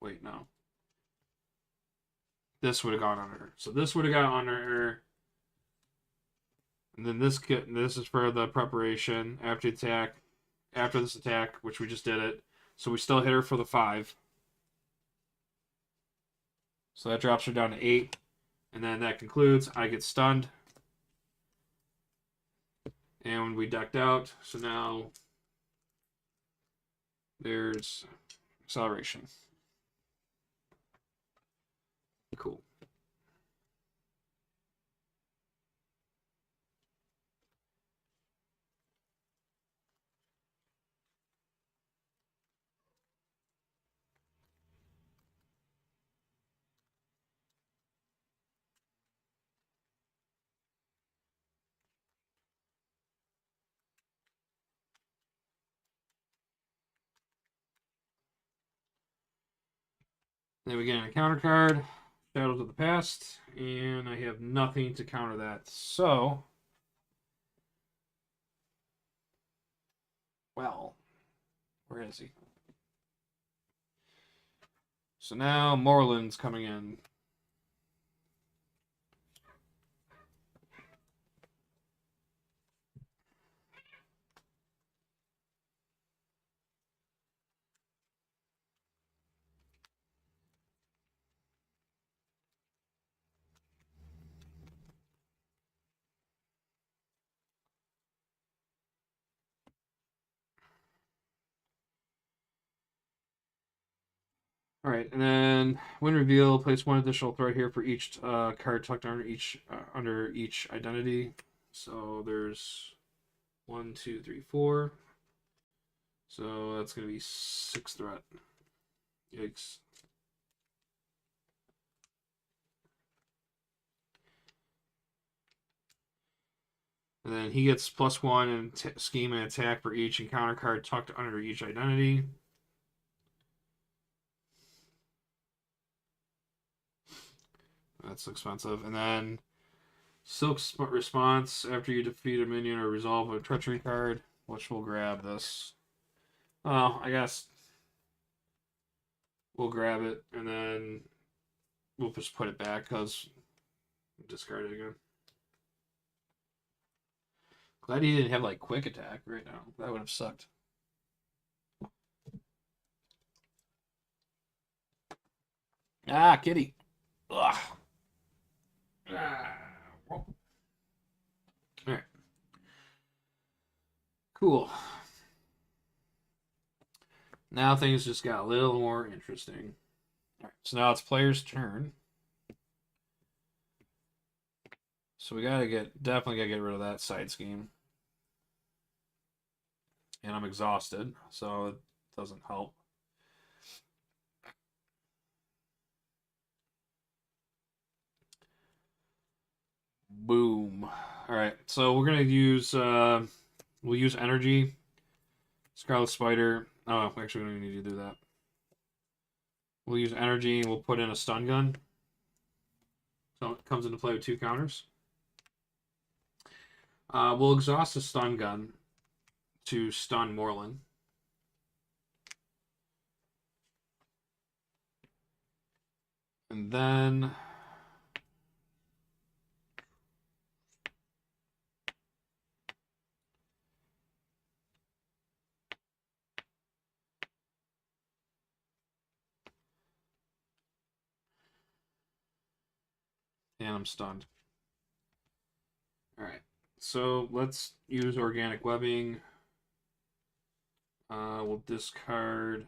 Wait, no. This would have gone under her. So this would have gone under her. And then this is for the preparation after the attack. After this attack, which we just did it. So we still hit her for the 5. So that drops her down to 8. And then that concludes. I get stunned. And we ducked out. So now there's acceleration. Cool. Then we get an encounter card, Shadows of the Past, and I have nothing to counter that. So, well, where is he? So now Moreland's coming in. All right, and then when reveal, place one additional threat here for each card tucked under each identity. So there's 1, 2, 3, 4. So that's gonna be 6 threat. Yikes. And then he gets +1 in scheme and attack for each encounter card tucked under each identity. That's expensive. And then Silk's response after you defeat a minion or resolve a treachery card, which we'll grab this. Oh, I guess we'll grab it and then we'll just put it back because discard it again. Glad he didn't have like quick attack right now. That would have sucked. Ah, kitty. Ugh. Ah. All right. Cool. Now things just got a little more interesting. All right, so now it's player's turn. So we definitely gotta get rid of that side scheme. And I'm exhausted, so it doesn't help. Boom. All right, so we're gonna use we'll use energy. Scarlet Spider. Oh, actually, we don't need to do that. We'll use energy and we'll put in a stun gun. So it comes into play with 2 counters. We'll exhaust the stun gun to stun Moreland. And then I'm stunned. All right, so let's use organic webbing. We'll discard.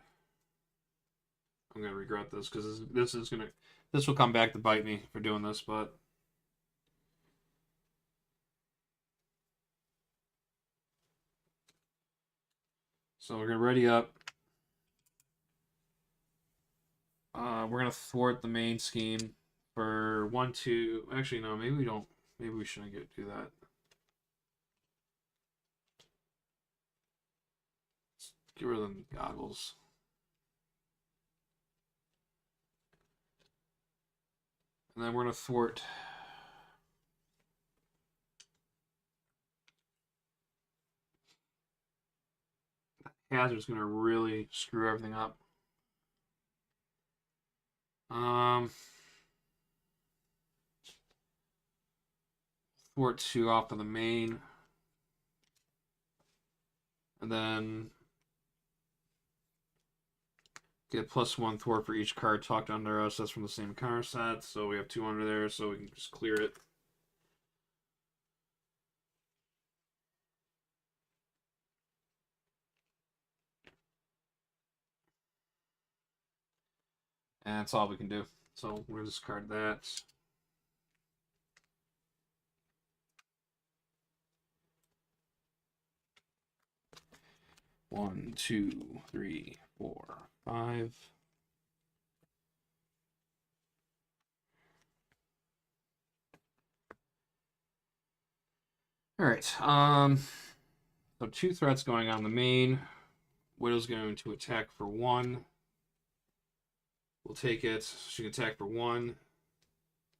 I'm gonna regret this because this will come back to bite me for doing this, but so we're gonna ready up. We're gonna thwart the main scheme for 1, 2. Actually, no, maybe we don't. Maybe we shouldn't do that. Let's get rid of the goggles. And then we're gonna thwart. Hazard's gonna really screw everything up. Um, Thwart 2 off of the main. And then get +1 thwart for each card tucked under us. That's from the same counter set. So we have 2 under there, so we can just clear it. And that's all we can do. So we'll discard that. One, two, three, 4, 5. All right. So 2 threats going on the main. Widow's going to attack for 1. We'll take it. She can attack for 1,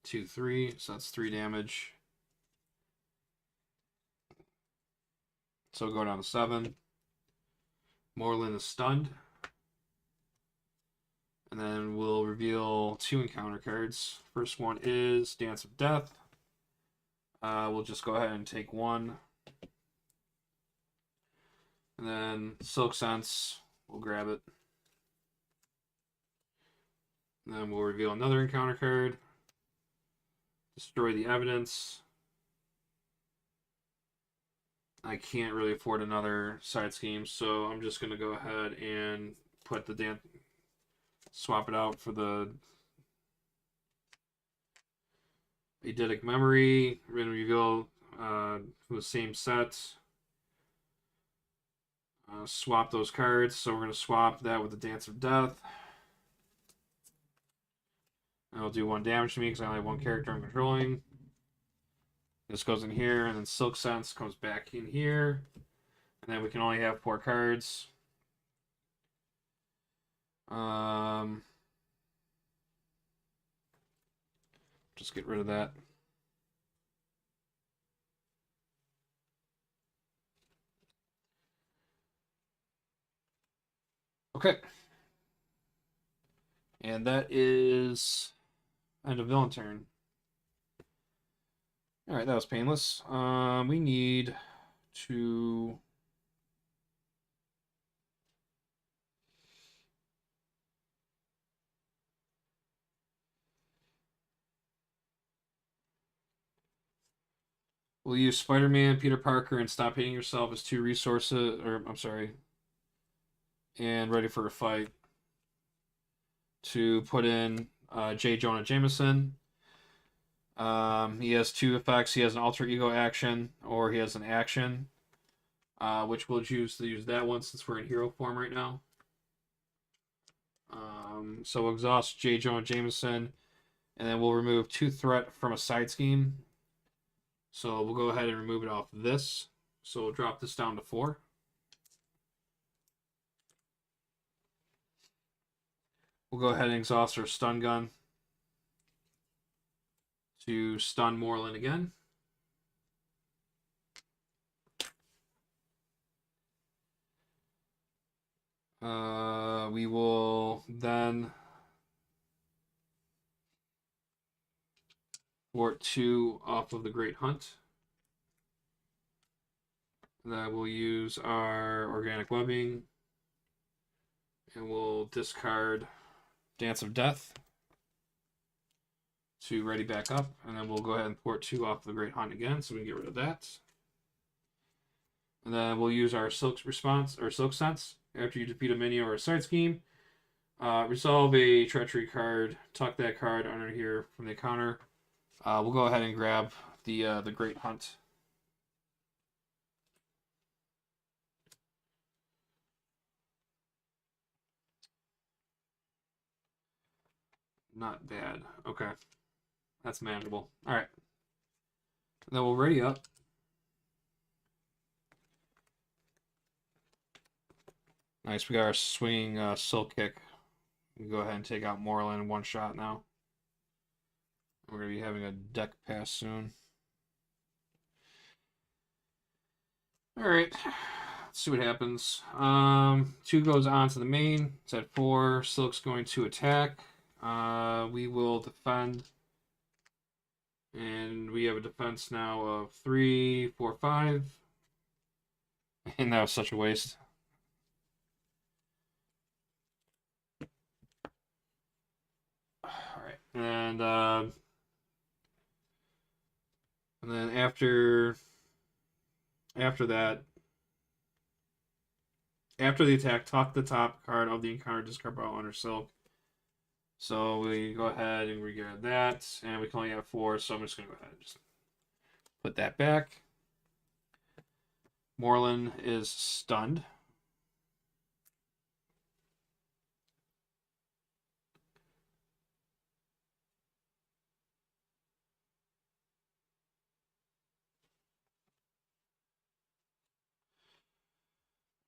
2, 3. So that's 3 damage. So we'll go down to 7. Moreland is stunned. And then we'll reveal 2 encounter cards. First one is Dance of Death. We'll just go ahead and take 1. And then Silk Sense, we'll grab it. And then we'll reveal another encounter card. Destroy the Evidence. I can't really afford another side scheme, so I'm just going to go ahead and put the swap it out for the Eidetic Memory. We're going to reveal the same set. Swap those cards, so we're going to swap that with the Dance of Death. And it'll do 1 damage to me because I only have 1 character I'm controlling. This goes in here, and then Silk Sense comes back in here. And then we can only have 4 cards. Just get rid of that. Okay. And that is end of villain turn. Alright, that was painless. We need to... We'll use Spider-Man, Peter Parker, and Stop Hitting Yourself as 2 resources, or I'm sorry, and Ready for a Fight to put in J. Jonah Jameson. He has 2 effects. He has an alter ego action, or he has an action, which we'll choose to use that one since we're in hero form right now. So we'll exhaust J. Jonah Jameson, and then we'll remove 2 threat from a side scheme. So we'll go ahead and remove it off this. So we'll drop this down to 4. We'll go ahead and exhaust our stun gun to stun Moreland again. We will then thwart 2 off of the Great Hunt. Then we'll use our Organic Webbing, and we'll discard Dance of Death to ready back up, and then we'll go ahead and thwart 2 off the Great Hunt again, so we can get rid of that. And then we'll use our Silk Response or Silk Sense after you defeat a minion or a side scheme. Resolve a treachery card, tuck that card under here from the counter. We'll go ahead and grab the Great Hunt. Not bad. Okay. That's manageable. Alright. Then we'll ready up. Nice. We got our swinging Silk Kick. We can go ahead and take out Moreland in 1 shot now. We're going to be having a deck pass soon. Alright. Let's see what happens. 2 goes on to the main. It's at 4. Silk's going to attack. We will defend. And we have a defense now of 3, 4, 5. And that was such a waste. Alright. And then after that, after the attack, tuck the top card of the encounter discard pile under silk. So we go ahead and we get that, and we can only have 4, so I'm just gonna go ahead and just put that back. Moreland is stunned.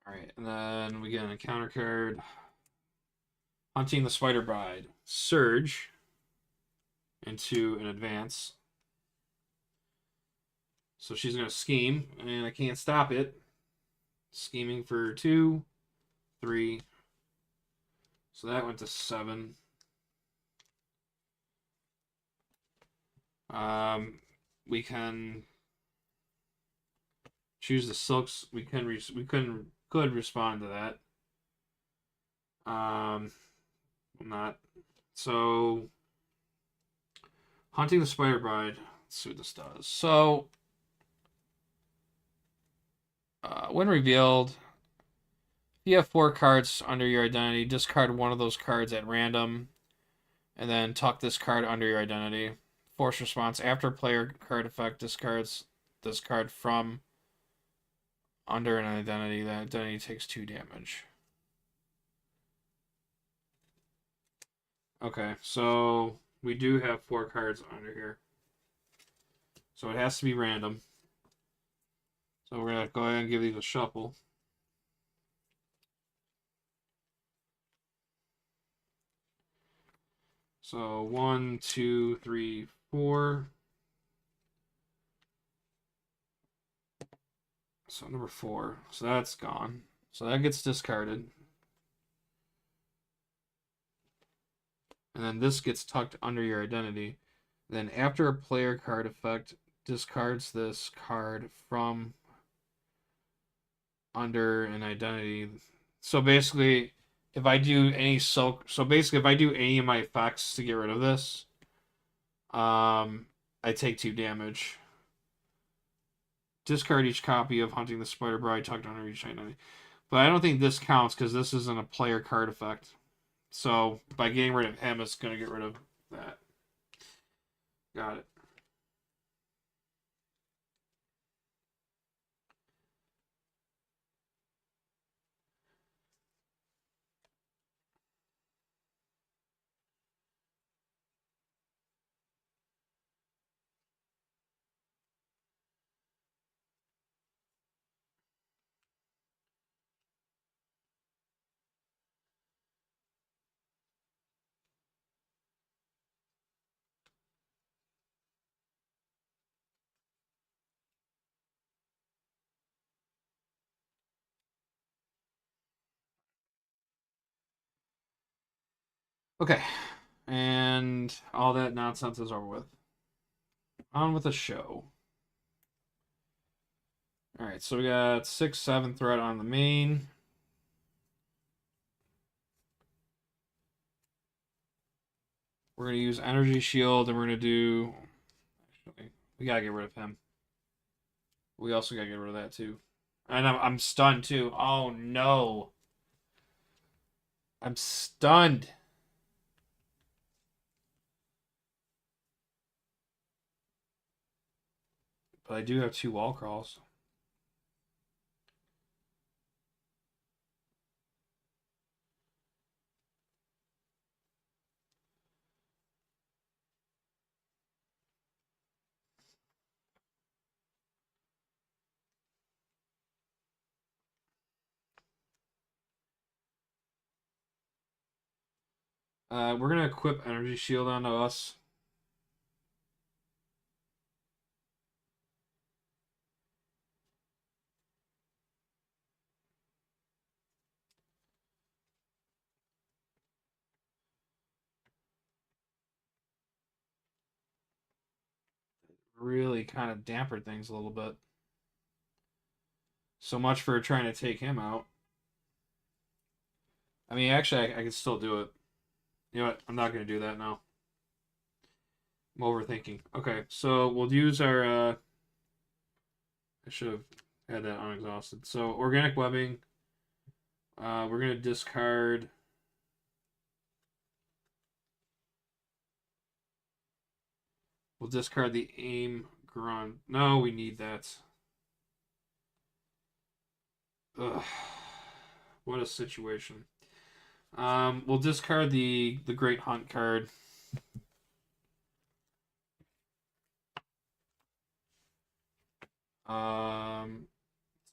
Alright, and then we get an encounter card. Hunting the Spider Bride. Surge into an advance. So she's going to scheme, and I can't stop it. Scheming for 2, 3. So that went to 7. We can choose the silks. We could respond to that. Not. So hunting the Spider Bride. Let's see what this does. So when revealed, if you have 4 cards under your identity, discard one of those cards at random, and then tuck this card under your identity. Force response: after player card effect discards this card from under an identity, that identity takes 2 damage. Okay, so we do have 4 cards under here. So it has to be random. So we're going to go ahead and give these a shuffle. So 1, 2, 3, 4. So number 4. So that's gone. So that gets discarded. And then this gets tucked under your identity. Then after a player card effect discards this card from under an identity. So basically, if I do any if I do any of my effects to get rid of this, I take 2 damage. Discard each copy of Hunting the Spider Bride tucked under each identity. But I don't think this counts because this isn't a player card effect. So by getting rid of him, it's going to get rid of that. Got it. Okay. And all that nonsense is over with. On with the show. Alright, so we got 6, 7 threat on the main. We're going to use Energy Shield, and we're going to do... Actually, we got to get rid of him. We also got to get rid of that, too. And I'm stunned, too. Oh, no. I'm stunned. But I do have 2 wall crawls. We're going to equip Energy Shield onto us. really kind of dampened things a little bit. So much for trying to take him out. I mean, actually, I could still do it. You know what? I'm not going to do that now. I'm overthinking. Okay, so we'll use our. I should have had that unexhausted. So, organic webbing. We're going to discard. We'll discard the aim grunt. No, we need that. Ugh. What a situation. We'll discard the Great Hunt card.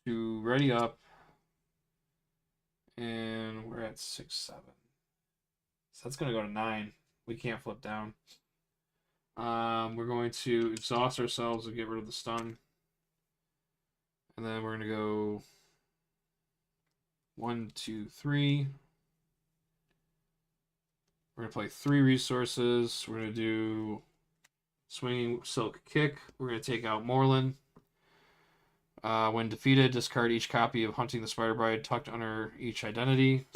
To ready up. And we're at 6-7. So that's gonna go to 9. We can't flip down. We're going to exhaust ourselves and get rid of the stun. And then we're gonna go 1, 2, 3. We're gonna play 3 resources. We're gonna do Swinging Silk Kick. We're gonna take out Moreland. When defeated, discard each copy of Hunting the Spider Bride tucked under each identity.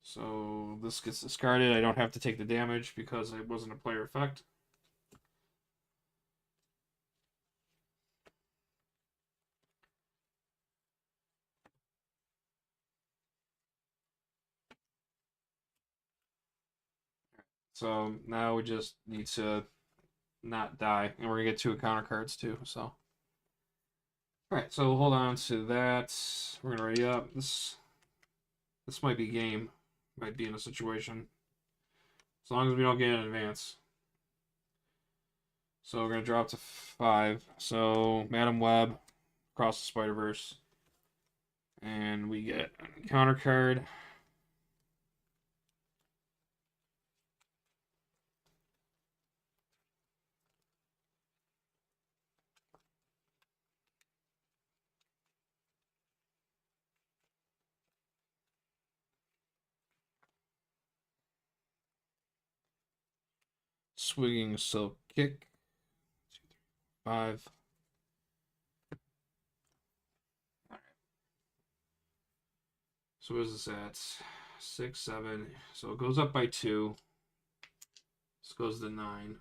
So this gets discarded. I don't have to take the damage because it wasn't a player effect. So now we just need to not die. And we're going to get 2 counter cards too. So, alright, so we'll hold on to that. We're going to ready up. This might be game. Might be in a situation. As long as we don't get in advance. So we're going to drop to 5. So Madam Web, Across the Spider-Verse. And we get a counter card. Swinging Silk Kick. 2, 3, 5. All right. So what is this at? 6, 7. So it goes up by 2. This goes to 9.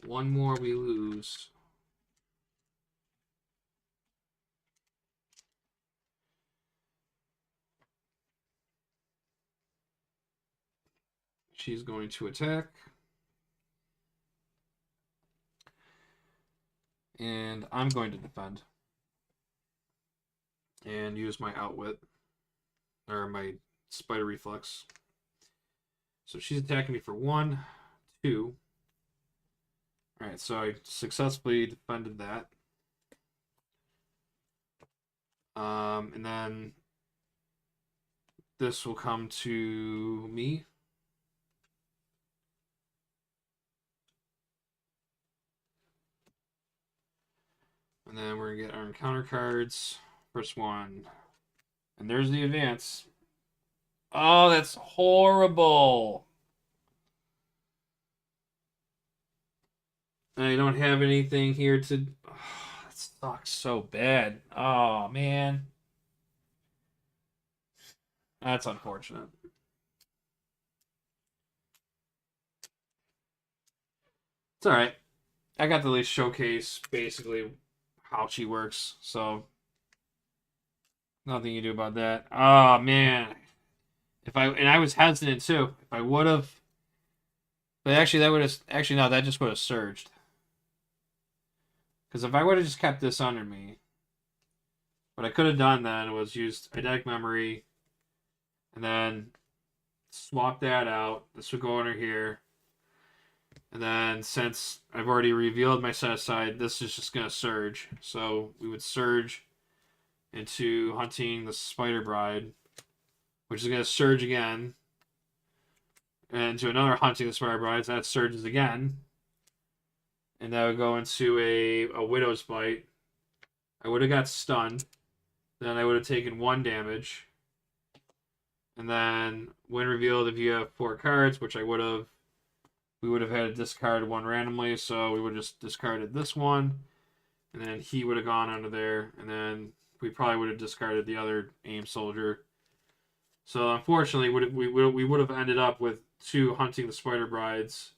One more we lose. She's going to attack. And I'm going to defend. And use my outwit. Or my spider reflex. So she's attacking me for 1, 2. Alright, so I successfully defended that. And then this will come to me. And then we're going to get our encounter cards. First one. And there's the advance. Oh, that's horrible. I don't have anything here to... Oh, that sucks so bad. Oh, man. That's unfortunate. It's alright. I got to at least showcase basically how she works, so nothing you do about that. Oh man. I was hesitant too. If I would have, but actually that would have no, that just would have surged. Because if I would have just kept this under me, what I could have done then was used eidetic memory and then swap that out. This would go under here. And then since I've already revealed my set aside, this is just going to surge. So we would surge into Hunting the Spider Bride, which is going to surge again. And to another Hunting the Spider Bride, so that surges again. And that would go into a Widow's Bite. I would have got stunned. Then I would have taken 1 damage. And then when revealed, if you have 4 cards, which I would have, we would have had to discard one randomly, so we would have just discarded this one, and then he would have gone under there, and then we probably would have discarded the other aim soldier. So unfortunately, we would have ended up with 2 hunting the spider brides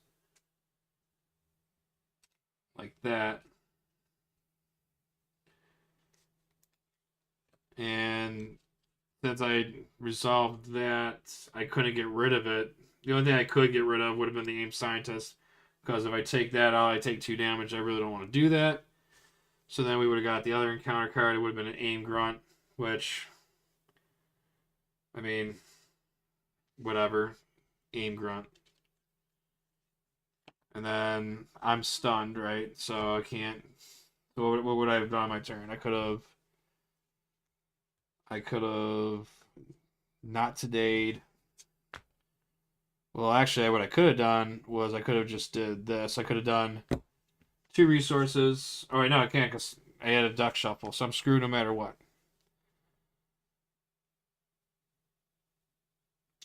like that. And since I resolved that, I couldn't get rid of it. The only thing I could get rid of would have been the aim scientist, because if I take that out, I take 2 damage. I really don't want to do that. So then we would have got the other encounter card. It would have been an aim grunt, which, I mean, whatever. Aim grunt. And then I'm stunned, right? So I can't. So what would I have done on my turn? I could have not today'd. Well, actually, what I could have done was I could have just did this. I could have done 2 resources. Oh, wait, no, I can't because I had a duck shuffle, so I'm screwed no matter what.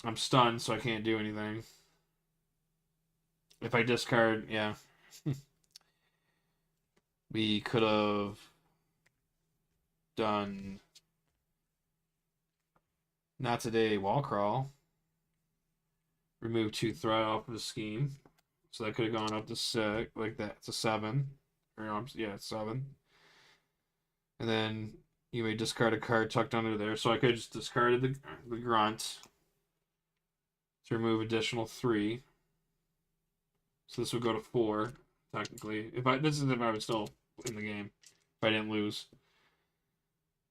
I'm stunned, so I can't do anything. If I discard, yeah. We could have done not today wall crawl. Remove 2 threat off of the scheme. So that could have gone up to 6, like that. It's a 7. Or, yeah, it's 7. And then you may discard a card tucked under there. So I could have just discarded the grunt to remove additional 3. So this would go to 4, technically. This is if I was still in the game. If I didn't lose.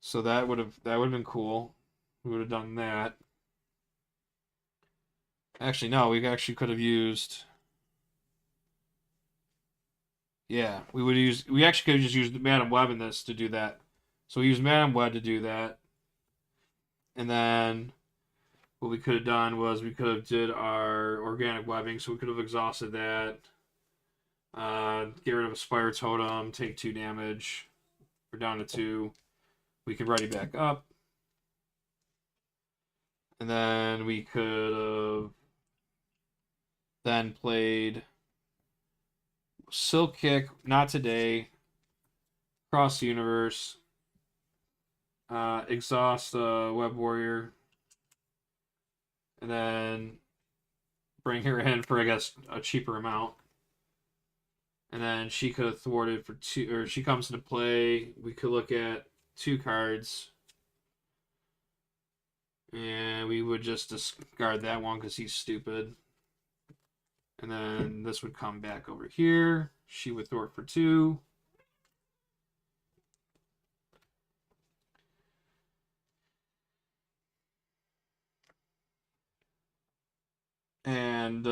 So that would have been cool. We would have done that. Actually, no, we actually could have used. Yeah, we actually could have just used Madam Web in this to do that. So we used Madam Web to do that. And then what we could have done was we could have did our organic webbing, so we could have exhausted that. Get rid of a Spire Totem, take 2 damage. We're down to 2. We could ready back up. And then we could have then played Silk Kick, not today. Cross the Universe. Exhaust Web Warrior. And then bring her in for, I guess, a cheaper amount. And then she could have thwarted for 2, or she comes into play. We could look at 2 cards. And we would just discard that one because he's stupid. And then this would come back over here. She would thwart for 2. And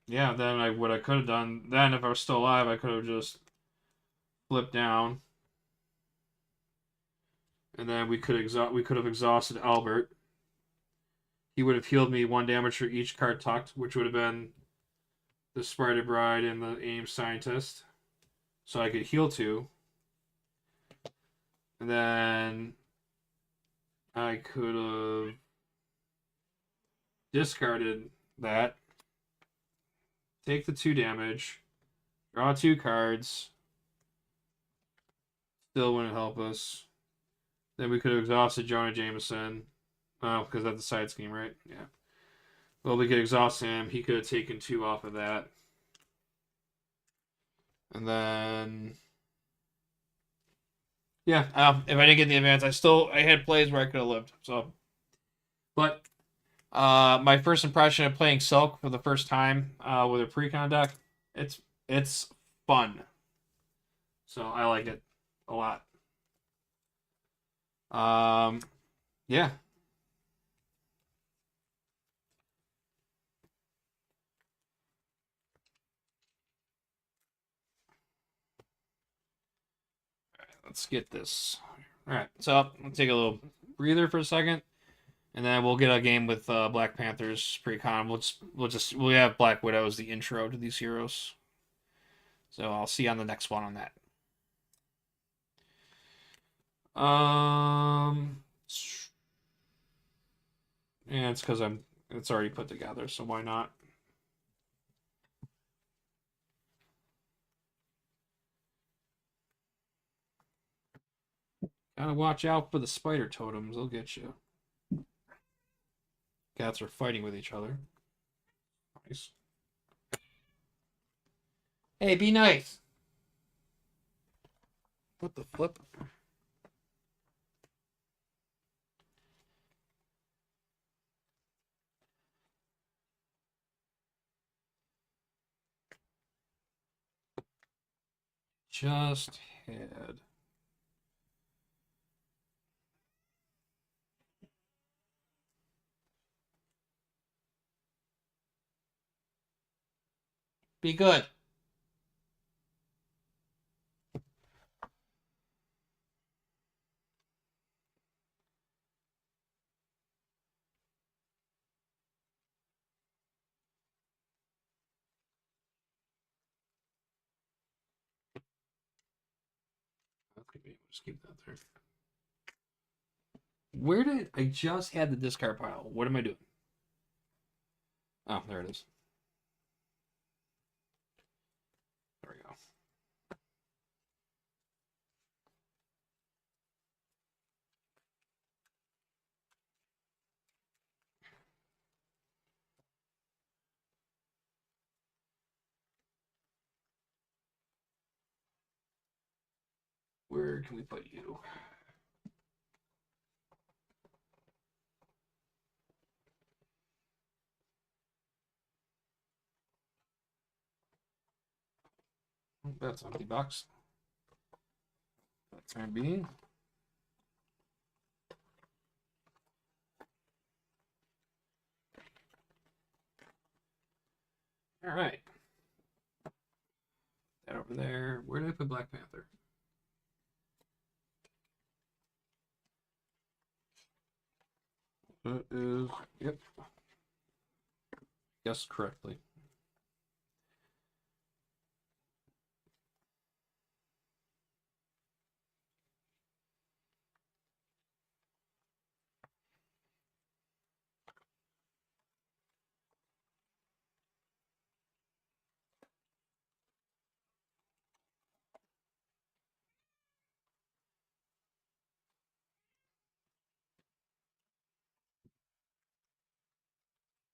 yeah, then what I could have done then, if I was still alive, I could have just flipped down. And then we could have exhausted Albert. He would have healed me 1 damage for each card tucked, which would have been the Spider Bride and the Aim Scientist. So I could heal 2. And then I could have discarded that. Take the 2 damage. Draw 2 cards. Still wouldn't help us. Then we could have exhausted Jonah Jameson. Oh, because that's the side scheme, right? Yeah. Well, we could exhaust him. He could have taken 2 off of that. And then... yeah, if I didn't get the advance, I had plays where I could have lived. So, but my first impression of playing Silk for the first time with a precon deck, it's fun. So I like it a lot. Yeah. Let's get this. All right, so let's take a little breather for a second, and then we'll get a game with Black Panthers pre-con. We'll have Black Widow as the intro to these heroes. So I'll see you on the next one on that. sense because it's already put together, so why not? Gotta watch out for the spider totems, they'll get you. Cats are fighting with each other. Nice. Hey, be nice. What the flip? Just had. Be good. Okay, just keep that there. Where did I just had the discard pile? What am I doing? Oh, there it is. There we go. Where can we put you? That's empty box. That's time being. All right. That over there. Where did I put Black Panther? That is, yep. Guessed correctly.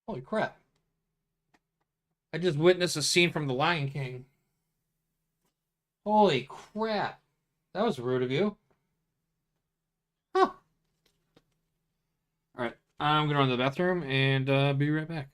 Holy crap. I just witnessed a scene from The Lion King. Holy crap. That was rude of you. Huh. All right. I'm going to run to the bathroom and be right back.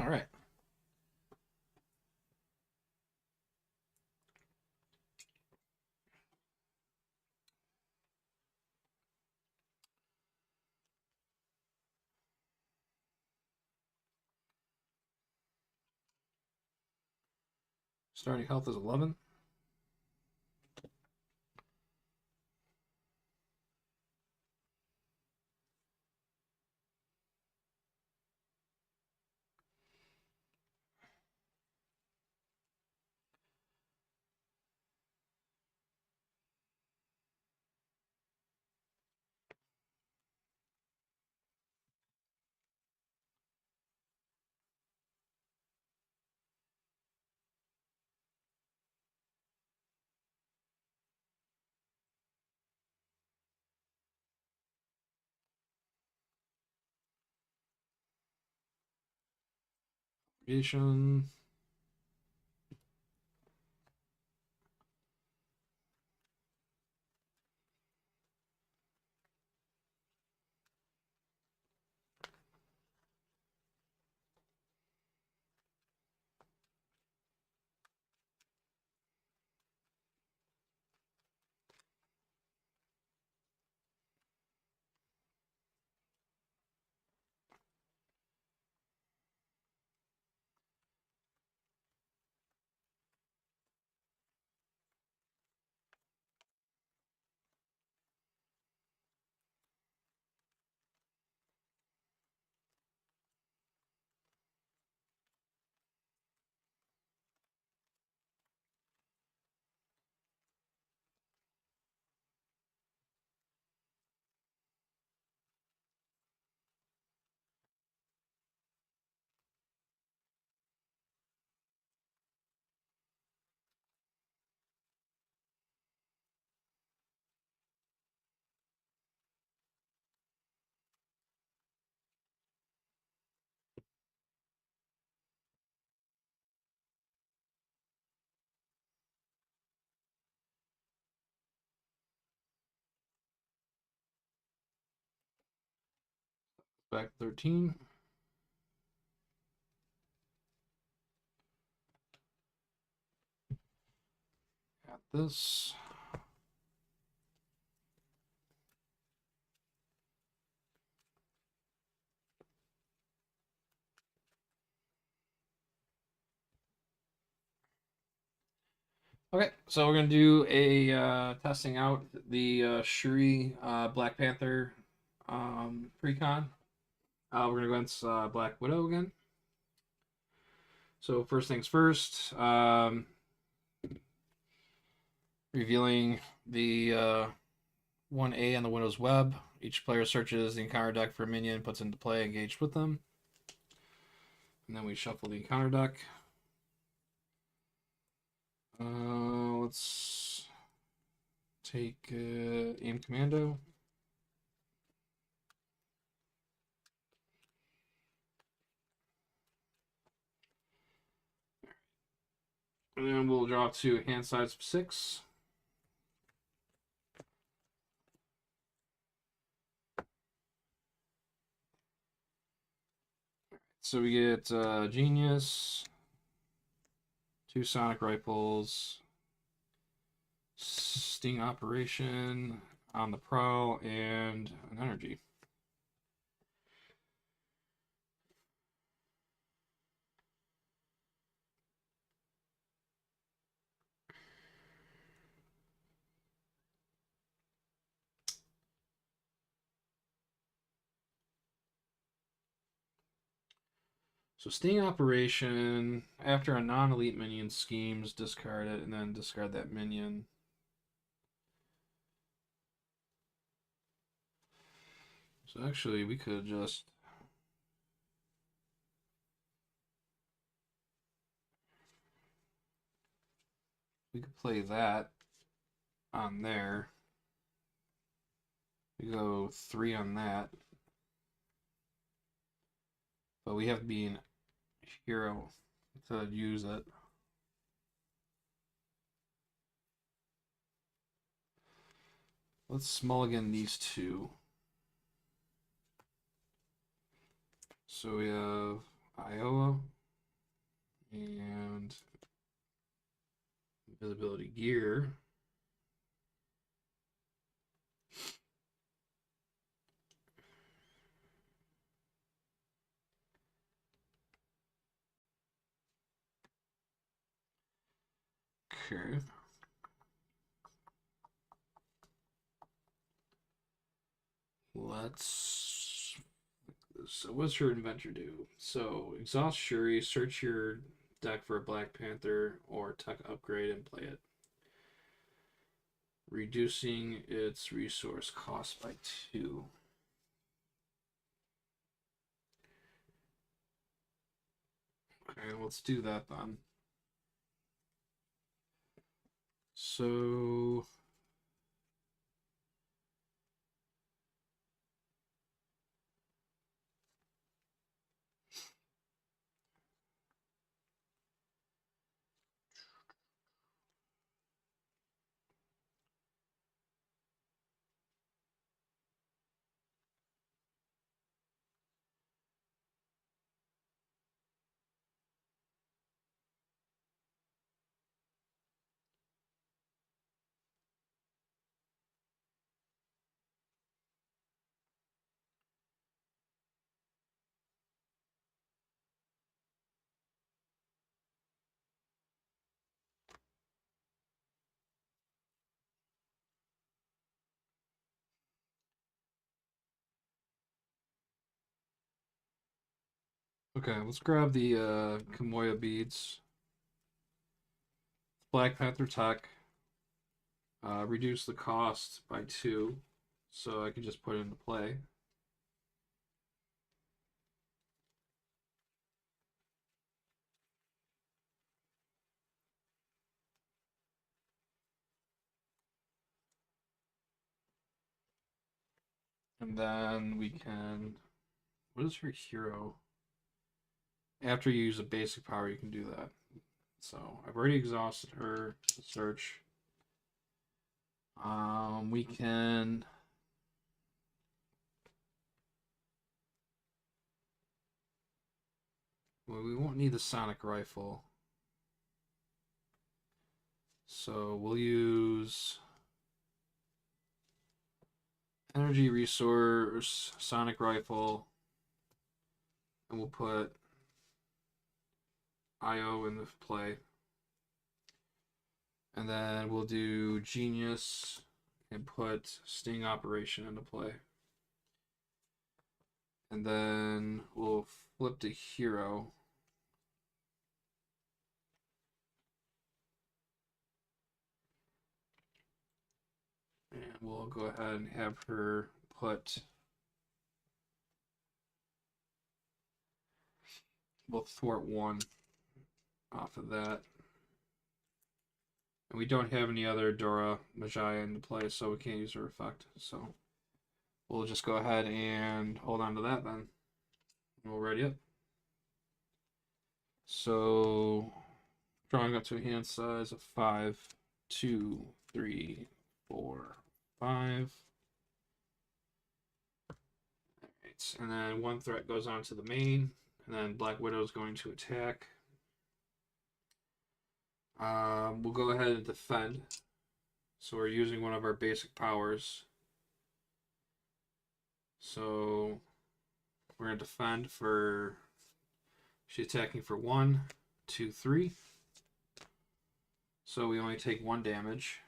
All right. Starting health is 11. Creation. Back 13. Got this. Okay, so we're gonna do a testing out the Shuri Black Panther precon. We're gonna go against Black Widow again. So first things first, revealing the 1A on the Widow's Web. Each player searches the encounter deck for a minion, puts into play, engaged with them. And then we shuffle the encounter deck. Let's take Aim Commando. And then we'll draw two hand sides of 6. So we get Genius, 2 Sonic Rifles, Sting Operation, On the Prowl, and an Energy. So Sting Operation, after a non-elite minion schemes, discard it, and then discard that minion. So actually, we could just... We could play that on there. We go 3 on that. But we have to be in hero to use it. Let's mulligan these 2. So we have Iowa, And invisibility gear. Okay. Let's. So, what's your inventor do? So, exhaust Shuri, search your deck for a Black Panther or tech upgrade and play it, reducing its resource cost by 2. Okay, let's do that then. So, okay, let's grab the Kamoya beads. Black Panther tech. Reduce the cost by 2, so I can just put it into play. And then we can. What is her hero? After you use a basic power, you can do that. So I've already exhausted her search. We can. Well, we won't need the sonic rifle. So we'll use energy resource, sonic rifle, and we'll put IO in the play. And then we'll do genius and put sting operation into play. And then we'll flip to hero. And we'll go ahead and have her put. We'll thwart 1 off of that. And we don't have any other Dora Majaya into play, so we can't use her effect. So we'll just go ahead and hold on to that then. We'll ready up. So drawing up to a hand size of 5, 2, 3, 4, 5. Alright, and then 1 threat goes on to the main, and then Black Widow is going to attack. We'll go ahead and defend. So we're using one of our basic powers. So we're going to defend for. She's attacking for 1, 2, 3. So we only take 1 damage.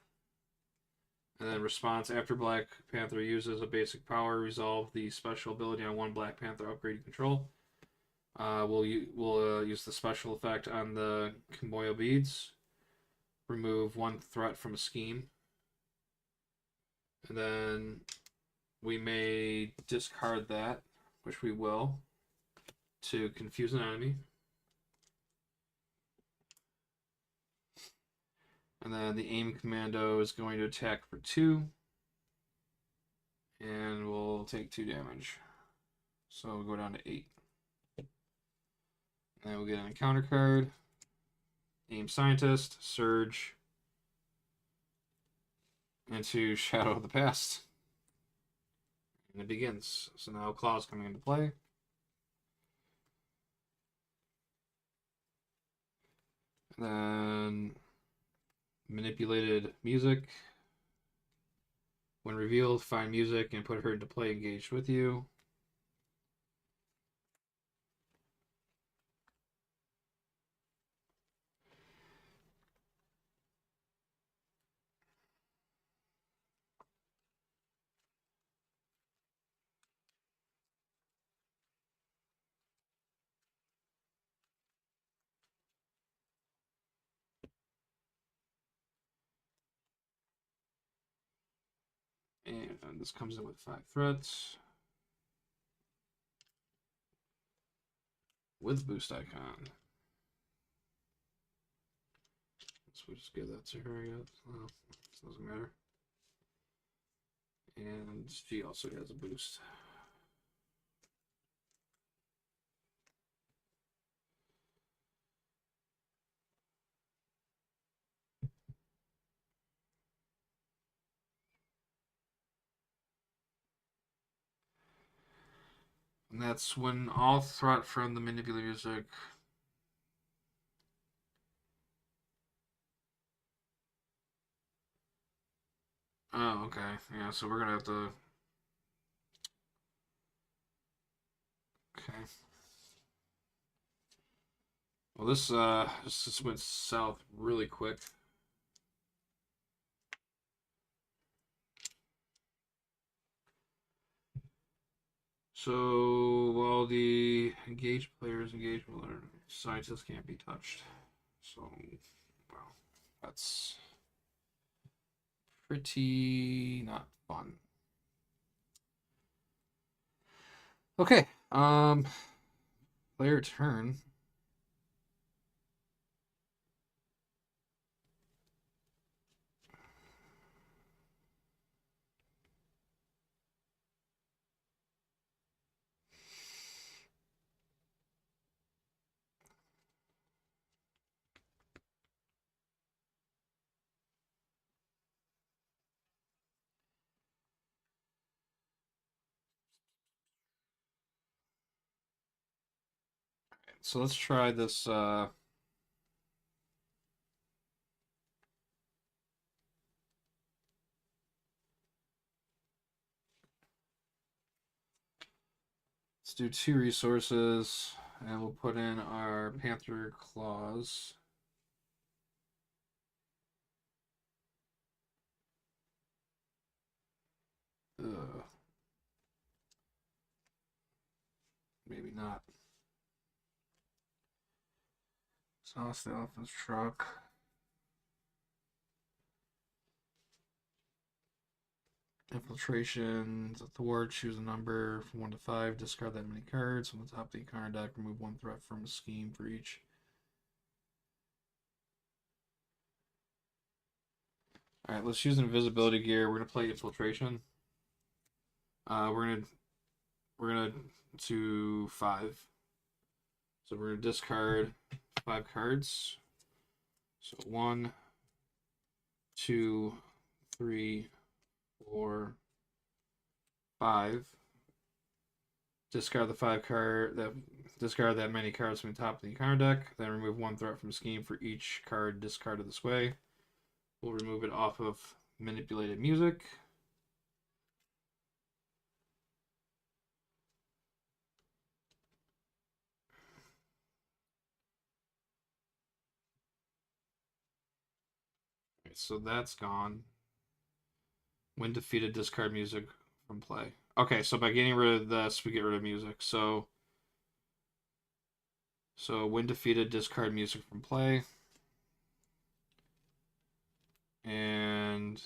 And then response after Black Panther uses a basic power, resolve the special ability on 1 Black Panther upgrade you control. We'll use the special effect on the Kimoyo beads. Remove 1 threat from a scheme. And then we may discard that, which we will, to confuse an enemy. And then the aim commando is going to attack for 2. And we'll take 2 damage. So we'll go down to 8. And then we'll get an encounter card. Aim Scientist, Surge, into Shadow of the Past. And it begins. So now Claw's coming into play. Then manipulated music. When revealed, find music and put her into play engaged with you. And this comes in with 5 threats. With boost icon. So we'll just give that to her, I guess. Well, doesn't matter. And she also has a boost. And that's when all threat from the manipulated music. Oh, okay. Yeah, so we're gonna have to. Okay. Well, this just went south really quick. So while the engaged players engage with their scientists can't be touched. So, well, that's pretty not fun. Okay. Player turn. So let's try this. Let's do 2 resources, and we'll put in our Panther claws. Ugh. Maybe not. Sauce the elephant's truck. Infiltration. Thwart. Choose a number from 1 to 5. Discard that many cards. From the top of the card deck, remove 1 threat from a scheme for each. Alright, let's use invisibility gear. We're gonna play infiltration. We're gonna do 5. So we're gonna discard 5 cards. So 1, 2, 3, 4, 5. Discard the 5 card that discard that many cards from the top of the card deck. Then remove 1 threat from scheme for each card discarded this way. We'll remove it off of manipulated music. Okay, so that's gone. When defeated, discard music from play. Okay, so by getting rid of this, we get rid of music. So when defeated, discard music from play. And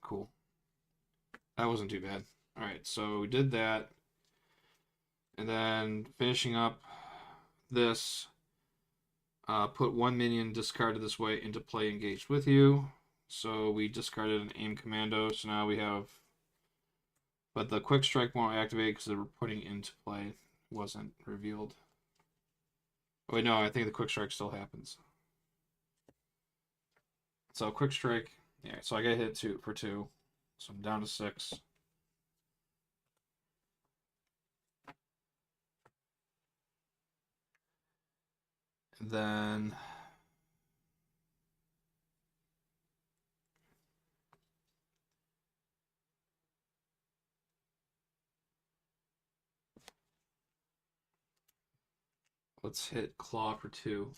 cool. That wasn't too bad. All right, so we did that. And then finishing up this, put 1 minion discarded this way into play engaged with you. So we discarded an aim commando. So now we have, but the quick strike won't activate because we're putting into play. It wasn't revealed. Oh, wait, no, I think the quick strike still happens. So quick strike, yeah. So I got hit 2 for 2, so I'm down to 6. And then Let's hit claw for 2.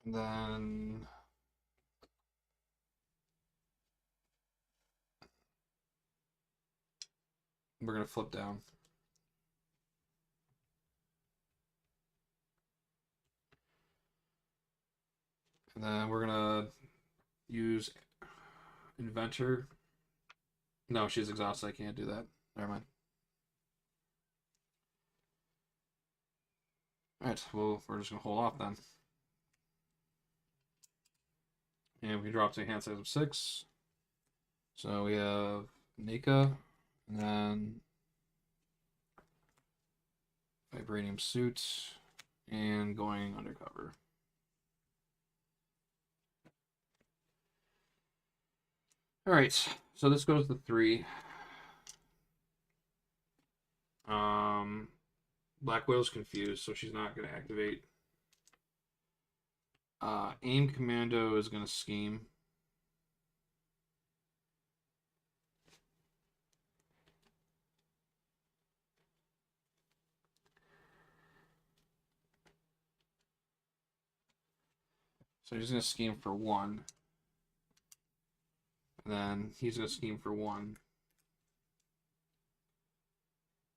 And then we're going to flip down. And then we're going to use Inventor. No, she's exhausted. I can't do that. Never mind. Alright, well, we're just going to hold off then. And we drop to a hand size of 6. So we have Nika, and then Vibranium Suit, and going undercover. Alright, so this goes to 3. Black Widow's confused, so she's not going to activate. Aim Commando is going to scheme. So he's going to scheme for 1. And then he's going to scheme for 1.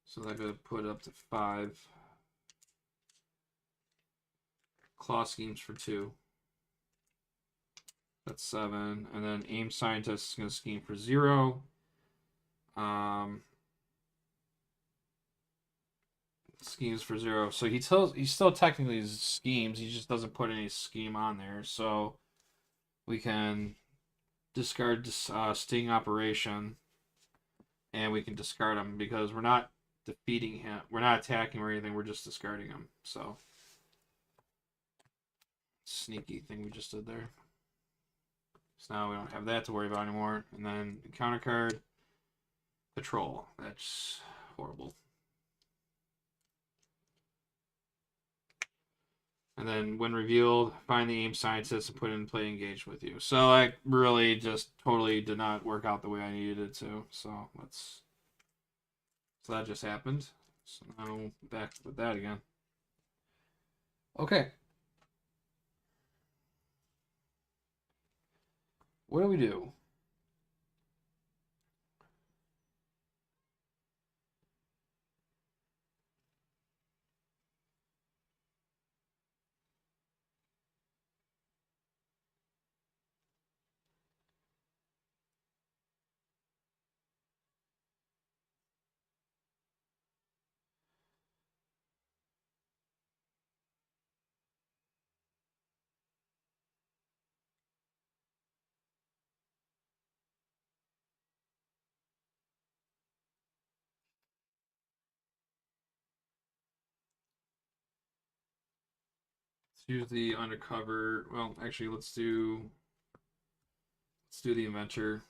So that could put it up to 5. Claw schemes for 2. That's 7. And then Aim Scientist is going to scheme for 0. Schemes for 0. So he still technically schemes. He just doesn't put any scheme on there. So we can discard this Sting Operation. And we can discard him because we're not defeating him. We're not attacking or anything. We're just discarding him. So sneaky thing we just did there. So now we don't have that to worry about anymore. And then counter card, Patrol. That's horrible. And then when revealed, find the Aim Scientist and put it in play engaged with you. So I really just totally did not work out the way I needed it to. So that just happened. So now back with that again. Okay. What do we do? Let's use the undercover. Well, actually, let's do the inventor.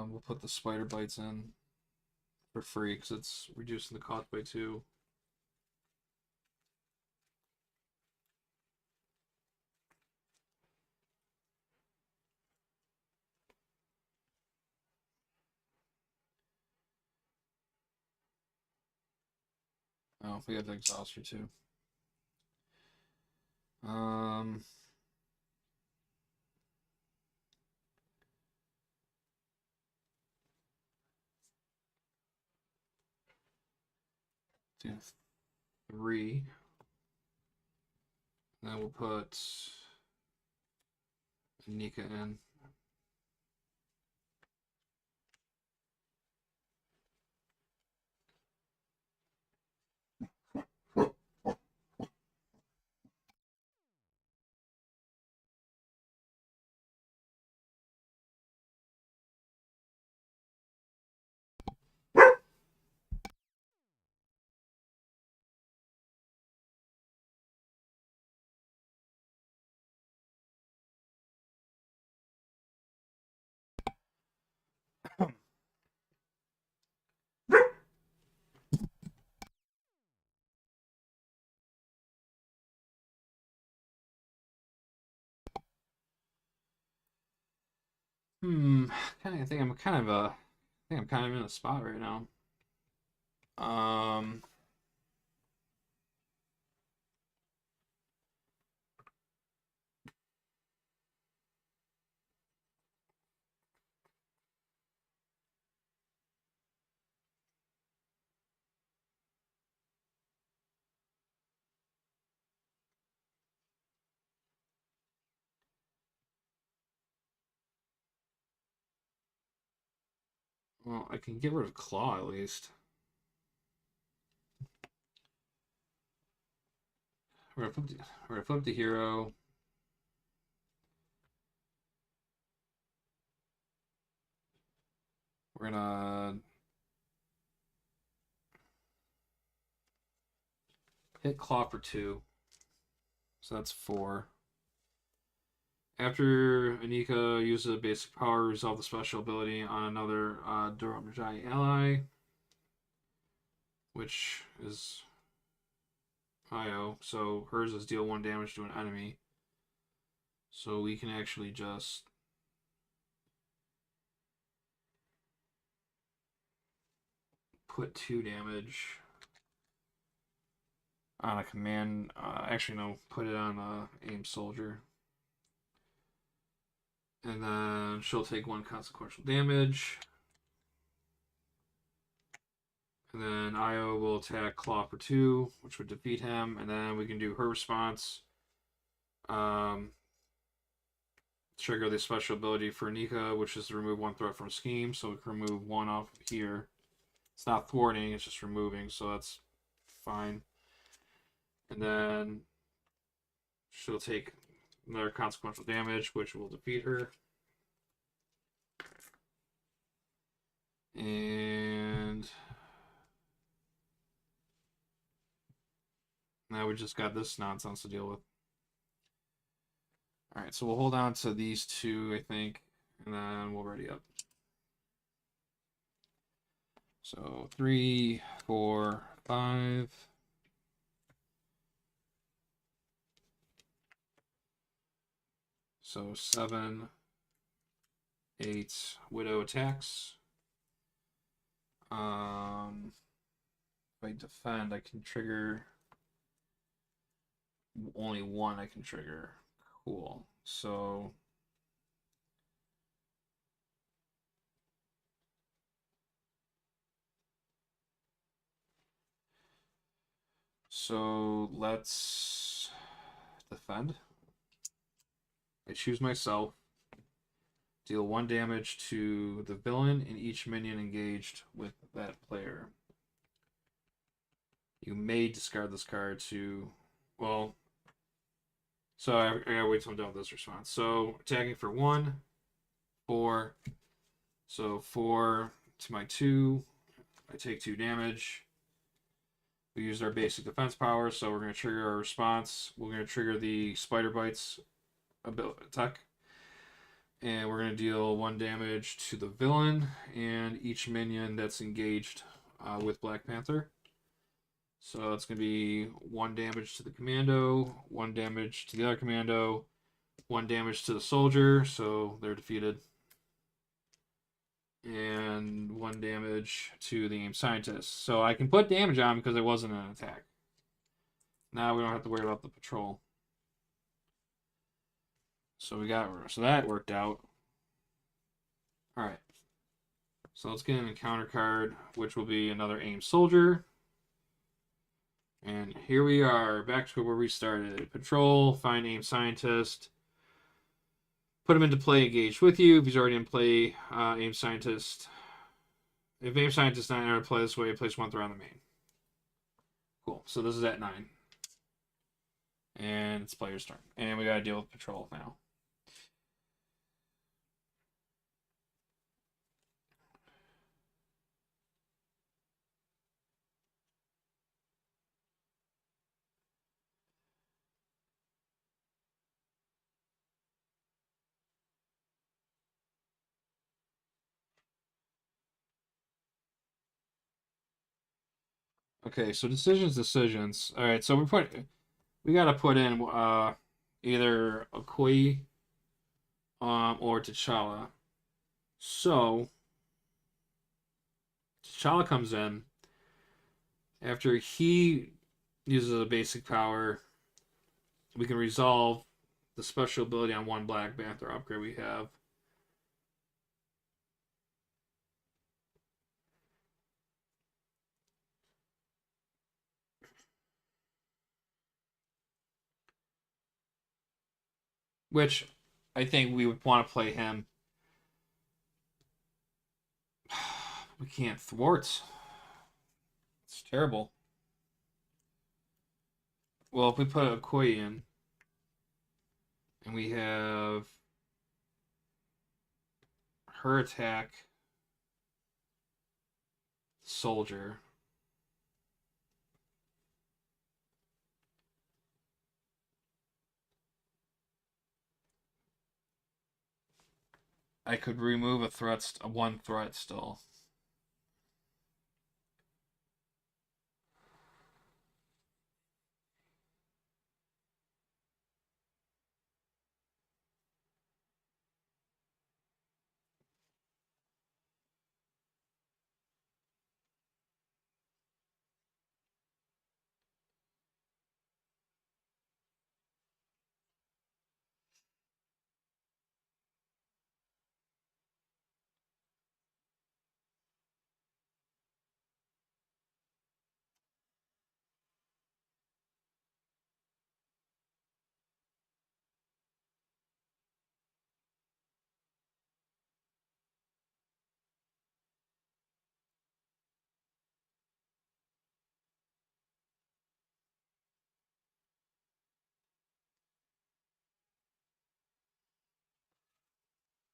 We'll put the spider bites in for free because it's reducing the cost by 2. Oh, we have the exhauster too. Do 3. Then we'll put Nika in. Hmm. I think I'm kind of in a spot right now. Um. Well, I can get rid of Claw at least. We're gonna flip the hero. We're gonna hit Claw for 2. So that's 4. After Anika uses a basic power, resolve the special ability on another Duromajai ally, which is IO. So hers is deal 1 damage to an enemy. So we can actually just put 2 damage on a command. Actually, no, put it on a aim soldier. And then she'll take 1 consequential damage. And then Io will attack Claw for 2, which would defeat him. And then we can do her response. Trigger the special ability for Nika, which is to remove 1 threat from scheme. So we can remove 1 off here. It's not thwarting, it's just removing, so that's fine. And then she'll take another consequential damage, which will defeat her. And now we just got this nonsense to deal with. Alright, so we'll hold on to these 2, I think, and then we'll ready up. So 3, 4, 5. So 7, 8 Widow attacks. If I defend, I can trigger only 1. I can trigger. Cool. So let's defend. I choose myself. Deal 1 damage to the villain and each minion engaged with that player. You may discard this card to, well, so I gotta wait till I'm done with this response. So attacking for 1, 4. So 4 to my 2. I take 2 damage. We used our basic defense power, so we're going to trigger our response. We're going to trigger the Spider Bites attack. And we're going to deal 1 damage to the villain and each minion that's engaged with Black Panther. So it's going to be 1 damage to the commando, 1 damage to the other commando, 1 damage to the soldier, so they're defeated, and 1 damage to the aim scientist. So I can put damage on because it wasn't an attack. Now we don't have to worry about the patrol. So that worked out. All right. So let's get an encounter card, which will be another aim soldier. And here we are, back to where we started. Patrol, find aim scientist, put him into play, engaged with you. If he's already in play, aim scientist. If aim scientist is not in play this way, place 1 threat on the main. Cool. So this is at 9. And it's player's turn. And we gotta deal with patrol now. Okay, so decisions. All right, so we gotta put in either Okoye or T'Challa. So T'Challa comes in after he uses a basic power. We can resolve the special ability on one Black Panther upgrade we have. Which I think we would want to play him. We can't thwart. It's terrible. Well, if we put a Okoye in, and we have her attack soldier. I could remove a threat, one threat still.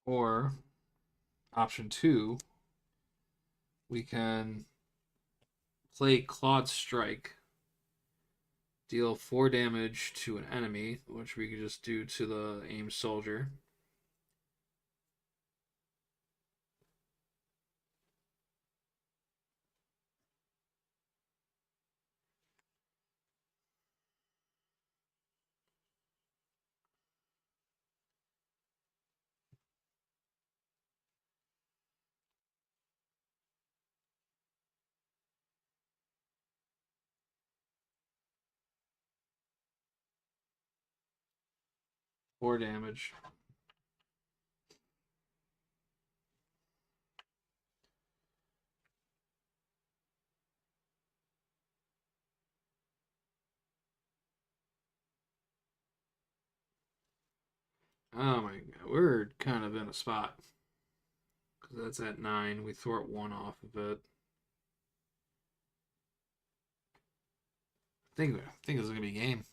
Or option two, we can play Clawed Strike, deal 4 damage to an enemy, which we could just do to the aimed soldier. Four damage. Oh my god, we're kind of in a spot. Because that's at 9. We thwart 1 off of it. I think this is going to be a game.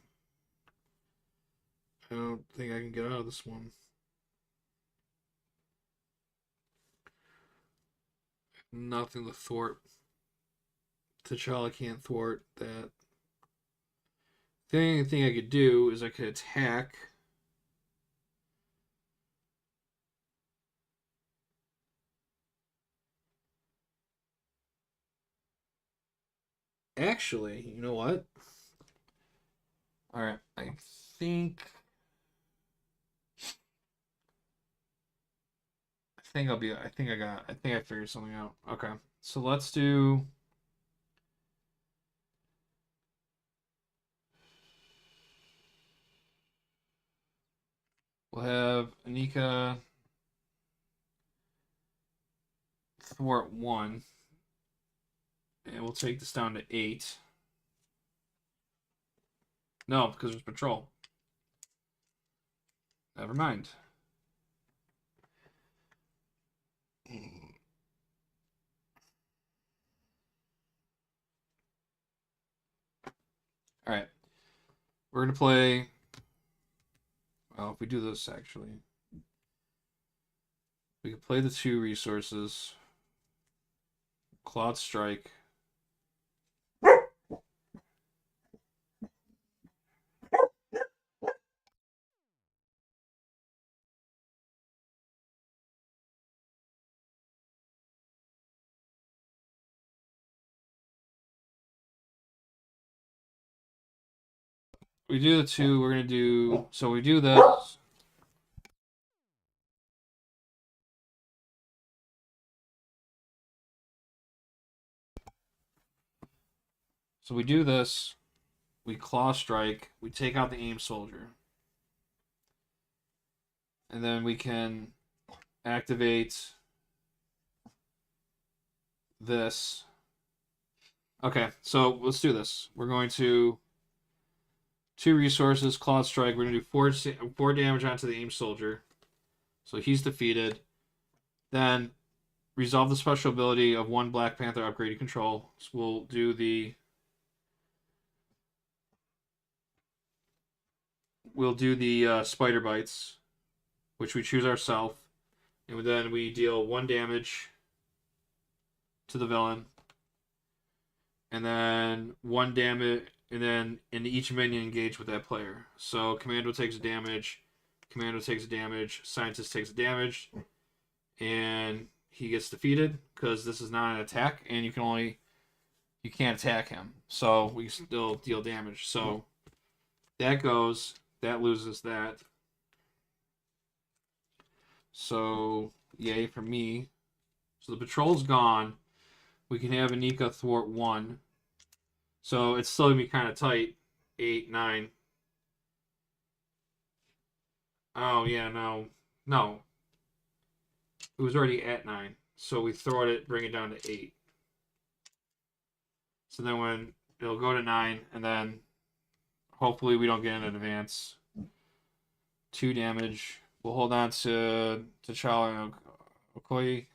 I don't think I can get out of this one. Nothing to thwart. T'Challa can't thwart that. The only thing I could do is I could attack. Actually, you know what? All right, think I think I figured something out. Okay. So let's do we'll have Anika thwart 1 and we'll take this down to 8. No, because there's patrol. Never mind. All right. We're going to play. Well, if we do this, actually, we could play the 2 resources. Clawed Strike. We do the 2. We're going to do. So we do this. So we do this. We claw strike. We take out the aim soldier. And then we can activate this. Okay, so let's do this. We're going to 2 resources, claw strike. We're going to do 4 damage onto the aim soldier. So he's defeated. Then resolve the special ability of 1 Black Panther upgrade you control. So we'll do the spider bites, which we choose ourselves, and then we deal 1 damage to the villain, and then 1 damage, and then in each minion engage with that player. So Commando takes damage, Scientist takes damage, and he gets defeated because this is not an attack, and you can't attack him. So we still deal damage. So that goes. That loses that. So, yay for me. So the patrol's gone. We can have Anika thwart 1. So it's still going to be kind of tight. 8, 9. Oh, yeah, no. No. It was already at 9. So we throw it, bring it down to 8. So then when it'll go to 9, and then hopefully we don't get an advance. 2 damage. We'll hold on to T'Challa and Okoye.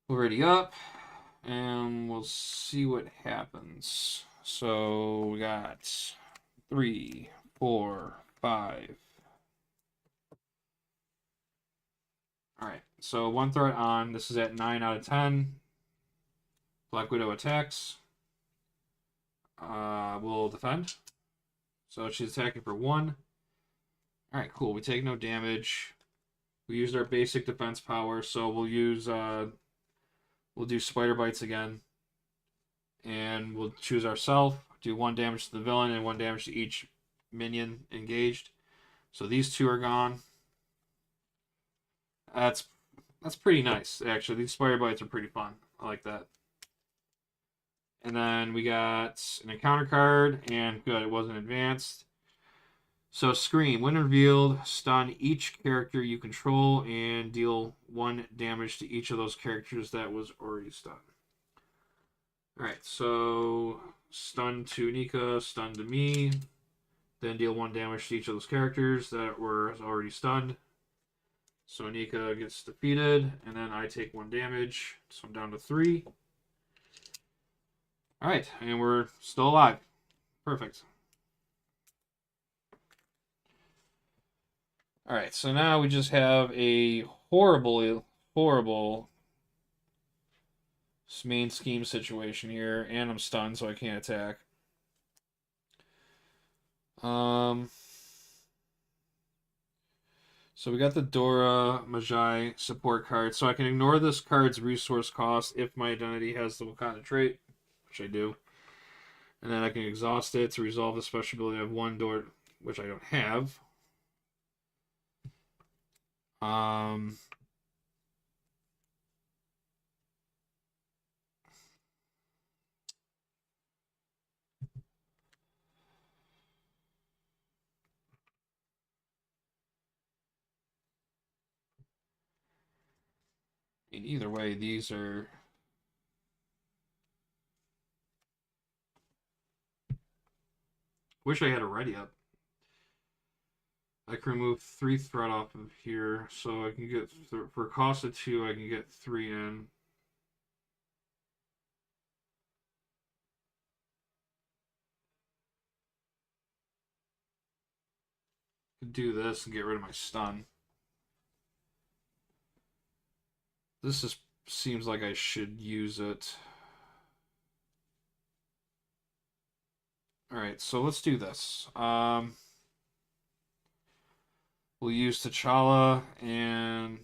We're already up. And we'll see what happens. So we got 3, 4, 5. Alright, so 1 threat on. This is at 9 out of 10. Black Widow attacks. We'll defend. So she's attacking for 1. Alright, cool. We take no damage. We used our basic defense power, so we'll use we'll do spider bites again. And we'll choose ourselves. Do 1 damage to the villain and 1 damage to each minion engaged. So these 2 are gone. That's pretty nice, actually. These spider bites are pretty fun. I like that. And then we got an encounter card, and good, it wasn't advanced. So Scream, when revealed, stun each character you control and deal 1 damage to each of those characters that was already stunned. Alright, so stun to Anika, stun to me, then deal 1 damage to each of those characters that were already stunned. So Anika gets defeated, and then I take 1 damage, so I'm down to 3. Alright, and we're still alive. Perfect. Alright, so now we just have a horrible main scheme situation here, and I'm stunned, so I can't attack. So we got the Dora Majai support card, so I can ignore this card's resource cost if my identity has the Wakanda trait, which I do. And then I can exhaust it to resolve the special ability of 1 door, which I don't have. In either way, these are... Wish I had a ready up. I can remove 3 threat off of here, so I can get, for a cost of 2, I can get 3 in. Do this and get rid of my stun. This just seems like I should use it. Alright, so let's do this. We'll use T'Challa and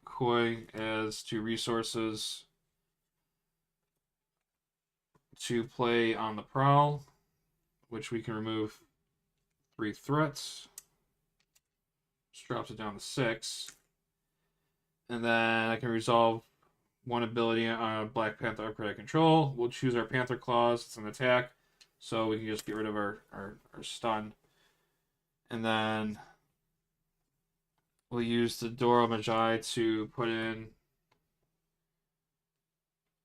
Koi as 2 resources to play on the Prowl, which we can remove 3 threats. Just drops it down to 6. And then I can resolve one ability on Black Panther upgrade control. We'll choose our Panther Claws. It's an attack, so we can just get rid of our stun. And then we'll use the Dora Magi to put in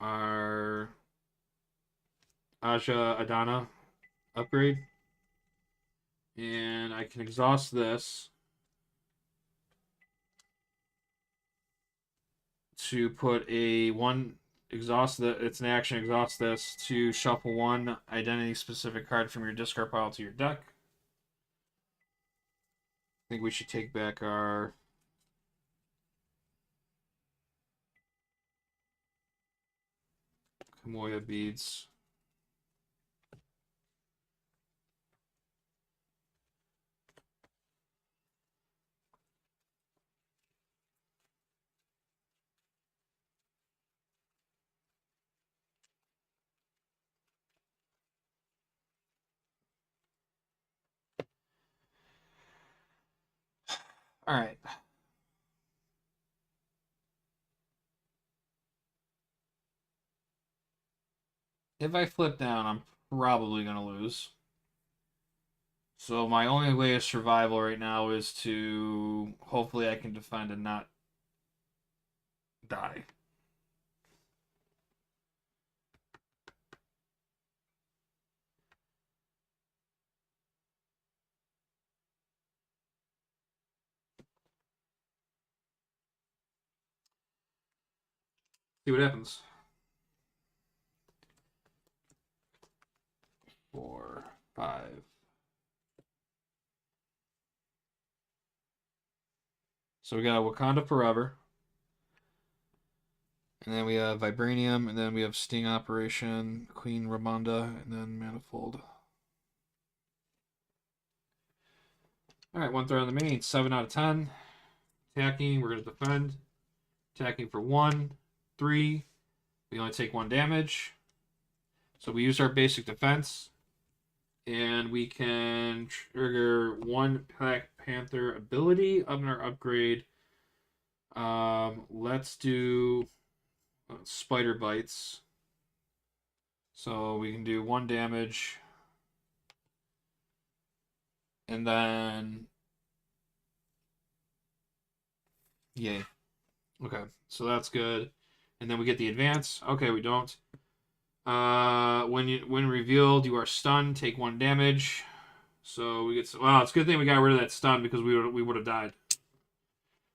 our Aja Adana upgrade. And I can exhaust this to put a one exhaust that it's an action exhaust this to shuffle one identity specific card from your discard pile to your deck. I think we should take back our Kamoya beads. All right. If I flip down, I'm probably going to lose. So my only way of survival right now is to hopefully I can defend and not die. See what happens. 4, 5. So we got Wakanda Forever. And then we have Vibranium, and then we have Sting Operation, Queen Ramonda, and then Manifold. Alright, one threat on the main, 7 out of 10. Attacking, we're going to defend. Attacking for 1, 3. We only take 1 damage. So we use our basic defense. And we can trigger 1 Black Panther ability on our upgrade. Let's do Spider Bites. So we can do 1 damage. And then... Yay. Okay, so that's good. And then we get the advance. Okay, we don't. When revealed, you are stunned. Take 1 damage. So we get... Well, it's a good thing we got rid of that stun because we would have died.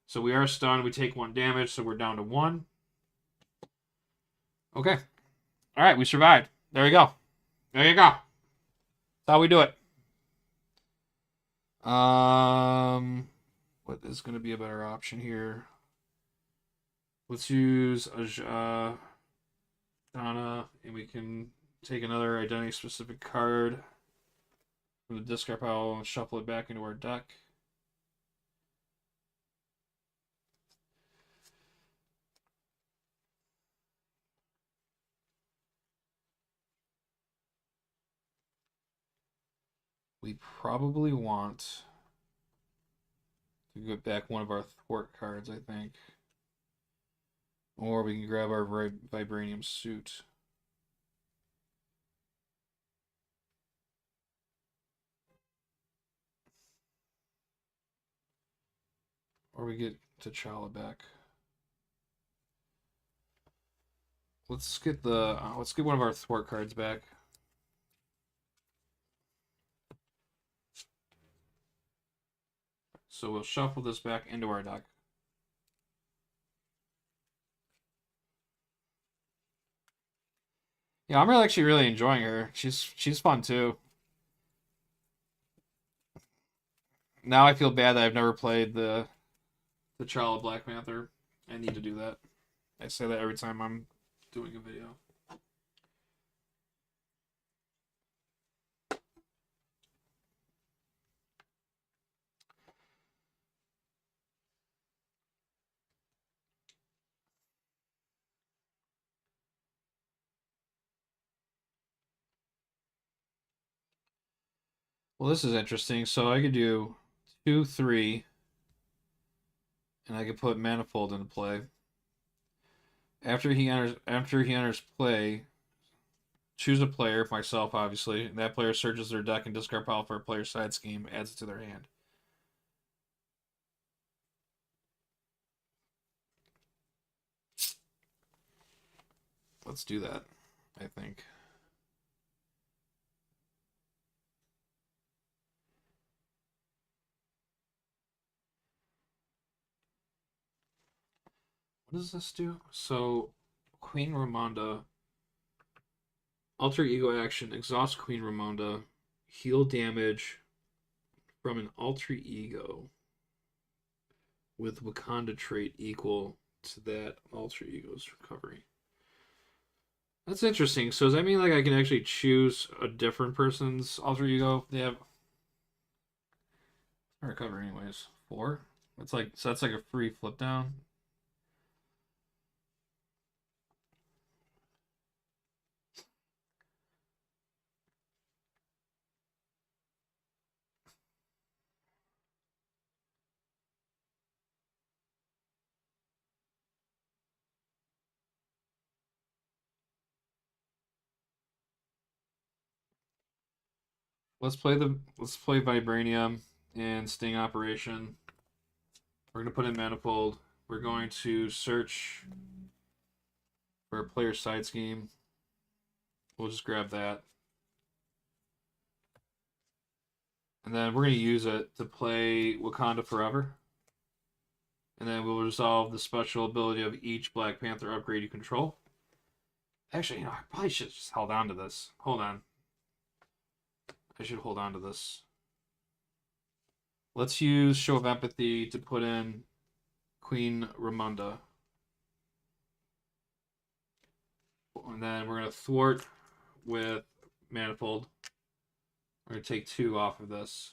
So we are stunned. We take 1 damage, so we're down to 1. Okay. All right, we survived. There you go. There you go. That's how we do it. What is going to be a better option here? Let's use Donna, and we can take another identity-specific card from the discard pile and shuffle it back into our deck. We probably want to get back one of our thwart cards, I think. Or we can grab our Vibranium suit. Or we get T'Challa back. Let's get one of our thwart cards back. So we'll shuffle this back into our deck. Yeah, I'm actually really enjoying her. She's fun too. Now I feel bad that I've never played the T'Challa Black Panther. I need to do that. I say that every time I'm doing a video. Well, this is interesting. So I could do 2, 3, and I could put Manifold into play. After he enters play, choose a player, myself obviously, and that player searches their deck and discard pile for a player's side scheme, adds it to their hand. Let's do that, I think. What does this do? So, Queen Ramonda, alter ego action, exhaust Queen Ramonda, heal damage from an alter ego with Wakanda trait equal to that alter ego's recovery. That's interesting. So does that mean like I can actually choose a different person's alter ego? They have recovery anyways. 4. That's like so that's like a free flip down. Let's play Vibranium and Sting Operation. We're gonna put in Manifold. We're going to search for a player side scheme. We'll just grab that. And then we're gonna use it to play Wakanda Forever. And then we'll resolve the special ability of each Black Panther upgrade you control. Actually, I probably should have just held on to this. Hold on. I should hold on to this. Let's use Show of Empathy to put in Queen Ramonda. And then we're going to thwart with Manifold. We're going to take 2 off of this.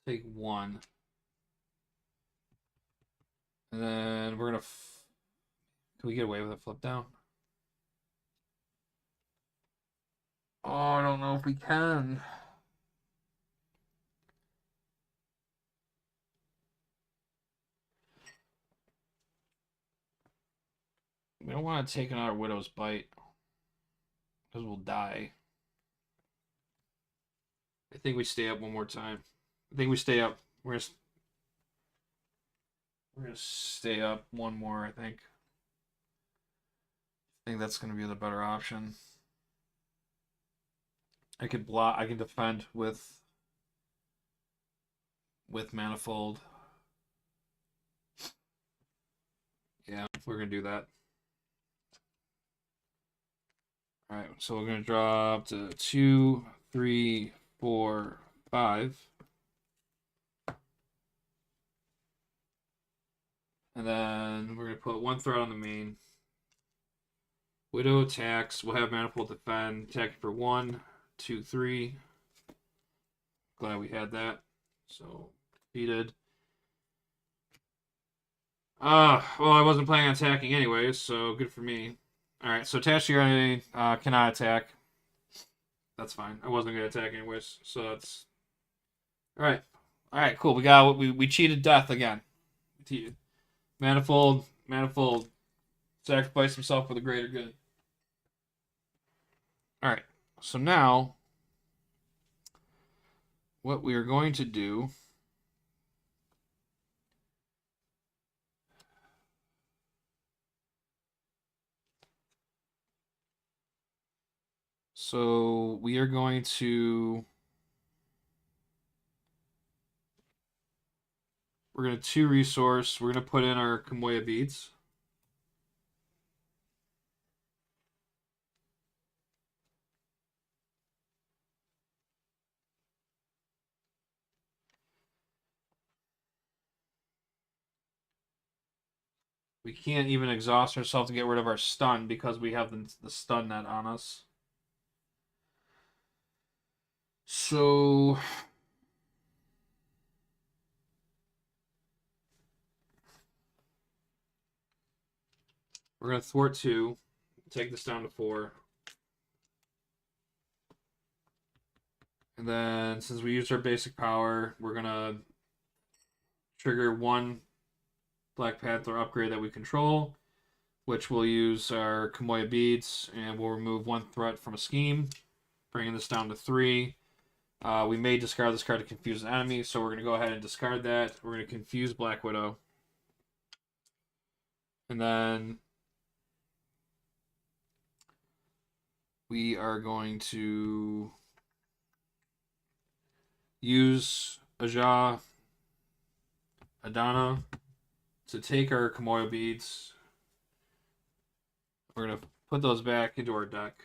Take 1. And then we're going to... Can we get away with a flip down? Oh, I don't know if we can. We don't want to take another Widow's Bite. Because we'll die. I think we stay up one more time. I think we stay up. We're gonna stay up one more, I think. I think that's gonna be the better option. I could block. I can defend with Manifold. Yeah, we're gonna do that. All right, so we're gonna drop to 2, 3, 4, 5, and then we're gonna put 1 threat on the main. Widow attacks. We'll have Manifold defend. Attack for 1, 2, 3. Glad we had that. So defeated. Well, I wasn't planning on attacking anyways, so good for me. Alright, so Tashiori cannot attack. That's fine. I wasn't going to attack anyways, so that's... Alright. Alright, cool. We cheated death again. Manifold sacrificed himself for the greater good. Alright, so now what we are going to do... So we are going to... We're going to 2 resource. We're going to put in our Kamoya beads. We can't even exhaust ourselves to get rid of our stun because we have the stun net on us. So we're going to thwart 2, take this down to 4. And then since we used our basic power, we're gonna trigger one Black Panther upgrade that we control, which will use our Kamoya beads, and we'll remove one threat from a scheme, bringing this down to 3. We may discard this card to confuse an enemy, so we're going to go ahead and discard that. We're going to confuse Black Widow. And then we are going to use Aja Adana to take our Kamoya beads. We're going to put those back into our deck.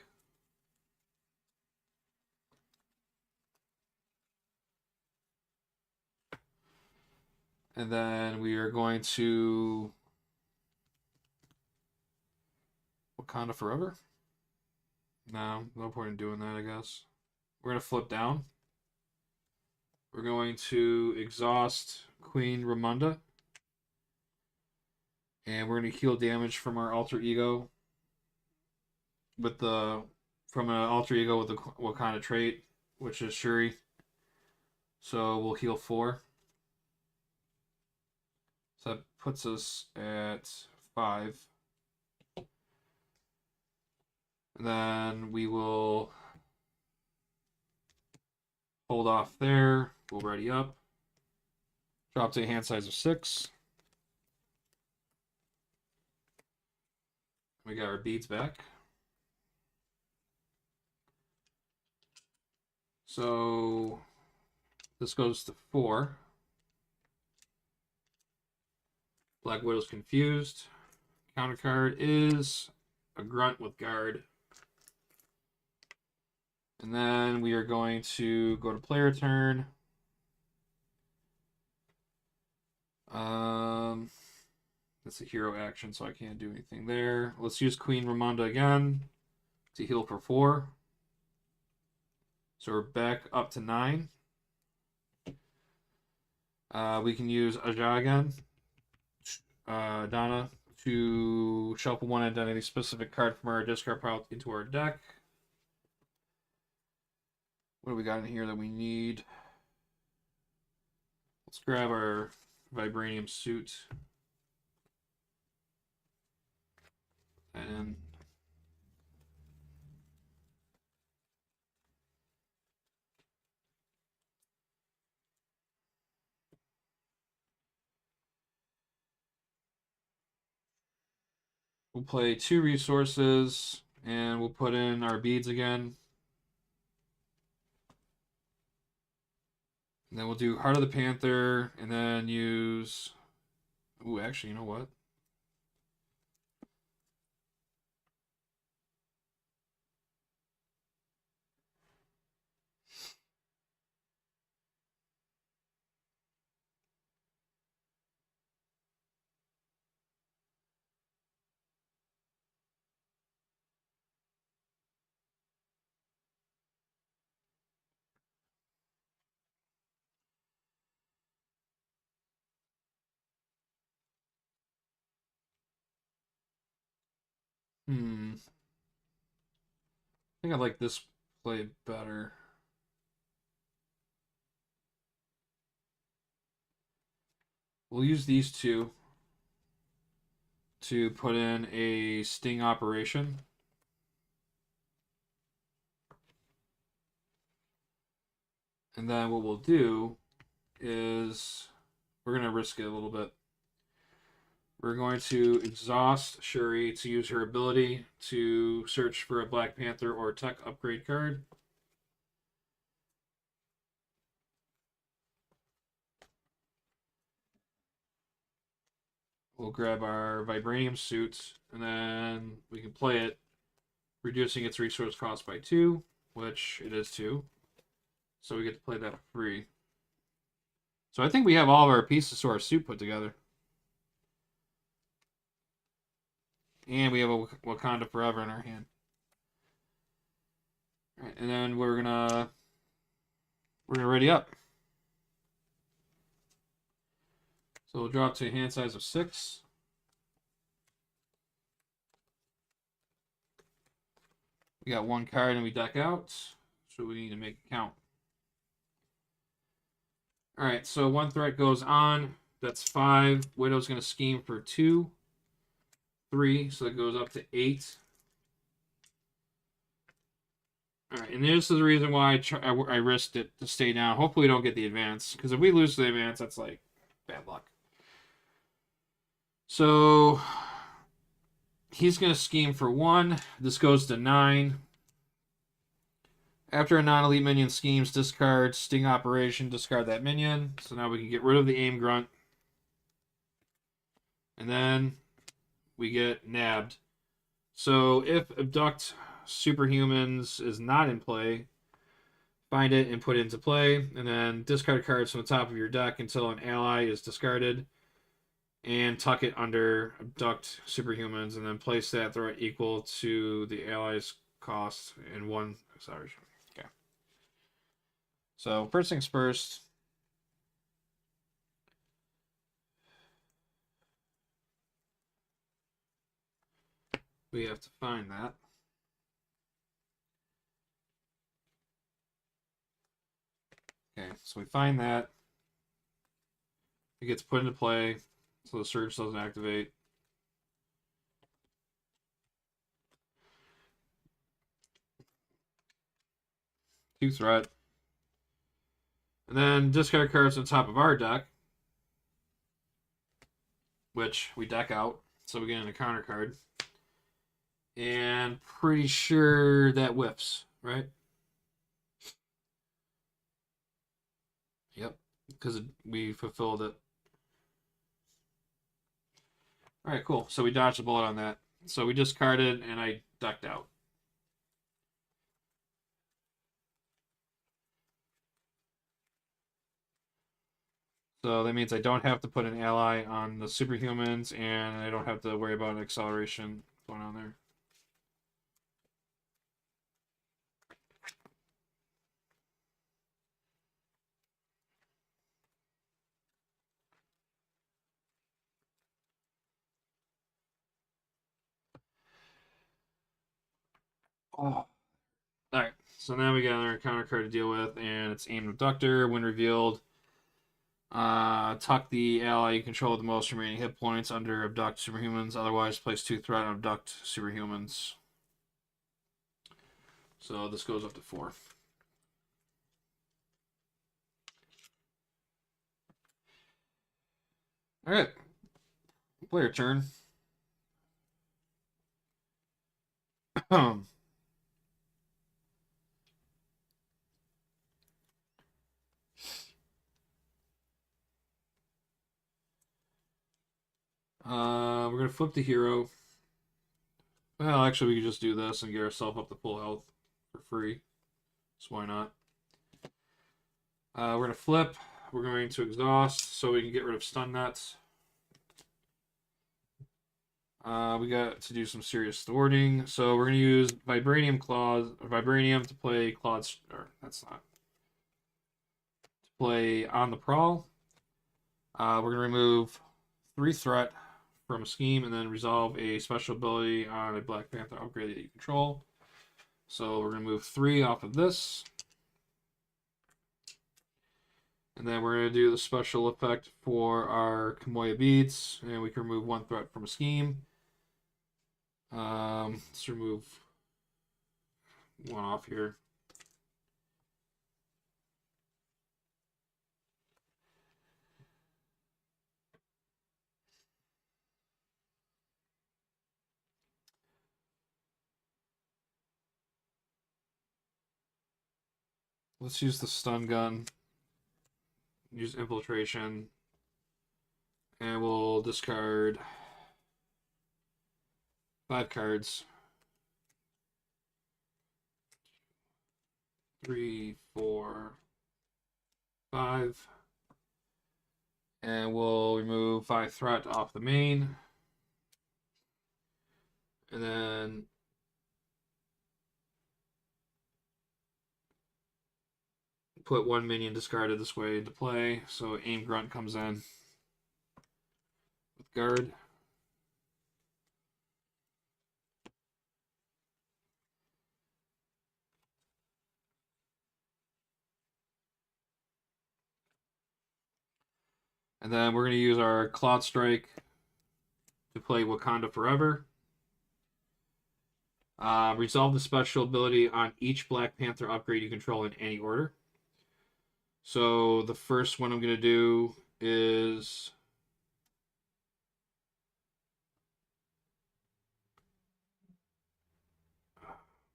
And then we are going to Wakanda Forever. No point in doing that, I guess. We're going to flip down. We're going to exhaust Queen Ramonda. And we're going to heal damage from our alter ego with from an alter ego with the Wakanda trait, which is Shuri. So we'll heal 4. So that puts us at 5. And then we will hold off there. We'll ready up. Drop to a hand size of 6. We got our beads back. So this goes to 4. Black Widow's confused. Counter card is a grunt with guard. And then we are going to go to player turn. That's a hero action, so I can't do anything there. Let's use Queen Ramonda again to heal for 4. So we're back up to 9. We can use Aja again, Donna, to shuffle one identity-specific card from our discard pile into our deck. What do we got in here that we need? Let's grab our Vibranium suit. And we'll play 2 resources, and we'll put in our beads again. And then we'll do Heart of the Panther, and then use... Ooh, actually, you know what? I think I like this play better. We'll use these 2 to put in a sting operation. And then what we'll do is we're going to risk it a little bit. We're going to exhaust Shuri to use her ability to search for a Black Panther or tech upgrade card. We'll grab our Vibranium suit, and then we can play it, reducing its resource cost by 2, which it is 2. So we get to play that for free. So I think we have all of our pieces to our suit put together. And we have a Wakanda Forever in our hand. All right, and then we're gonna ready up. So we'll drop to a hand size of 6. We got 1 card and we deck out, so we need to make it count. All right, so one threat goes on. That's 5. Widow's going to scheme for 2, 3, so that goes up to 8. All right, and this is the reason why I risked it to stay down. Hopefully, we don't get the advance, because if we lose the advance, that's like bad luck. So he's going to scheme for 1. This goes to 9. After a non-elite minion schemes, discard Sting Operation, discard that minion. So now we can get rid of the Aim Grunt. And then we get nabbed. So if Abduct Superhumans is not in play, find it and put it into play, and then discard cards from the top of your deck until an ally is discarded, and tuck it under Abduct Superhumans, and then place that threat equal to the ally's cost in 1 acceleration. Okay. So first things first. We have to find that. Okay, so we find that. It gets put into play, so the surge doesn't activate. Two threat. And then discard cards on top of our deck, which we deck out, so we get in a counter card. And pretty sure that whiffs, right? Yep, because we fulfilled it. All right, cool. So we dodged a bullet on that. So we discarded, and I ducked out. So that means I don't have to put an ally on the superhumans, and I don't have to worry about an acceleration going on there. Oh. Alright, so now we got another counter card to deal with, and it's Aimed Abductor. When revealed, tuck the ally you control with the most remaining hit points under Abduct Superhumans. Otherwise, place 2 threat on Abduct Superhumans. So this goes up to 4. Alright, player turn. We're going to flip the hero. Well, actually, we could just do this and get ourselves up to full health for free. So why not? We're going to flip. We're going to exhaust so we can get rid of stun nuts. We got to do some serious thwarting. So we're going to use Vibranium to play Claude's, or that's not. To play On the Prowl. We're going to remove 3 threat from a scheme and then resolve a special ability on a Black Panther upgrade that you control. So we're going to move 3 off of this. And then we're going to do the special effect for our Kamoya beads, and we can remove 1 threat from a scheme. Let's remove 1 off here. Let's use the stun gun. Use infiltration. And we'll discard 5 cards. 3, 4, 5. And we'll remove 5 threat off the main. And then put 1 minion discarded this way into play. So Aim Grunt comes in with guard. And then we're going to use our Cloud Strike to play Wakanda Forever. Resolve the special ability on each Black Panther upgrade you control in any order. So the first one I'm going to do is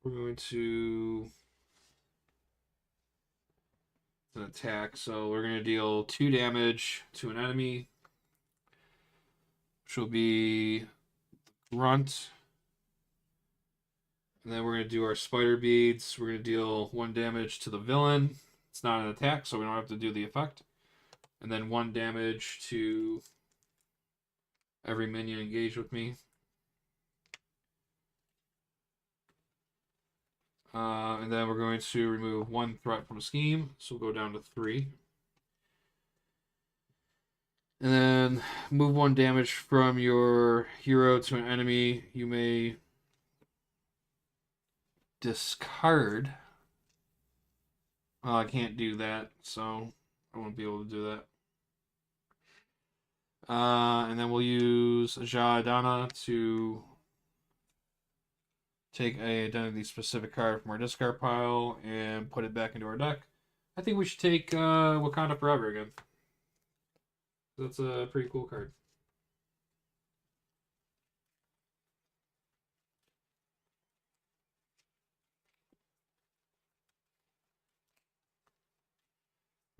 we're going to an attack. So we're going to deal 2 damage to an enemy, which will be Grunt. And then we're going to do our Spider Beads. We're going to deal 1 damage to the villain. It's not an attack, so we don't have to do the effect. And then 1 damage to every minion engaged with me. And then we're going to remove 1 threat from a scheme, so we'll go down to 3. And then move 1 damage from your hero to an enemy. You may discard. I can't do that, so I won't be able to do that. And then we'll use Jadana to take a identity specific card from our discard pile and put it back into our deck. I think we should take Wakanda Forever again. That's a pretty cool card.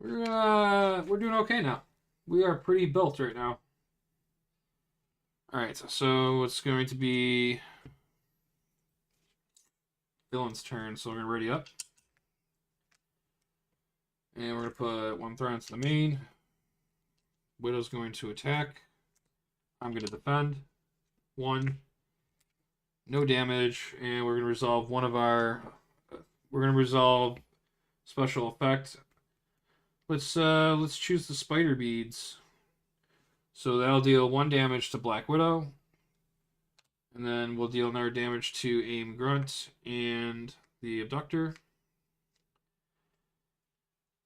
We're doing okay now. We are pretty built right now. All right, so it's going to be villain's turn. So we're gonna ready up, and we're gonna put 1 threat into the main. Widow's going to attack. I'm gonna defend. 1. No damage, and we're gonna resolve one of our. We're gonna resolve special effect. Let's choose the Spider Beads. So that'll deal 1 damage to Black Widow. And then we'll deal another damage to Aim Grunt and the Abductor.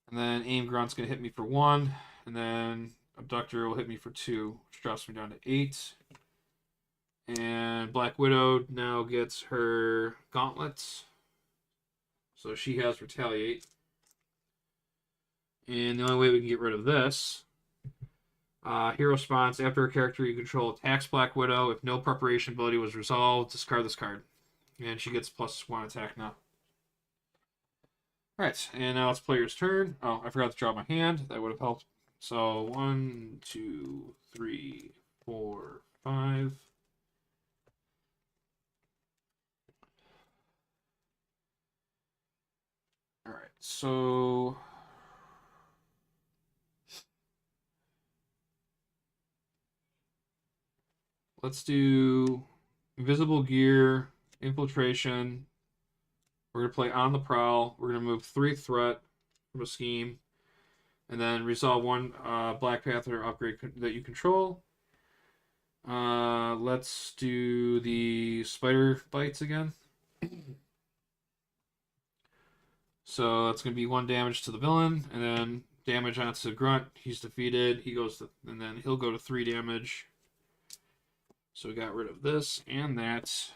And then Aim Grunt's going to hit me for 1. And then Abductor will hit me for 2, which drops me down to 8. And Black Widow now gets her gauntlets. So she has Retaliate. And the only way we can get rid of this, hero response, after a character you control attacks Black Widow, if no preparation ability was resolved, discard this card. And she gets +1 attack now. Alright, and now it's player's turn. Oh, I forgot to draw my hand. That would have helped. So 1, 2, 3, 4, 5. Alright, so let's do Invisible Gear, Infiltration. We're going to play On the Prowl. We're going to move 3 threat from a scheme. And then resolve 1 Black Panther upgrade that you control. Let's do the Spider Bites again. So that's going to be 1 damage to the villain. And then damage onto Grunt. He's defeated. He goes to, and then he'll go to 3 damage. So we got rid of this and that.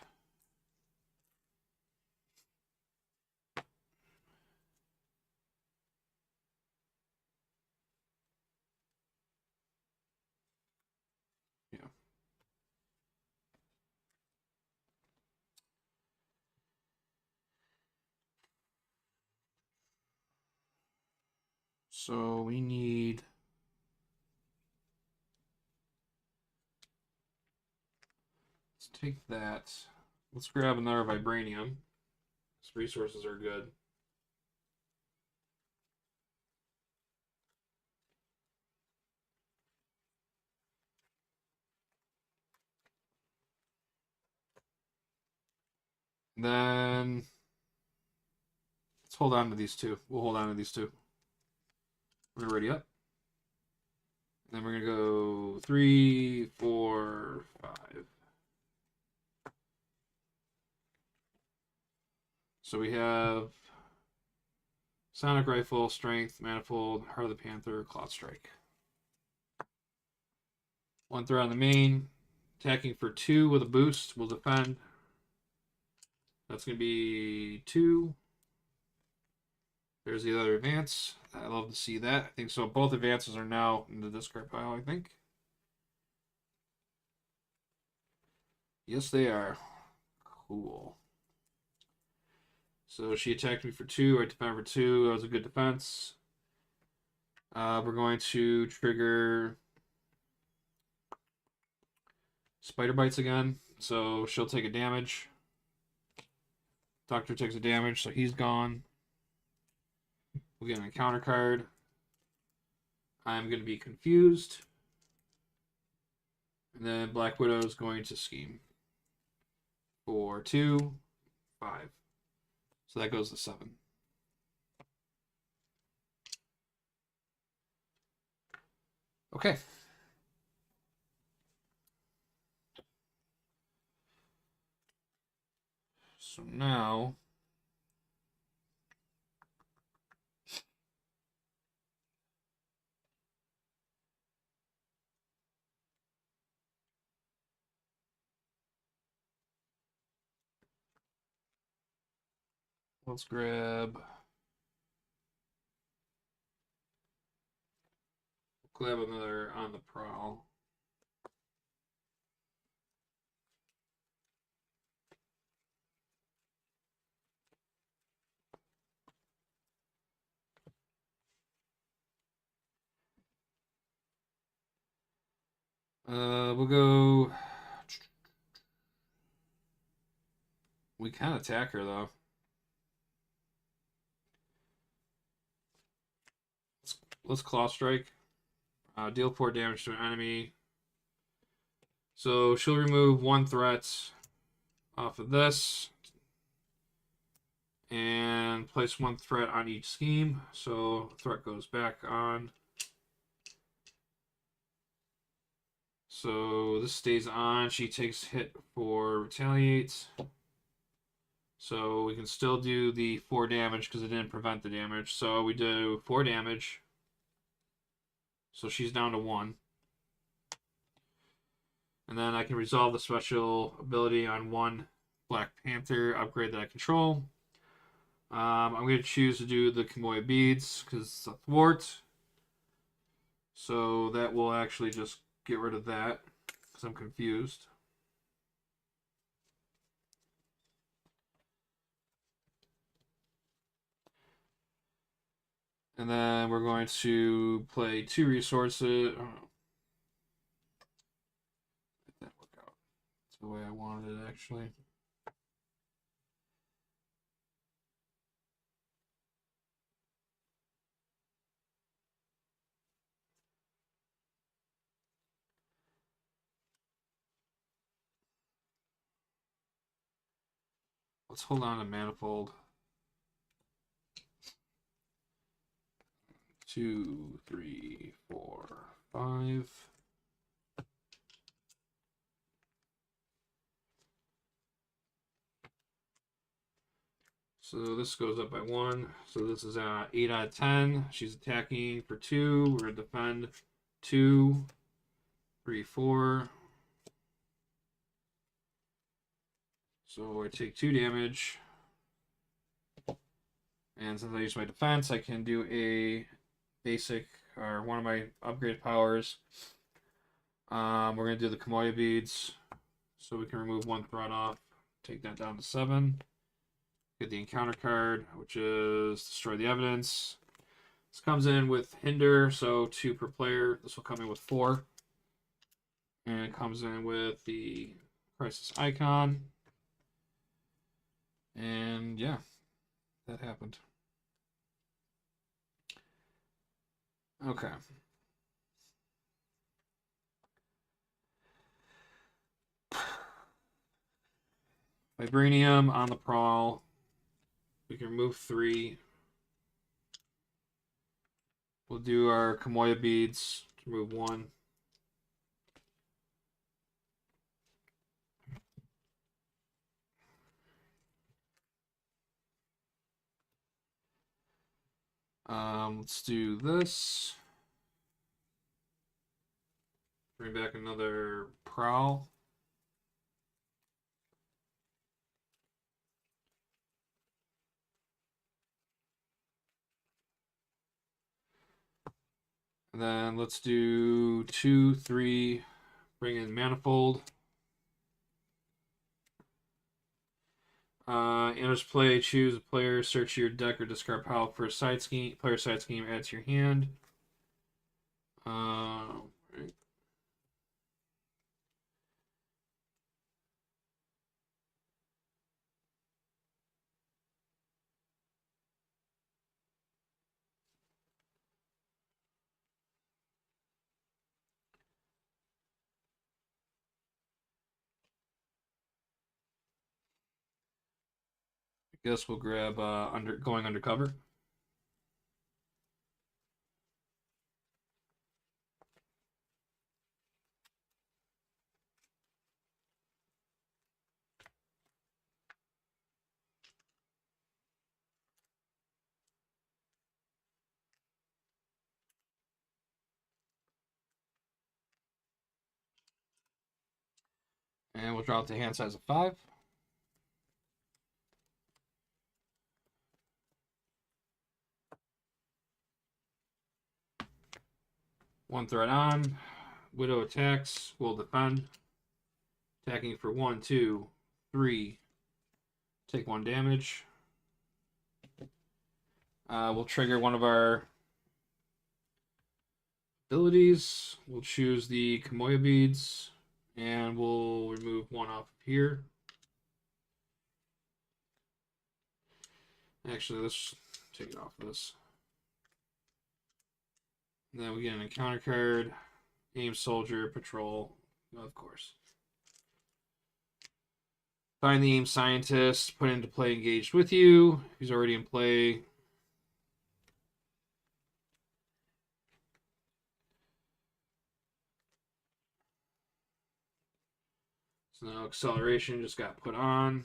Yeah. So we need. Let's take that. Let's grab another Vibranium. These resources are good. Then let's hold on to these 2. We'll hold on to these 2. We're gonna ready up. And then we're gonna go 3, 4, 5. So we have Sonic Rifle, Strength, Manifold, Heart of the Panther, Cloud Strike. One threat on the main. Attacking for 2 with a boost. Will defend. That's going to be 2. There's the other advance. I love to see that. I think so. Both advances are now in the discard pile, I think. Yes, they are. Cool. So she attacked me for 2. I defended for 2. That was a good defense. We're going to trigger Spider Bites again. So she'll take a damage. Doctor takes a damage, so he's gone. We'll get an encounter card. I'm going to be confused. And then Black Widow is going to scheme. For 2, 5. So that goes to 7. Okay. So now let's grab another on the prowl. We'll go. We can attack her though. Let's claw strike. Deal 4 damage to an enemy. So she'll remove 1 threat off of this. And place 1 threat on each scheme. So threat goes back on. So this stays on. She takes hit for retaliate. So we can still do the 4 damage because it didn't prevent the damage. So we do 4 damage. So she's down to 1. And then I can resolve the special ability on 1 Black Panther upgrade that I control. I'm going to choose to do the Kamoya Beads because it's a thwart. So that will actually just get rid of that because I'm confused. And then we're going to play 2 resources. Oh, let that work out. That's the way I wanted it, actually. Let's hold on to Manifold. 2, 3, 4, 5. So this goes up by 1. So this is 8 out of 10. She's attacking for 2. We're going to defend 2, 3, 4. So I take 2 damage. And since I use my defense, I can do a basic, or one of my upgrade powers. We're going to do the Kamoya Beads. So we can remove 1 threat off. Take that down to 7. Get the encounter card, which is Destroy the Evidence. This comes in with Hinder, so 2 per player. This will come in with 4. And it comes in with the Crisis Icon. And yeah, that happened. Okay. Vibranium on the prowl. We can remove 3. We'll do our Kamoya Beads to remove 1. Let's do this. Bring back another Prowl. And then let's do 2, 3. Bring in Manifold. Enters play, choose a player, search your deck or discard pile for a side scheme. Player side scheme, add to your hand. Right. I guess we'll grab going undercover. And we'll drop the hand size of 5. One threat on. Widow attacks. Will defend. Attacking for 1, 2, 3. Take 1 damage. We'll trigger one of our abilities. We'll choose the Kamoya beads. And we'll remove 1 off of here. Actually, let's take it off of this. And then we get an encounter card. Aim Soldier, Patrol, of course. Find the Aim Scientist, put into play engaged with you. He's already in play. So now acceleration just got put on.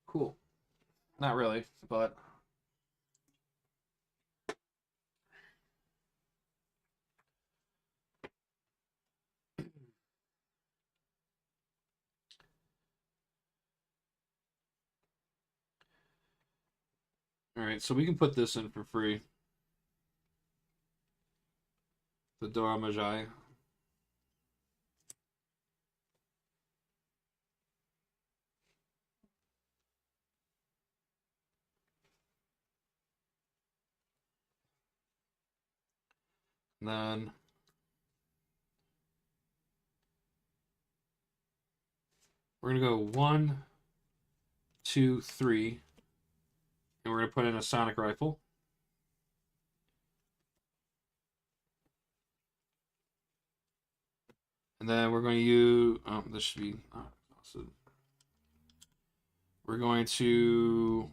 Cool. Not really, but all right, so we can put this in for free. The Dora Magi. And then we're gonna go 1, 2, 3, and we're gonna put in a Sonic Rifle. And then we're going to use. This should be. We're going to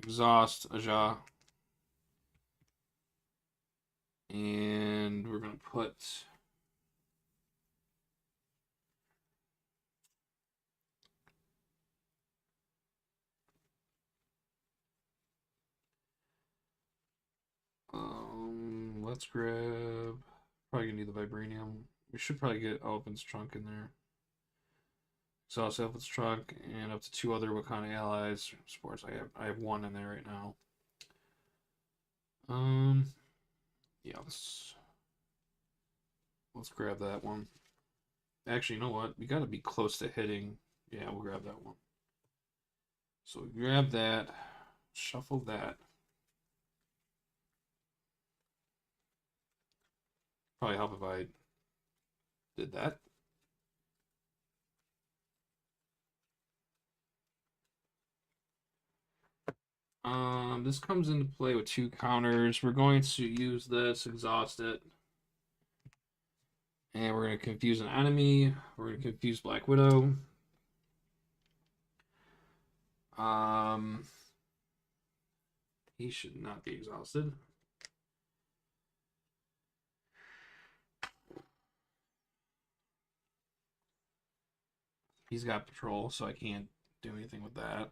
exhaust Aja. And we're going to put. Let's grab. Probably gonna need the vibranium. We should probably get Elephant's Trunk in there. Exhaust Elephant's Trunk and up to 2 other Wakanda allies. Sports. I have 1 in there right now. Yeah, let's grab that one. Actually, you know what? We gotta be close to hitting. Yeah, we'll grab that one. So grab that, shuffle that. Probably help if I did that. This comes into play with 2 counters. We're going to use this, exhaust it. And we're going to confuse an enemy. We're going to confuse Black Widow. He should not be exhausted. He's got patrol, so I can't do anything with that.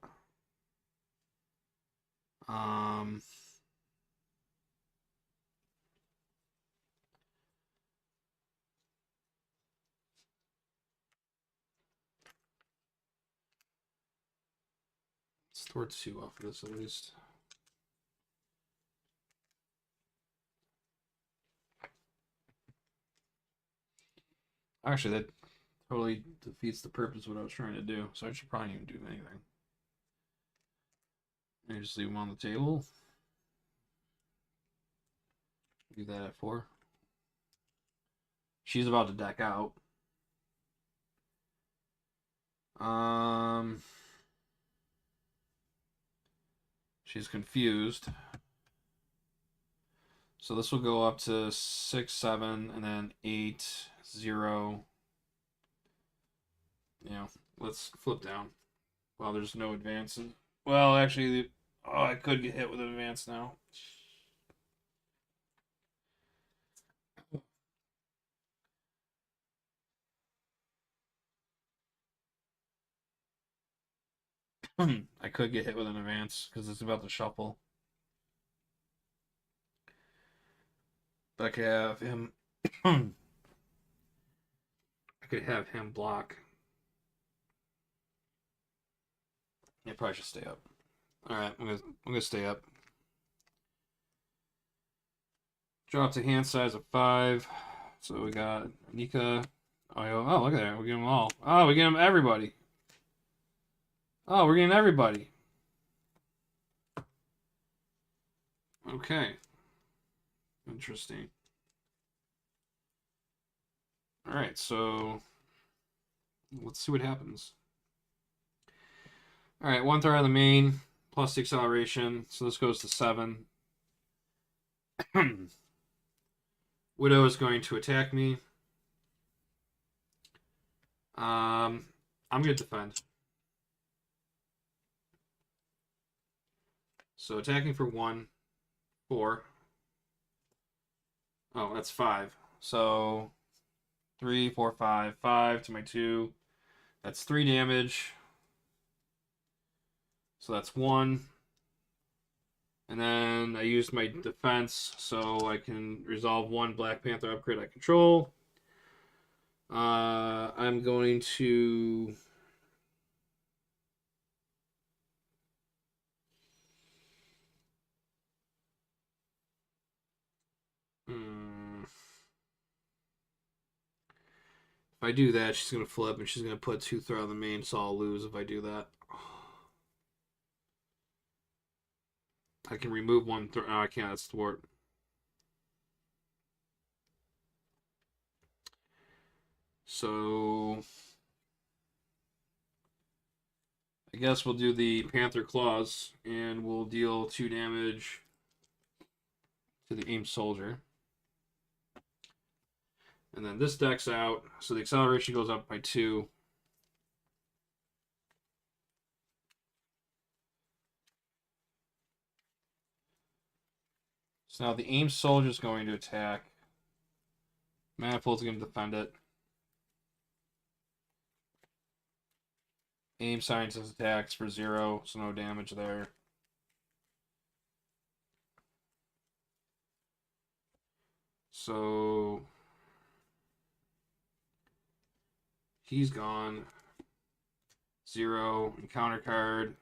Store 2 off of this at least. Actually, that totally defeats the purpose of what I was trying to do, so I should probably even do anything. I just leave them on the table. Do that at 4. She's about to deck out. She's confused. So this will go up to 6, 7, and then 8, 0. Let's flip down. Well, there's no advancing. Well, actually, I could get hit with an advance now. I could get hit with an advance because it's about to shuffle. But I could have him. I could have him block. I probably should stay up. All right, I'm gonna stay up. Drop to hand size of 5. So we got Nika. Oh, look at that. We get them all. Oh, we get them everybody. Oh, we're getting everybody. Okay. Interesting. All right, so let's see what happens. All right, 1 throw out of the main, plus the acceleration. So this goes to 7. Widow is going to attack me. I'm going to defend. So attacking for 1, 4. Oh, that's 5. So 3, 4, 5. 5 to my 2. That's 3 damage. So that's 1. And then I used my defense so I can resolve 1 Black Panther upgrade I control. I'm going to... If I do that, she's going to flip and she's going to put 2 throw on the main, so I'll lose if I do that. I can remove 1 throw. Oh, I can't. That's thwart. So I guess we'll do the Panther Claws and we'll deal 2 damage to the aimed soldier. And then this deck's out, so the acceleration goes up by 2. So now the aimed soldier is going to attack. Manifold's going to defend it. Aim scientist attacks for 0, so no damage there. So he's gone. 0, encounter card.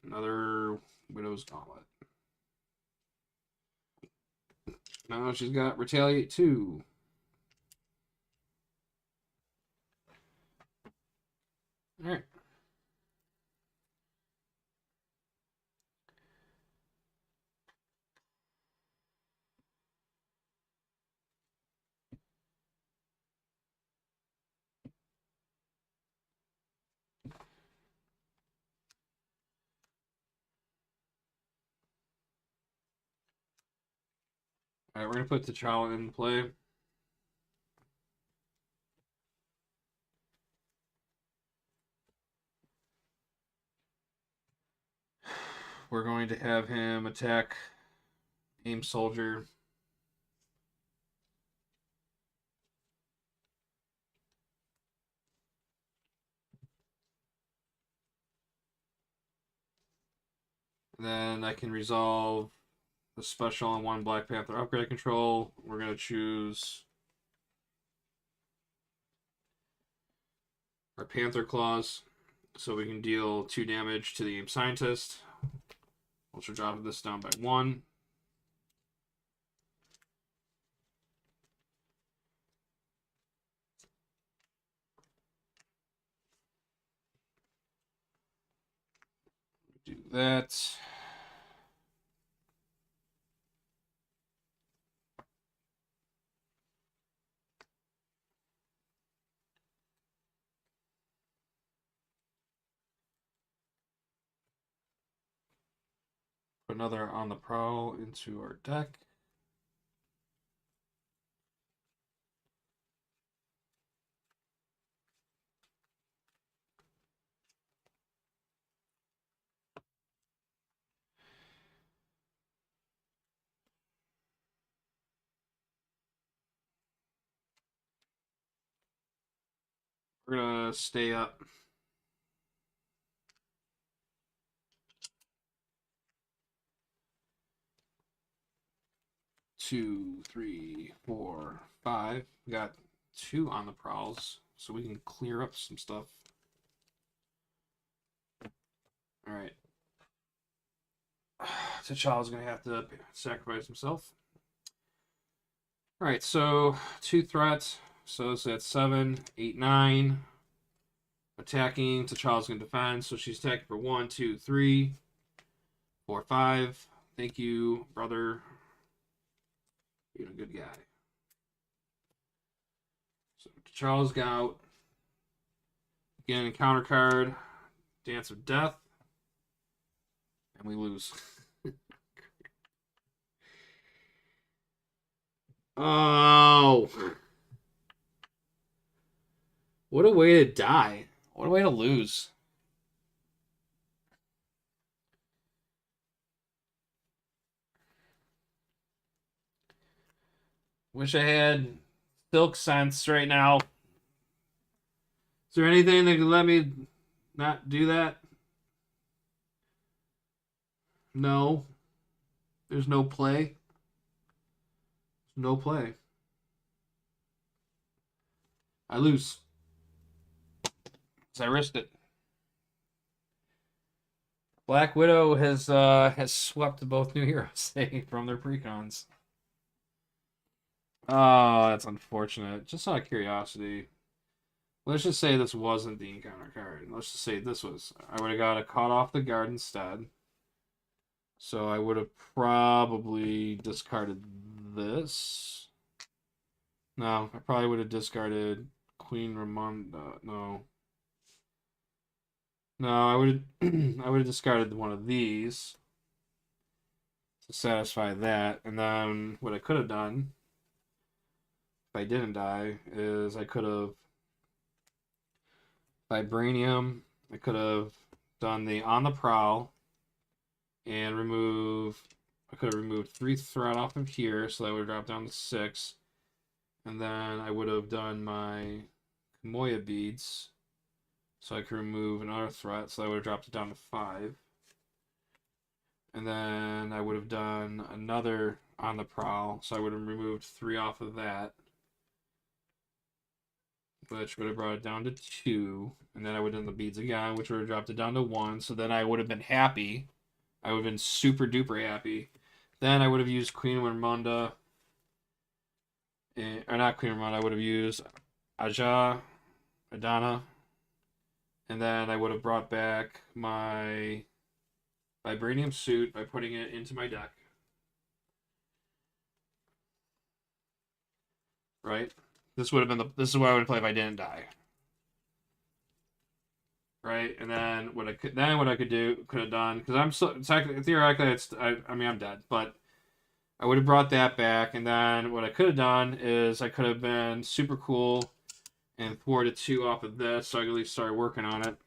Another Widow's Gauntlet. Now she's got Retaliate 2. Alright. Alright, we're going to put T'Challa in play. We're going to have him attack Aim Soldier. Then I can resolve the special on 1 Black Panther upgrade control. We're going to choose our Panther Claws. So we can deal 2 damage to the Aim Scientist. Which will drop this down by 1. Do that. Put another On the Prowl into our deck. We're gonna stay up. Two, three, four, five. We got 2 On the Prowls, so we can clear up some stuff. All right. T'Challa's gonna have to sacrifice himself. All right, so 2 threats. So that's 7, 8, 9. Attacking. T'Challa's gonna defend, so she's attacking for 1, 2, 3, 4, 5. Thank you, brother. You're a good guy. So T'Challa's got out. Again, encounter card. Dance of Death. And we lose. Oh. What a way to die. What a way to lose. Wish I had Silk Sense right now. Is there anything that could let me not do that? No. There's no play. No play. I lose. I risked it. Black Widow has swept both new heroes from their precons. Oh, that's unfortunate. Just out of curiosity. Let's just say this wasn't the encounter card. Let's just say this was. I would have got a Caught Off the Guard instead. So I would have probably discarded this. No, I probably would have discarded Queen Ramonda. No. No, I would have discarded one of these to satisfy that. And then what I could have done, if I didn't die, is I could have Vibranium. I could have done the On the Prowl and I could have removed 3 threat off of here, so that would have dropped down to 6. And then I would have done my Moya beads, so I could remove another threat, so that would have dropped it down to 5. And then I would have done another On the Prowl, so I would have removed 3 off of that, which would have brought it down to 2. And then I would have done the beads again, which would have dropped it down to 1. So then I would have been happy. I would have been super duper happy. Then I would have used Queen Ramonda. Or not Queen Ramonda, I would have used Adana. And then I would have brought back my Vibranium suit by putting it into my deck. Right? This would have been this is what I would play if I didn't die. Right? And then what I could have done, because I'm so theoretically I'm dead, but I would have brought that back, and then what I could have done is I could have been super cool and thwarted 2 off of this, so I could at least start working on it.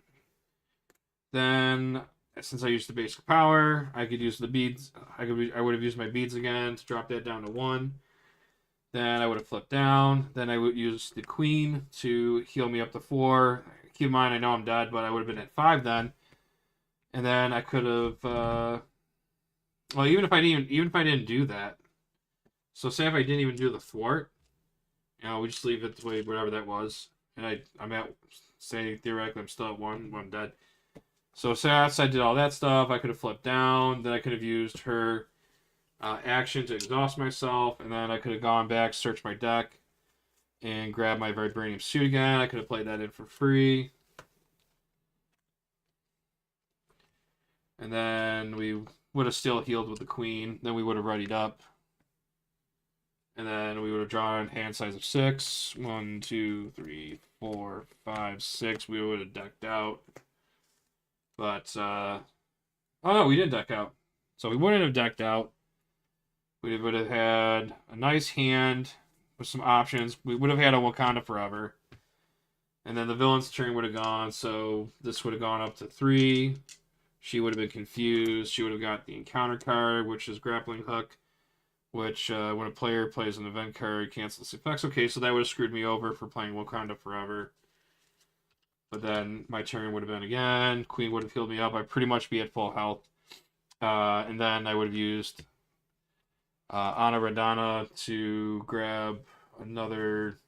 Then, since I used the basic power, I could use the beads. I would have used my beads again to drop that down to 1. Then I would have flipped down. Then I would use the Queen to heal me up to 4. Keep in mind, I know I'm dead, but I would have been at 5 then. And then I could have. Well, even if I didn't do that. So say if I didn't even do the thwart, we just leave it the way whatever that was, and I'm at say theoretically I'm still at one when I'm dead. So since I did all that stuff, I could have flipped down. Then I could have used her action to exhaust myself, and then I could have gone back, searched my deck, and grabbed my Vibranium Suit again. I could have played that in for free. And then we would have still healed with the Queen. Then we would have readied up. And then we would have drawn hand size of 6. 1, 2, 3, 4, 5, 6. We would have decked out. But, oh no, we did deck out. So we wouldn't have decked out. We would have had a nice hand with some options. We would have had a Wakanda Forever. And then the villain's turn would have gone, so this would have gone up to 3. She would have been confused. She would have got the encounter card, which is Grappling Hook, which when a player plays an event card, cancels effects. Okay, so that would have screwed me over for playing Wakanda Forever. But then my turn would have been again. Queen would have healed me up. I'd pretty much be at full health. And then I would have used Ana Radana to grab another...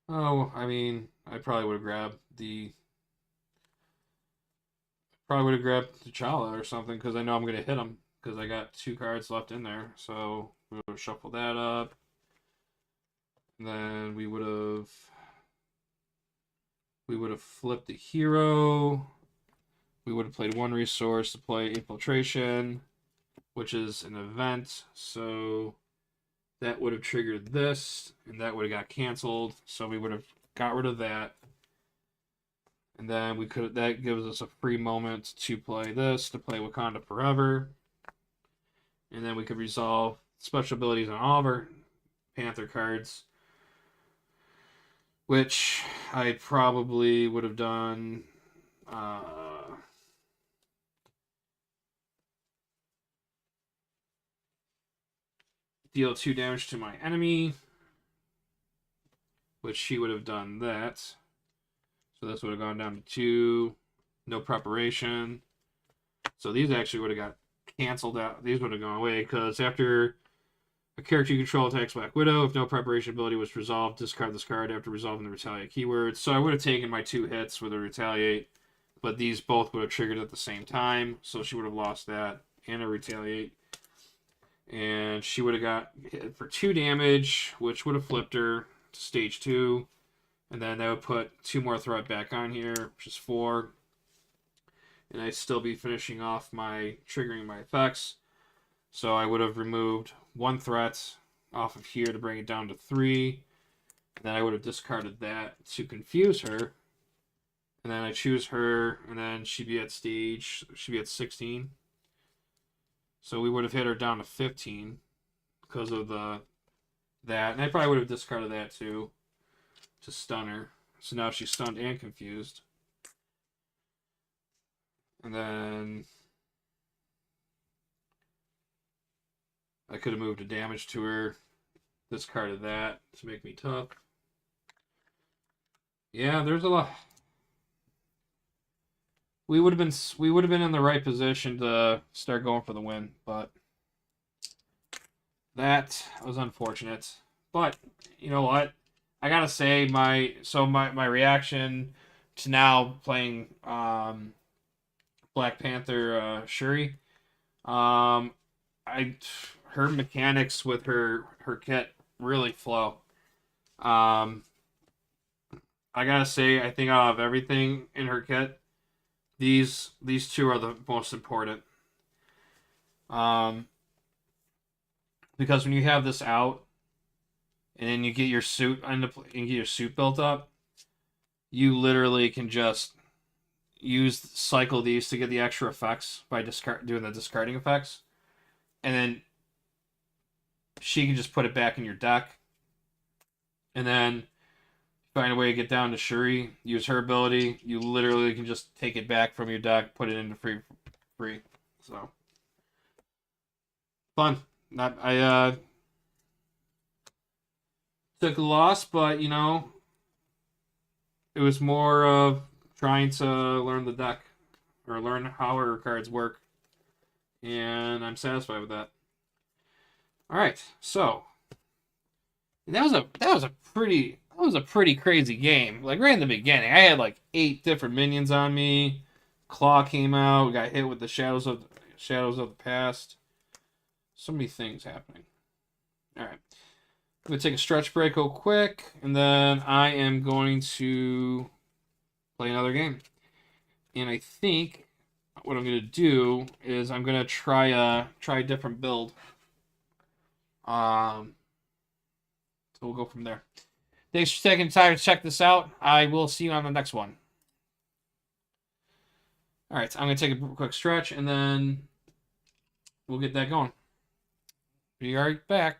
Oh, I mean, I probably would have grabbed the... Probably would have grabbed T'Challa or something, because I know I'm going to hit him, because I got 2 cards left in there. So we would have shuffled that up. And then we would have flipped the hero. We would have played 1 resource to play Infiltration, which is an event. So that would have triggered this, and that would have got canceled. So we would have got rid of that. And then we could, that gives us a free moment to play this, to play Wakanda Forever. And then we could resolve special abilities on all of our Panther cards, which I probably would have done deal 2 damage to my enemy, which she would have done that. So this would have gone down to 2. No preparation. So these actually would have got canceled out. These would have gone away, because after a character you control attacks Black Widow, if no preparation ability was resolved, discard this card after resolving the Retaliate keyword. So I would have taken my 2 hits with a Retaliate, but these both would have triggered at the same time. So she would have lost that and a Retaliate. And she would have got hit for 2 damage, which would have flipped her to stage 2. And then that would put 2 more threat back on here, which is 4. And I'd still be finishing off my triggering my effects. So I would have removed 1 threat off of here to bring it down to 3. And then I would have discarded that to confuse her. And then I choose her, and then she'd be at 16. So we would have hit her down to 15 because of that. And I probably would have discarded that too to stun her. So now she's stunned and confused. And then I could have moved a damage to her, discarded that to make me tough. Yeah, there's a lot. We would have been in the right position to start going for the win, but that was unfortunate. But you know what? I gotta say my reaction to now playing Black Panther Shuri, her mechanics with her kit really flow. I gotta say, I think out of everything in her kit, these 2 are the most important. Because when you have this out, and then you get your suit built up, you literally can just cycle these to get the extra effects by doing the discarding effects, and then she can just put it back in your deck, and then find a way to get down to Shuri, use her ability, you literally can just take it back from your deck, put it into free. So fun. I took a loss, but you know, it was more of trying to learn the deck or learn how her cards work, and I'm satisfied with that. All right, so that was a That was a pretty crazy game. Like right in the beginning, I had like 8 different minions on me. Claw came out. Got hit with the shadows of the past. So many things happening. All right, I'm gonna take a stretch break real quick, and then I am going to play another game. And I think what I'm gonna do is I'm gonna try a different build. Um, so we'll go from there. Thanks for taking time to check this out. I will see you on the next one. All right, I'm going to take a quick stretch, and then we'll get that going. Be right back.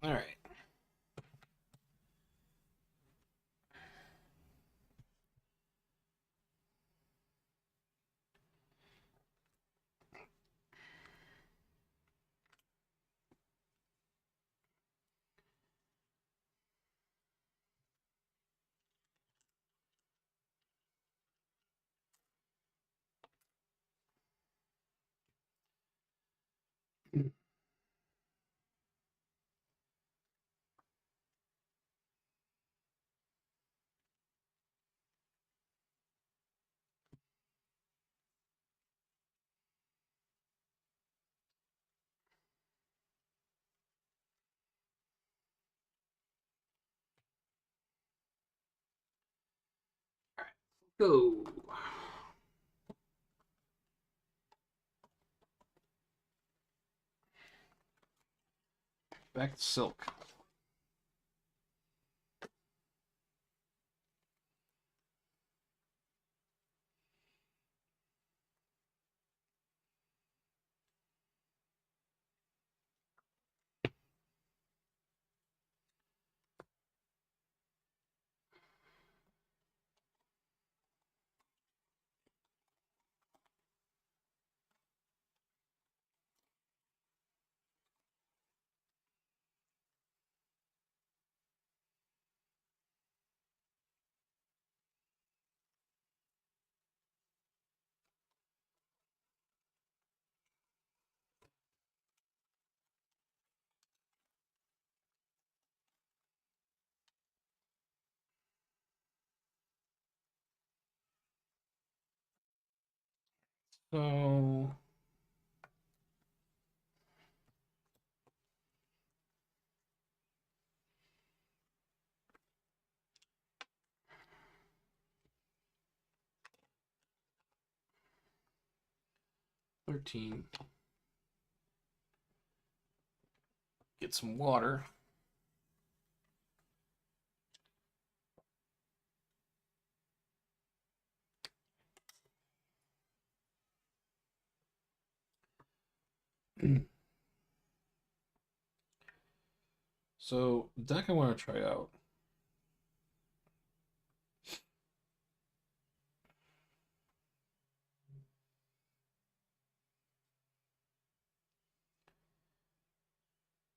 All right. Go. Back to Silk. So $13. Get some water. So the deck I want to try out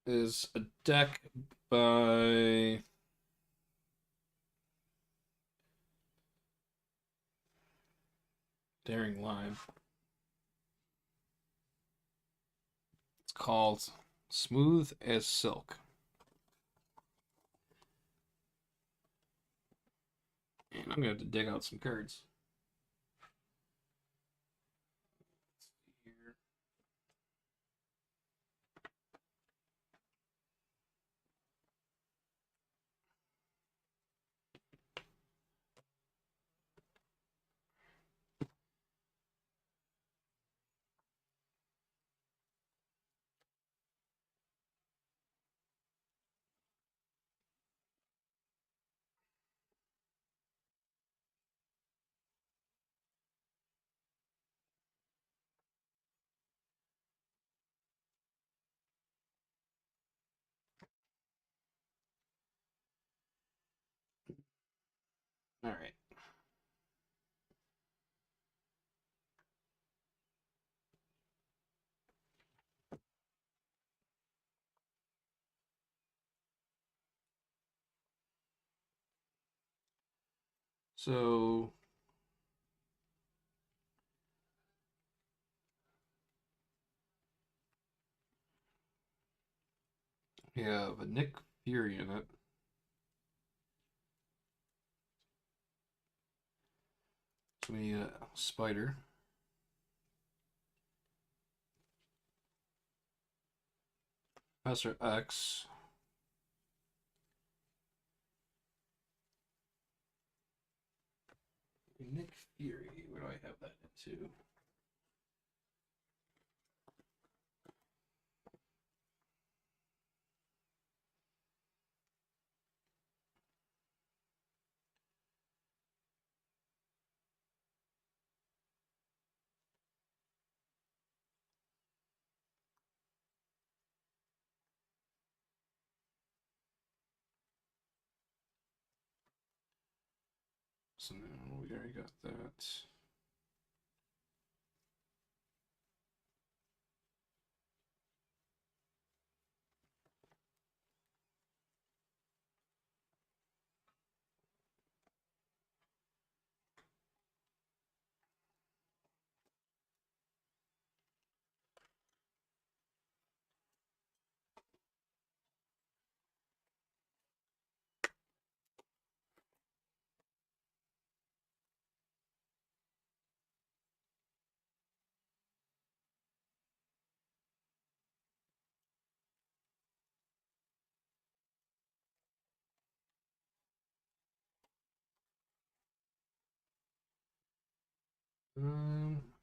is a deck by Daring Live. It's called Smooth as Silk. And I'm gonna have to dig out some cards. Here. All right. So we have a Nick Fury in it. So we need a Spider. Professor X. Nick Fury. Where do I have that into? So now we already got that.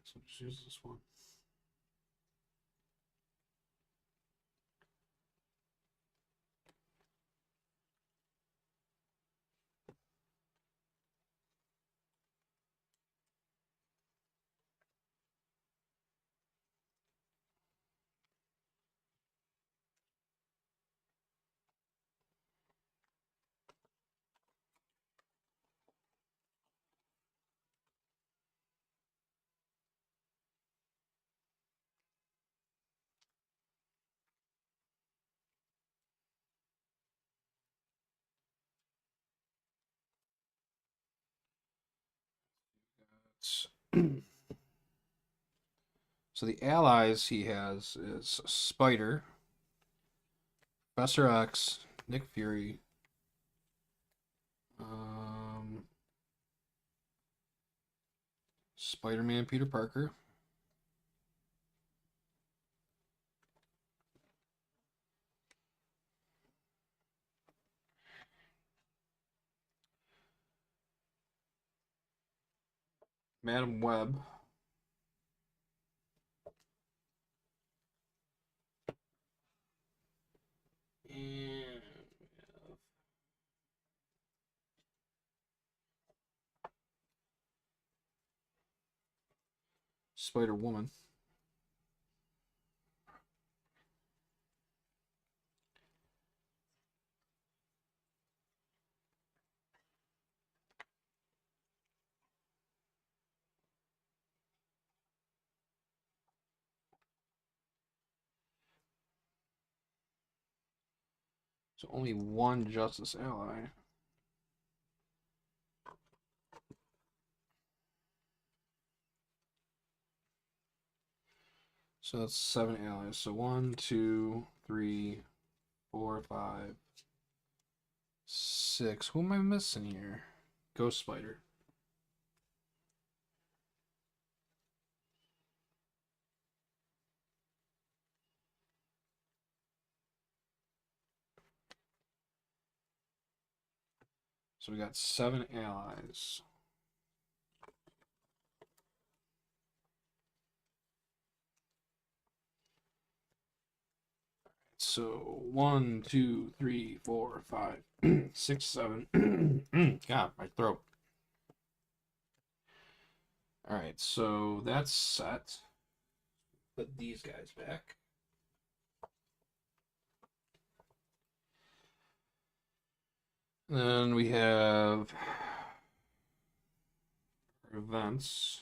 So just use this one. So the allies he has is Spider, Professor X, Nick Fury, um, Spider-Man, Peter Parker, Madam Web, and Spider Woman. So only one Justice ally. So that's 7 allies. So 1, 2, 3, 4, 5, 6. Who am I missing here? Ghost Spider. So we got 7 allies. So 1, 2, 3, 4, 5, 6, 7. God, my throat. All right, so that's set. Put these guys back. Then we have events.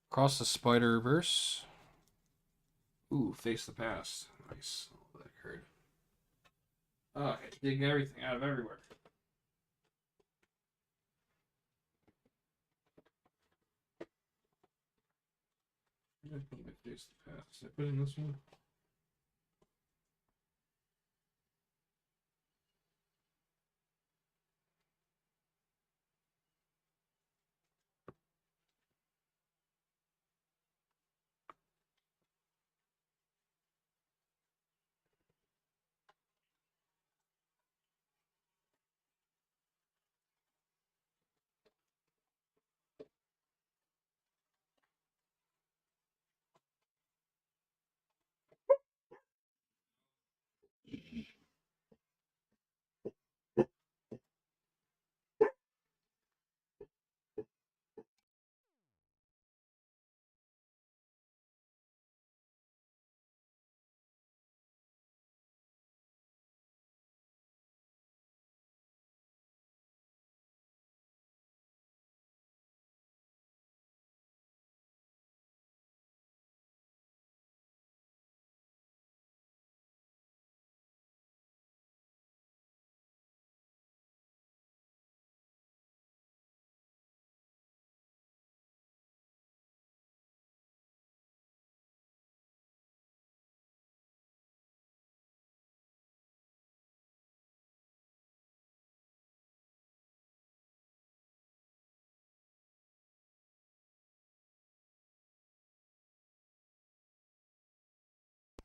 Across the Spider-Verse. Ooh, Face the Past. Nice. Oh, that hurt. Okay, dig everything out of everywhere. I put my Face the Past. Did I put in this one?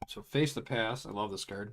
So face the past. I love this card.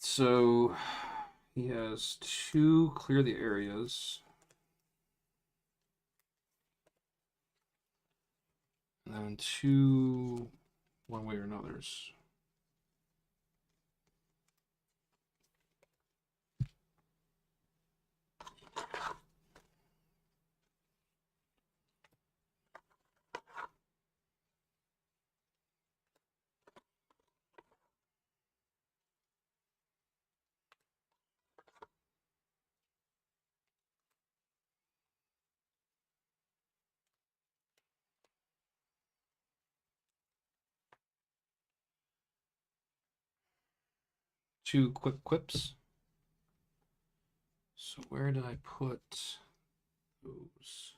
So he has 2 clear the areas. And then 2 one way or another's. Two quick quips. So where did I put those?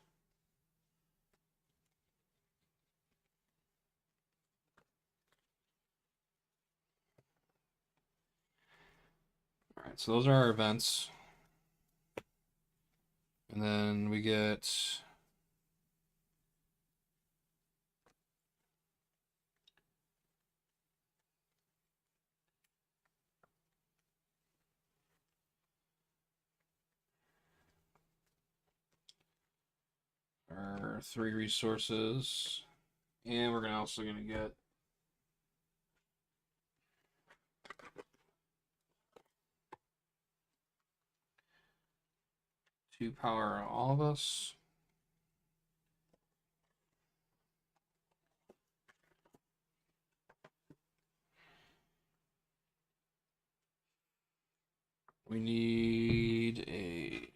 All right, so those are our events. And then we get our 3 resources. And we're also gonna get 2 power on all of us. We need a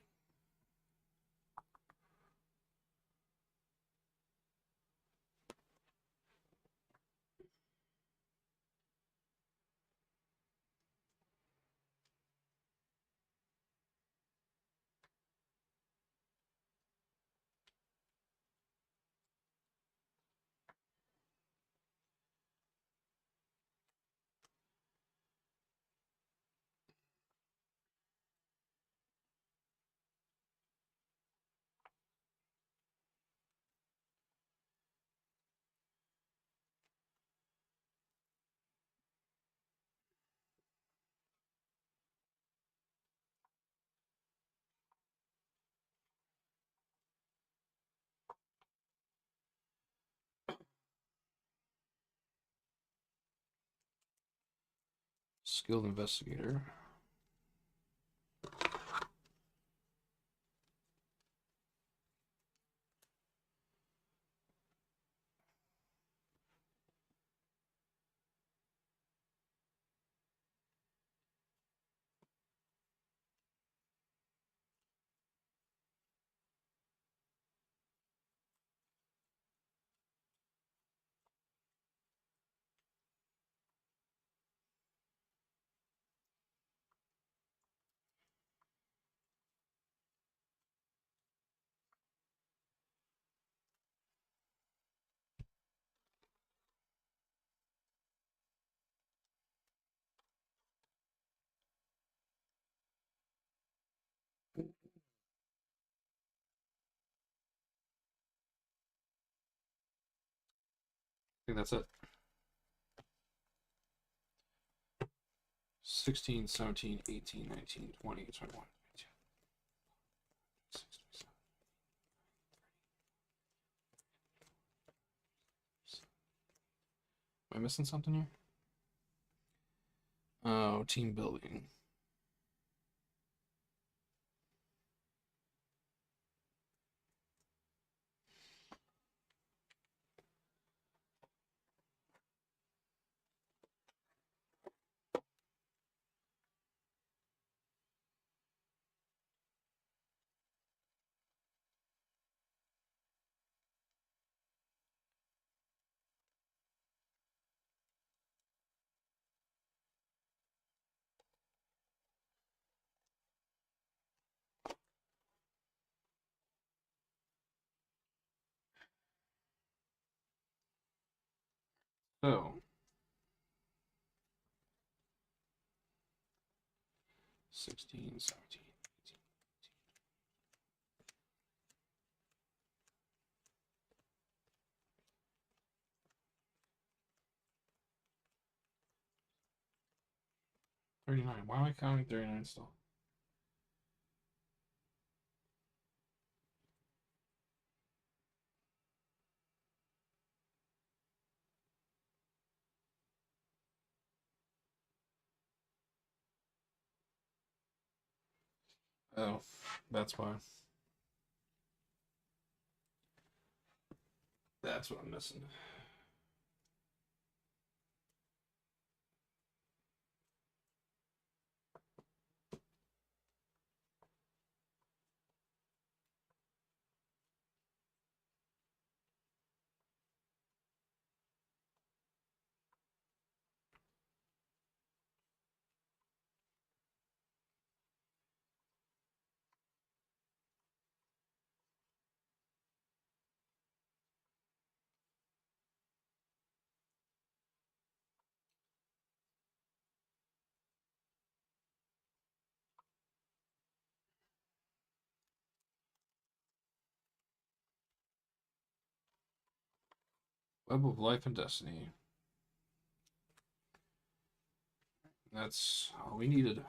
skilled investigator. think that's it. 16, 17, 18, 19, 20, 21, 22, 26, 27. Am I missing something here? Oh, team building. So, 16, 17, 18, 39. Why am I counting 39 still? Oh, that's why. That's what I'm missing. Web of Life and Destiny. That's all we needed.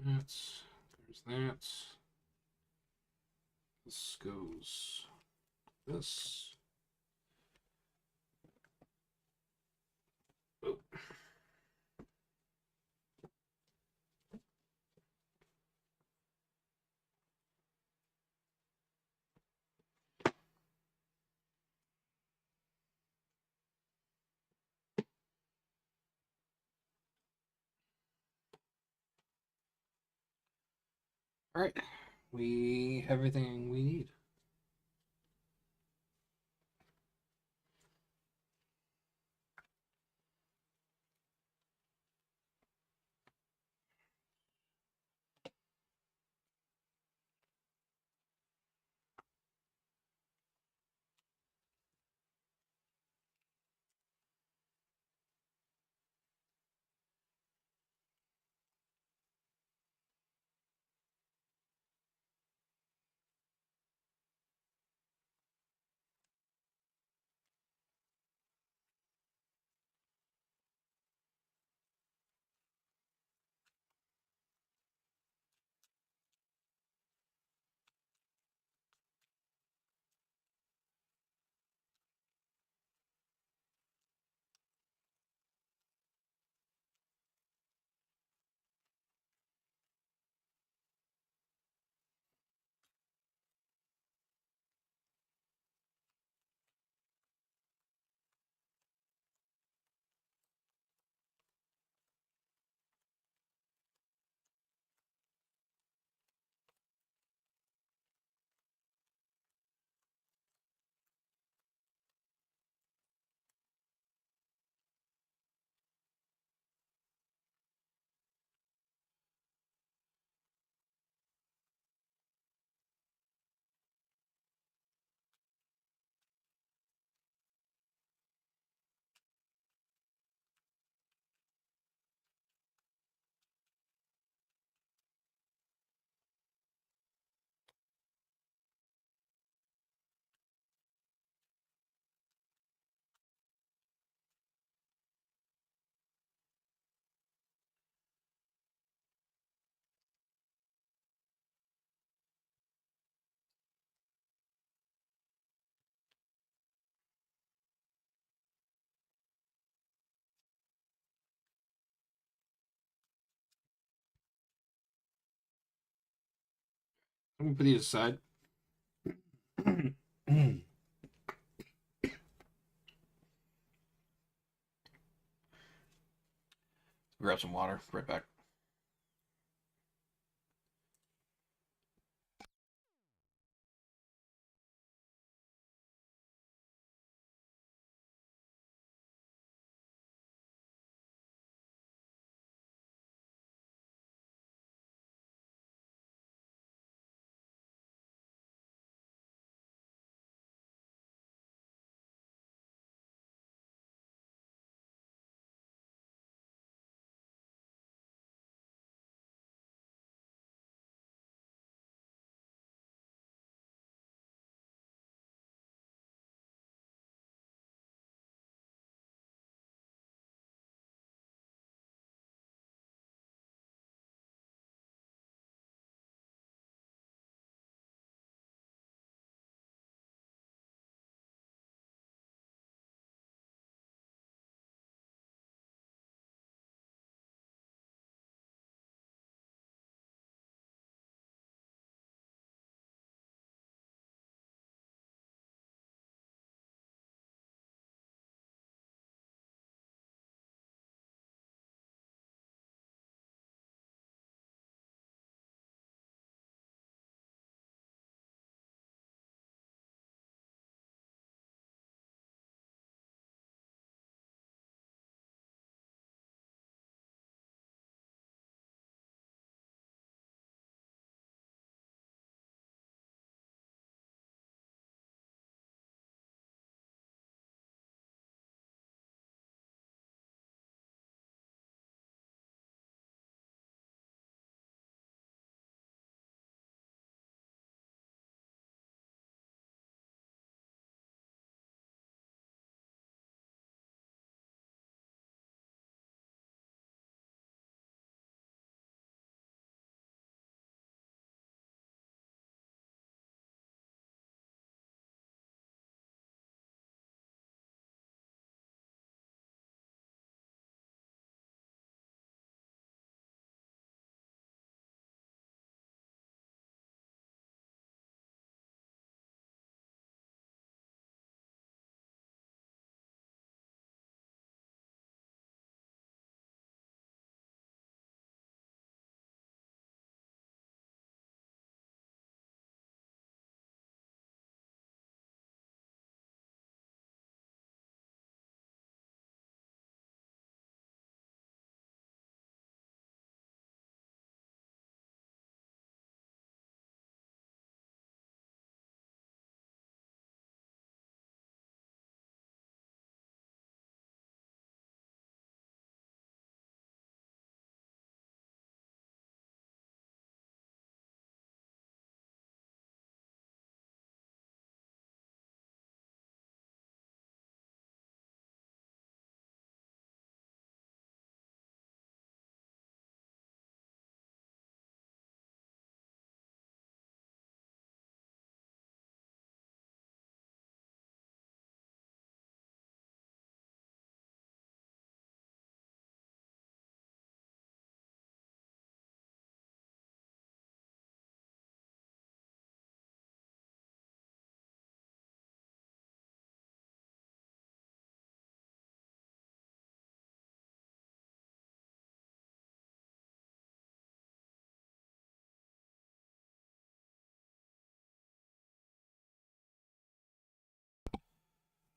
There's that. This goes this. Oh. All right, we have everything we need. I'm gonna put these aside. Grab some water. Right back.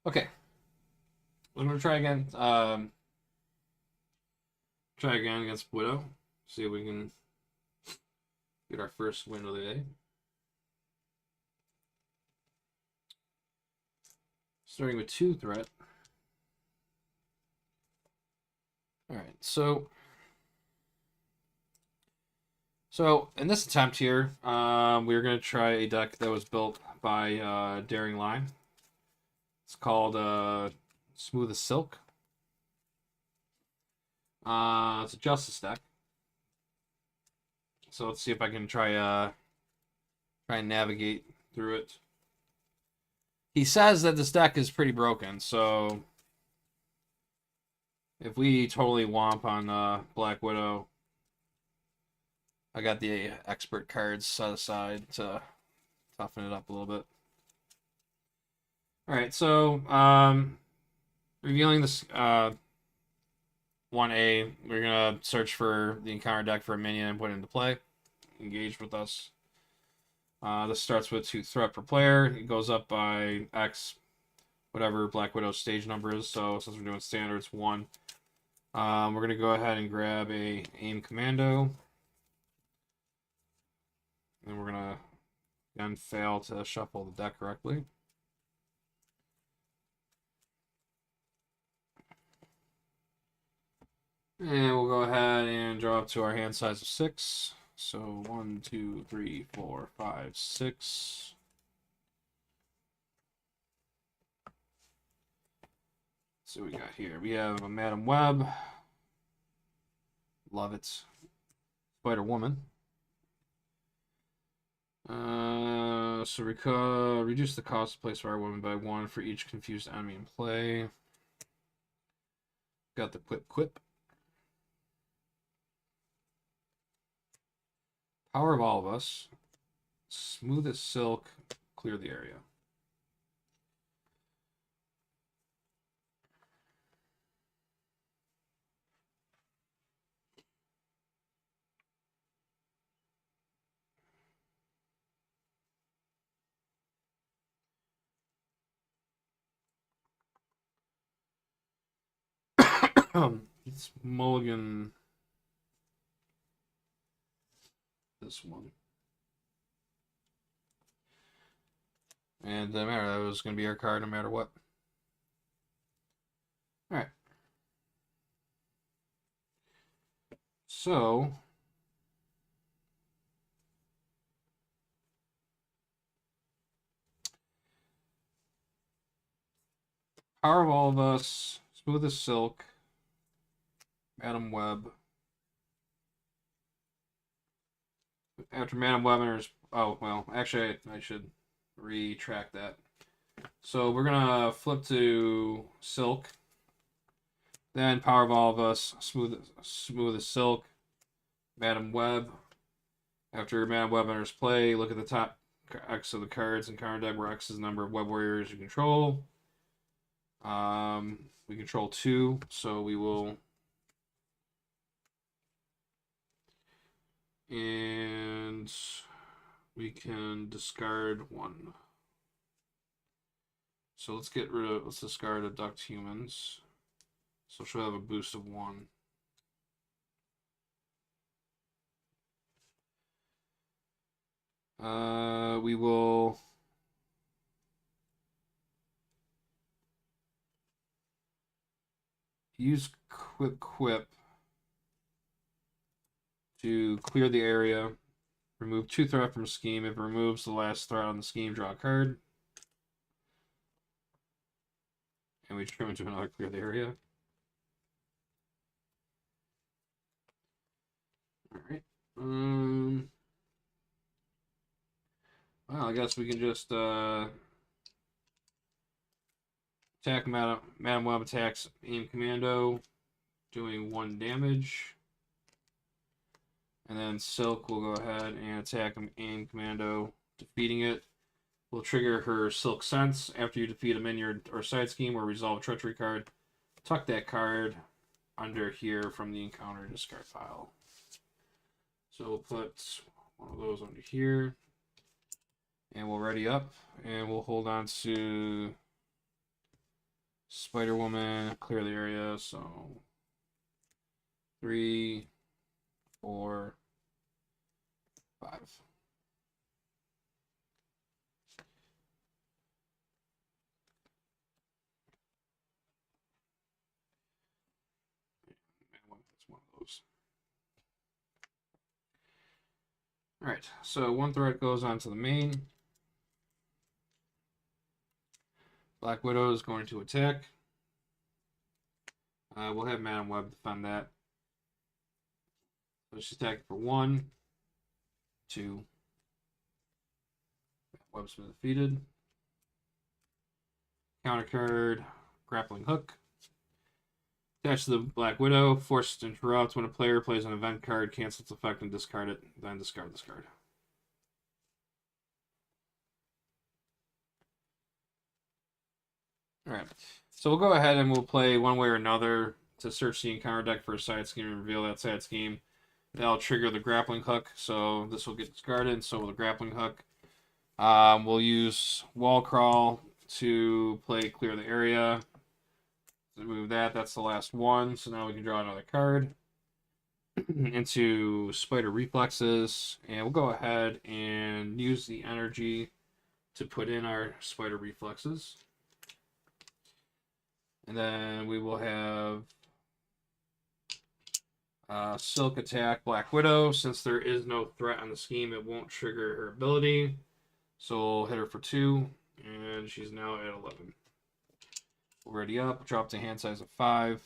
Okay, I'm gonna try again. Try again against Widow. See if we can get our first win of the day. Starting with 2 threat. Alright, so in this attempt here, we're going to try a deck that was built by Daring Line. It's called Smooth as Silk. It's a Justice deck. So let's see if I can try and navigate through it. He says that this deck is pretty broken, so if we totally womp on Black Widow, I got the expert cards set aside to toughen it up a little bit. Alright, so revealing this 1A, we're going to search for the encounter deck for a minion and put it into play. Engage with us. This starts with 2 threat per player. It goes up by X, whatever Black Widow's stage number is. So since we're doing standard, it's 1. We're going to go ahead and grab a aim commando. And we're going to, again, fail to shuffle the deck correctly. And we'll go ahead and draw up to our hand size of 6. So 1, 2, 3, 4, 5, 6. So we got here. We have a Madam Web. Love it. Spider Woman. So reduce the cost to play Spider Woman by 1 for each confused enemy in play. Got the Quip. Power of All of Us. Smooth as Silk. Clear the area. It's mulligan this one. And doesn't matter, that was going to be our card no matter what. Alright. So, Power of All of Us, Smooth as Silk, Madam Web. After Madam Web enters... Oh, well, actually, I should retract that. So we're going to flip to Silk. Then Power of All of Us, Smooth as Silk, Madam Web. After Madam Web enters play, look at the top X of the cards and card deck where X is the number of web warriors you control. We control 2, so we will... And we can discard 1. So let's discard Abduct Humans. So she'll have a boost of 1. We will use Quip to clear the area. Remove 2 threat from scheme. If it removes the last threat on the scheme, draw a card. And we trim into another clear the area. Alright. Well, I guess we can just attack Madam Web attacks aim commando, doing 1 damage. And then Silk will go ahead and attack aim commando, defeating it. Will trigger her Silk Sense after you defeat a minion or side scheme or resolve a treachery card. Tuck that card under here from the encounter discard pile. So we'll put one of those under here. And we'll ready up. And we'll hold on to Spider Woman, clear the area. So 3, 4, 5. That's one of those. All right, so one threat goes onto the main. Black Widow is going to attack. We'll have Madam Web defend that. So she's attacking for 1, 2. Web's been defeated. Counter card, Grappling Hook. Attached to the Black Widow, forced to interrupt. When a player plays an event card, cancel its effect and discard it. Then discard this card. Alright, so we'll go ahead and we'll play one way or another to search the encounter deck for a side scheme and reveal that side scheme. That'll trigger the Grappling Hook, so this will get discarded. So with the Grappling Hook, we'll use Wall Crawl to play Clear the Area. So move that, that's the last one. So now we can draw another card into Spider Reflexes, and we'll go ahead and use the energy to put in our Spider Reflexes. And then we will have Silk Attack Black Widow. Since there is no threat on the scheme, it won't trigger her ability. So we'll hit her for 2, and she's now at 11. Already up, drop to hand size of 5.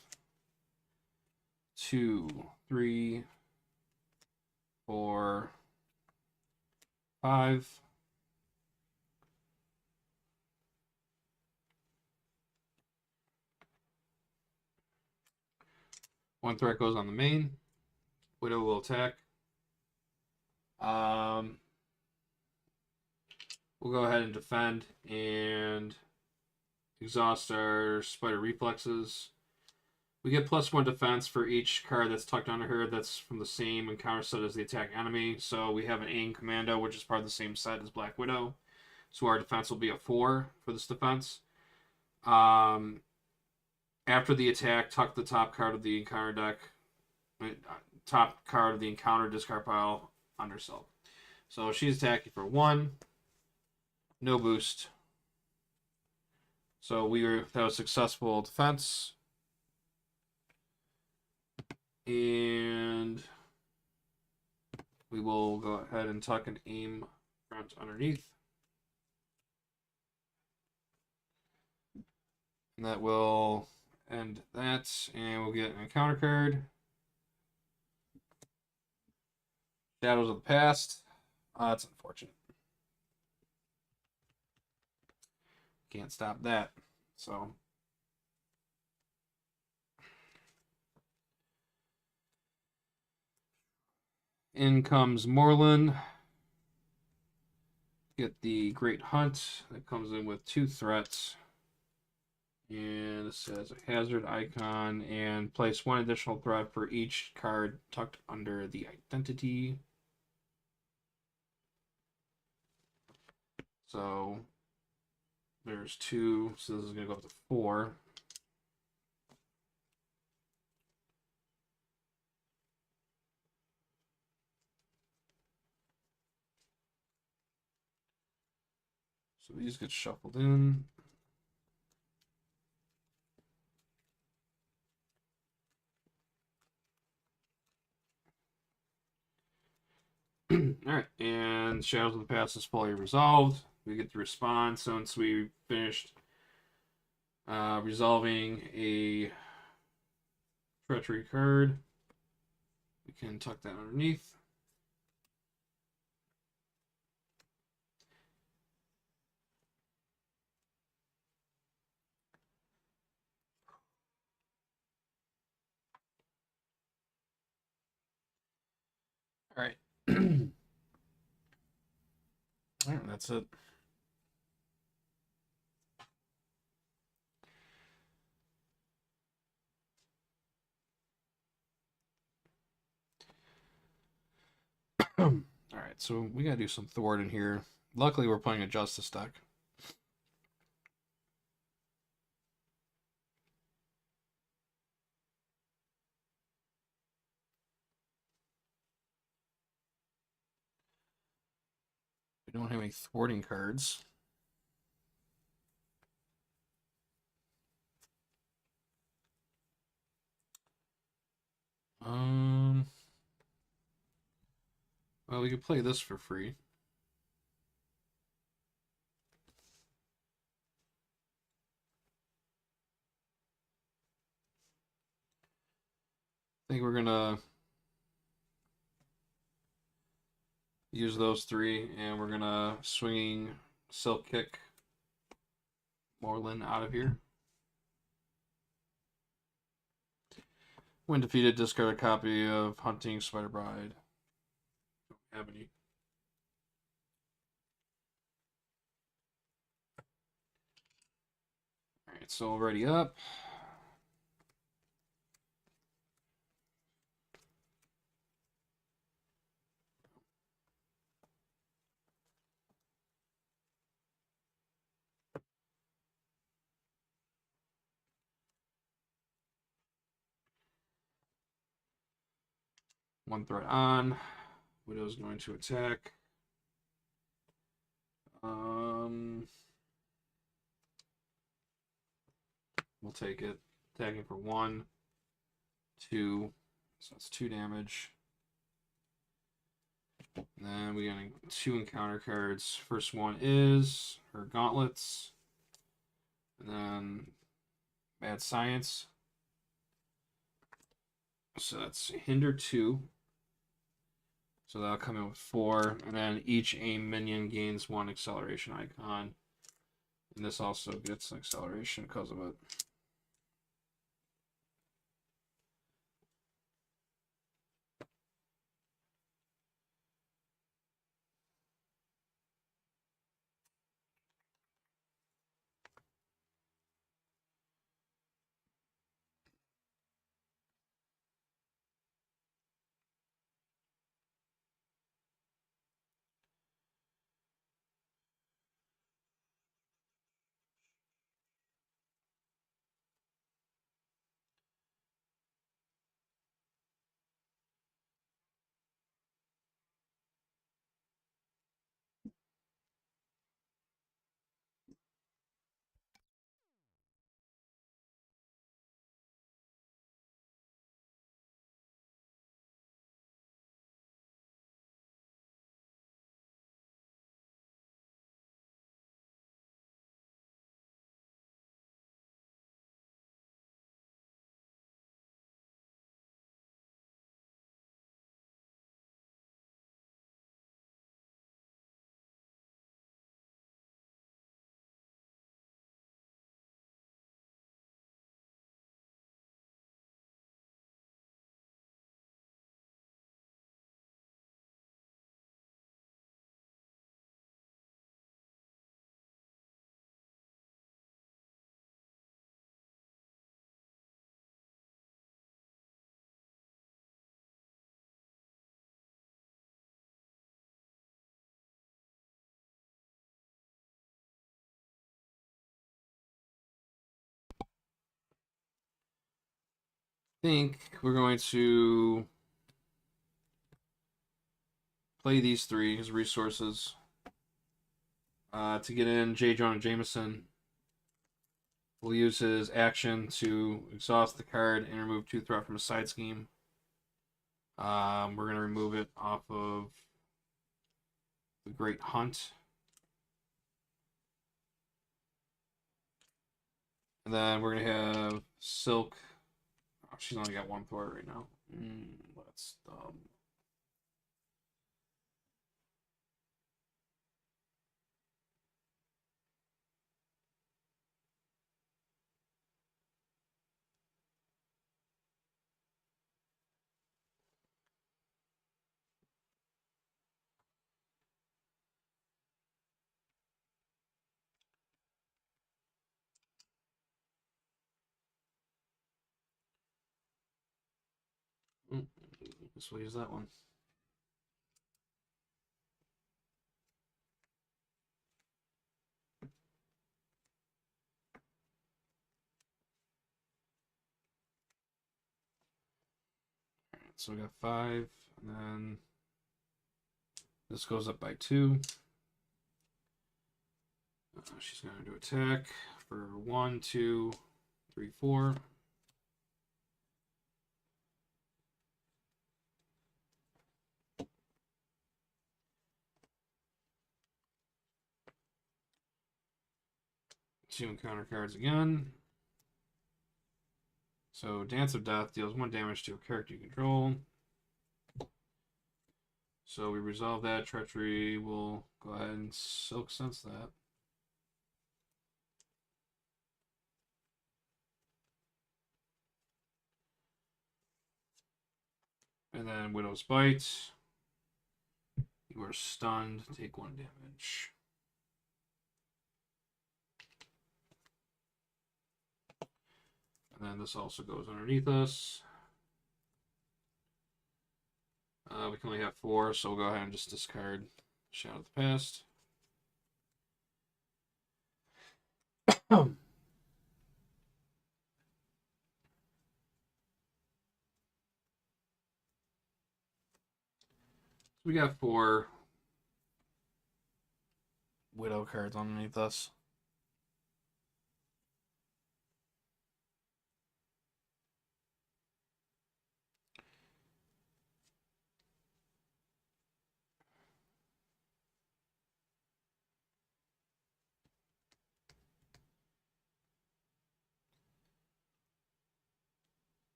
2, 3, 4, 5. One threat goes on the main. Widow will attack. We'll go ahead and defend and exhaust our Spider Reflexes. We get +1 defense for each card that's tucked under her that's from the same encounter set as the attack enemy. So we have an AIM Commando, which is part of the same set as Black Widow. So our defense will be a 4 for this defense. After the attack, tuck the top card of the encounter deck, top card of the encounter discard pile under Silk. So she's attacking for 1, no boost. So that was successful defense. And we will go ahead and tuck an AIM front underneath. And that will end that. And we'll get an encounter card. Shadows of the Past. That's unfortunate. Can't stop that. So in comes Moreland. Get the Great Hunt. That comes in with 2 threats. And it says a hazard icon. And place 1 additional threat for each card tucked under the identity. So there's 2. So this is going to go up to 4. So these get shuffled in. Alright, and Shadows of the Past is fully resolved. We get to respond since we finished resolving a treachery card. We can tuck that underneath. All right. All right, that's it. All right, so we gotta do some thwart in here. Luckily, we're playing a Justice deck. We don't have any thwarting cards. Well, we could play this for free. I think we're gonna use those three, and we're gonna swinging Silk Kick Moreland out of here. When defeated, discard a copy of Hunting Spider Bride. Don't have any. Alright, so already up. One threat on. Widow's going to attack. We'll take it. Attacking for 1, 2. So that's 2 damage. And then we got 2 encounter cards. First one is her gauntlets. And then Mad Science. So that's hinder 2. So that'll come in with 4. And then each aim minion gains 1 acceleration icon. And this also gets an acceleration because of it. I think we're going to play these 3 as resources. To get in J. Jonah Jameson, we'll use his action to exhaust the card and remove 2 threat from a side scheme. We're going to remove it off of the Great Hunt. And then we're going to have Silk. Oh, she's only got 1 threat right now. That's dumb. Guess we'll use that one. Alright, so we got 5, and then this goes up by 2. She's going to attack for 1, 2, 3, 4. Two encounter cards again. So Dance of Death deals 1 damage to a character you control. So we resolve that. Treachery will go ahead and Silk Sense that. And then Widow's Bite. You are stunned. Take 1 damage. And then this also goes underneath us. We can only have 4, so we'll go ahead and just discard Shadow of the Past. We got 4 Widow cards underneath us.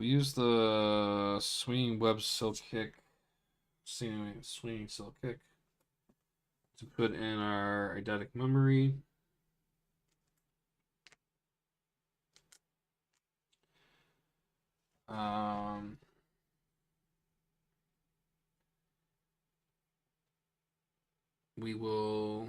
We use the Swinging Web Silk Kick, Swinging Silk Kick, to put in our eidetic memory. We will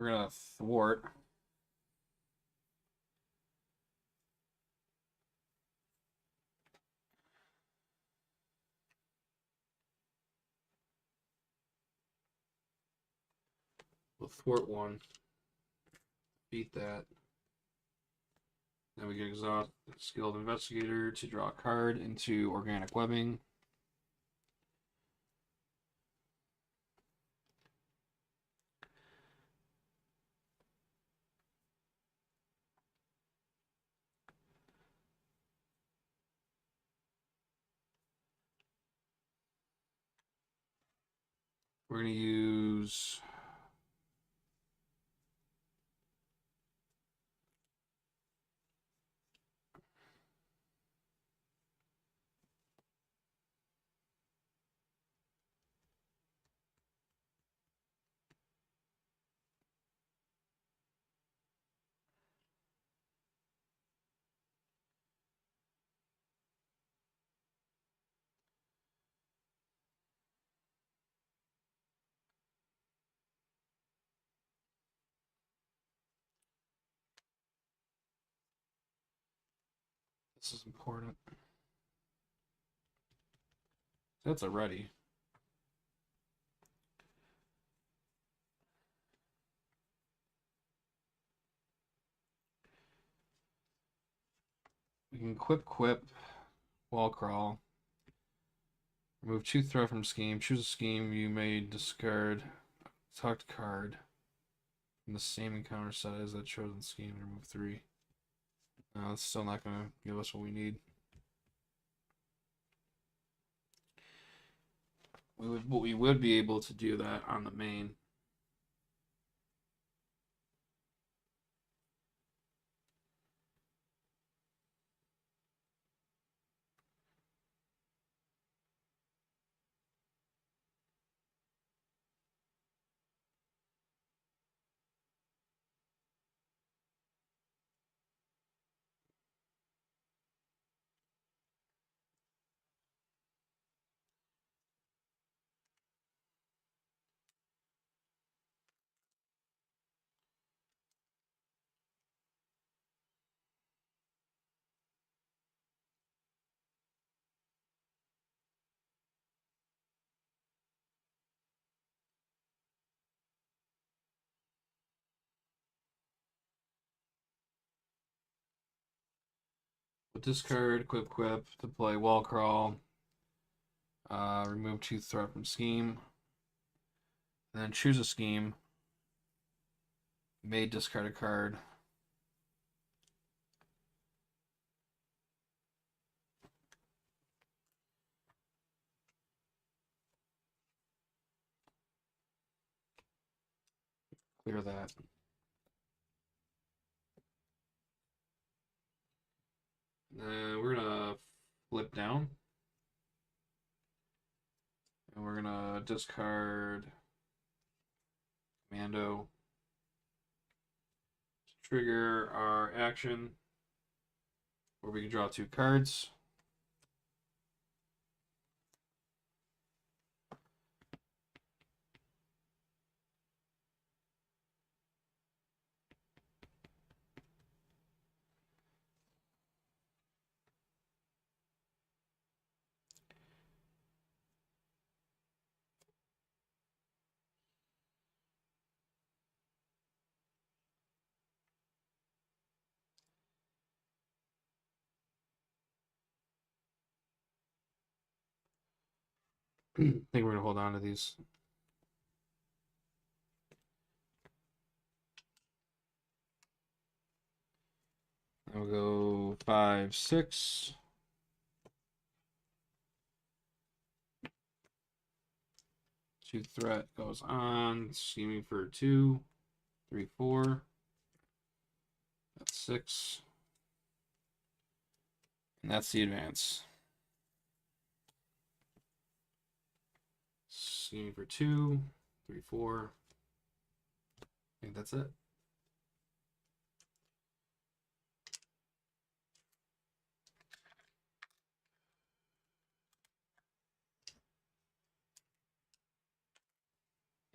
we're gonna thwart. We'll thwart 1. Beat that. Then we get exhaust Skilled Investigator to draw a card into Organic Webbing. We're gonna use this is important. That's a ready. We can quip, wall crawl. Remove 2 threat from scheme. Choose a scheme. You may discard a tucked card from the same encounter set as that chosen scheme. Remove 3. No, it's still not going to give us what we need. We would be able to do that on the main. discard, quip to play wall crawl. Remove 2 threat from scheme. And then choose a scheme. May discard a card. Clear that. We're gonna flip down. And we're gonna discard Commando. Trigger our action where we can draw 2 cards. I think we're gonna hold on to these. I'll go 5, 6. Two threat goes on. Scheming for 2, 3, 4. That's 6. And that's the advance. Scheming for 2, 3, 4. I think that's it.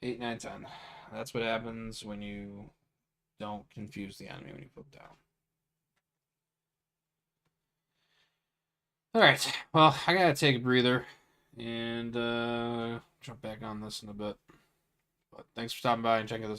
Eight, 9, 10. That's what happens when you don't confuse the enemy when you flip down. All right. Well, I gotta take a breather and jump back on this in a bit. But thanks for stopping by and checking this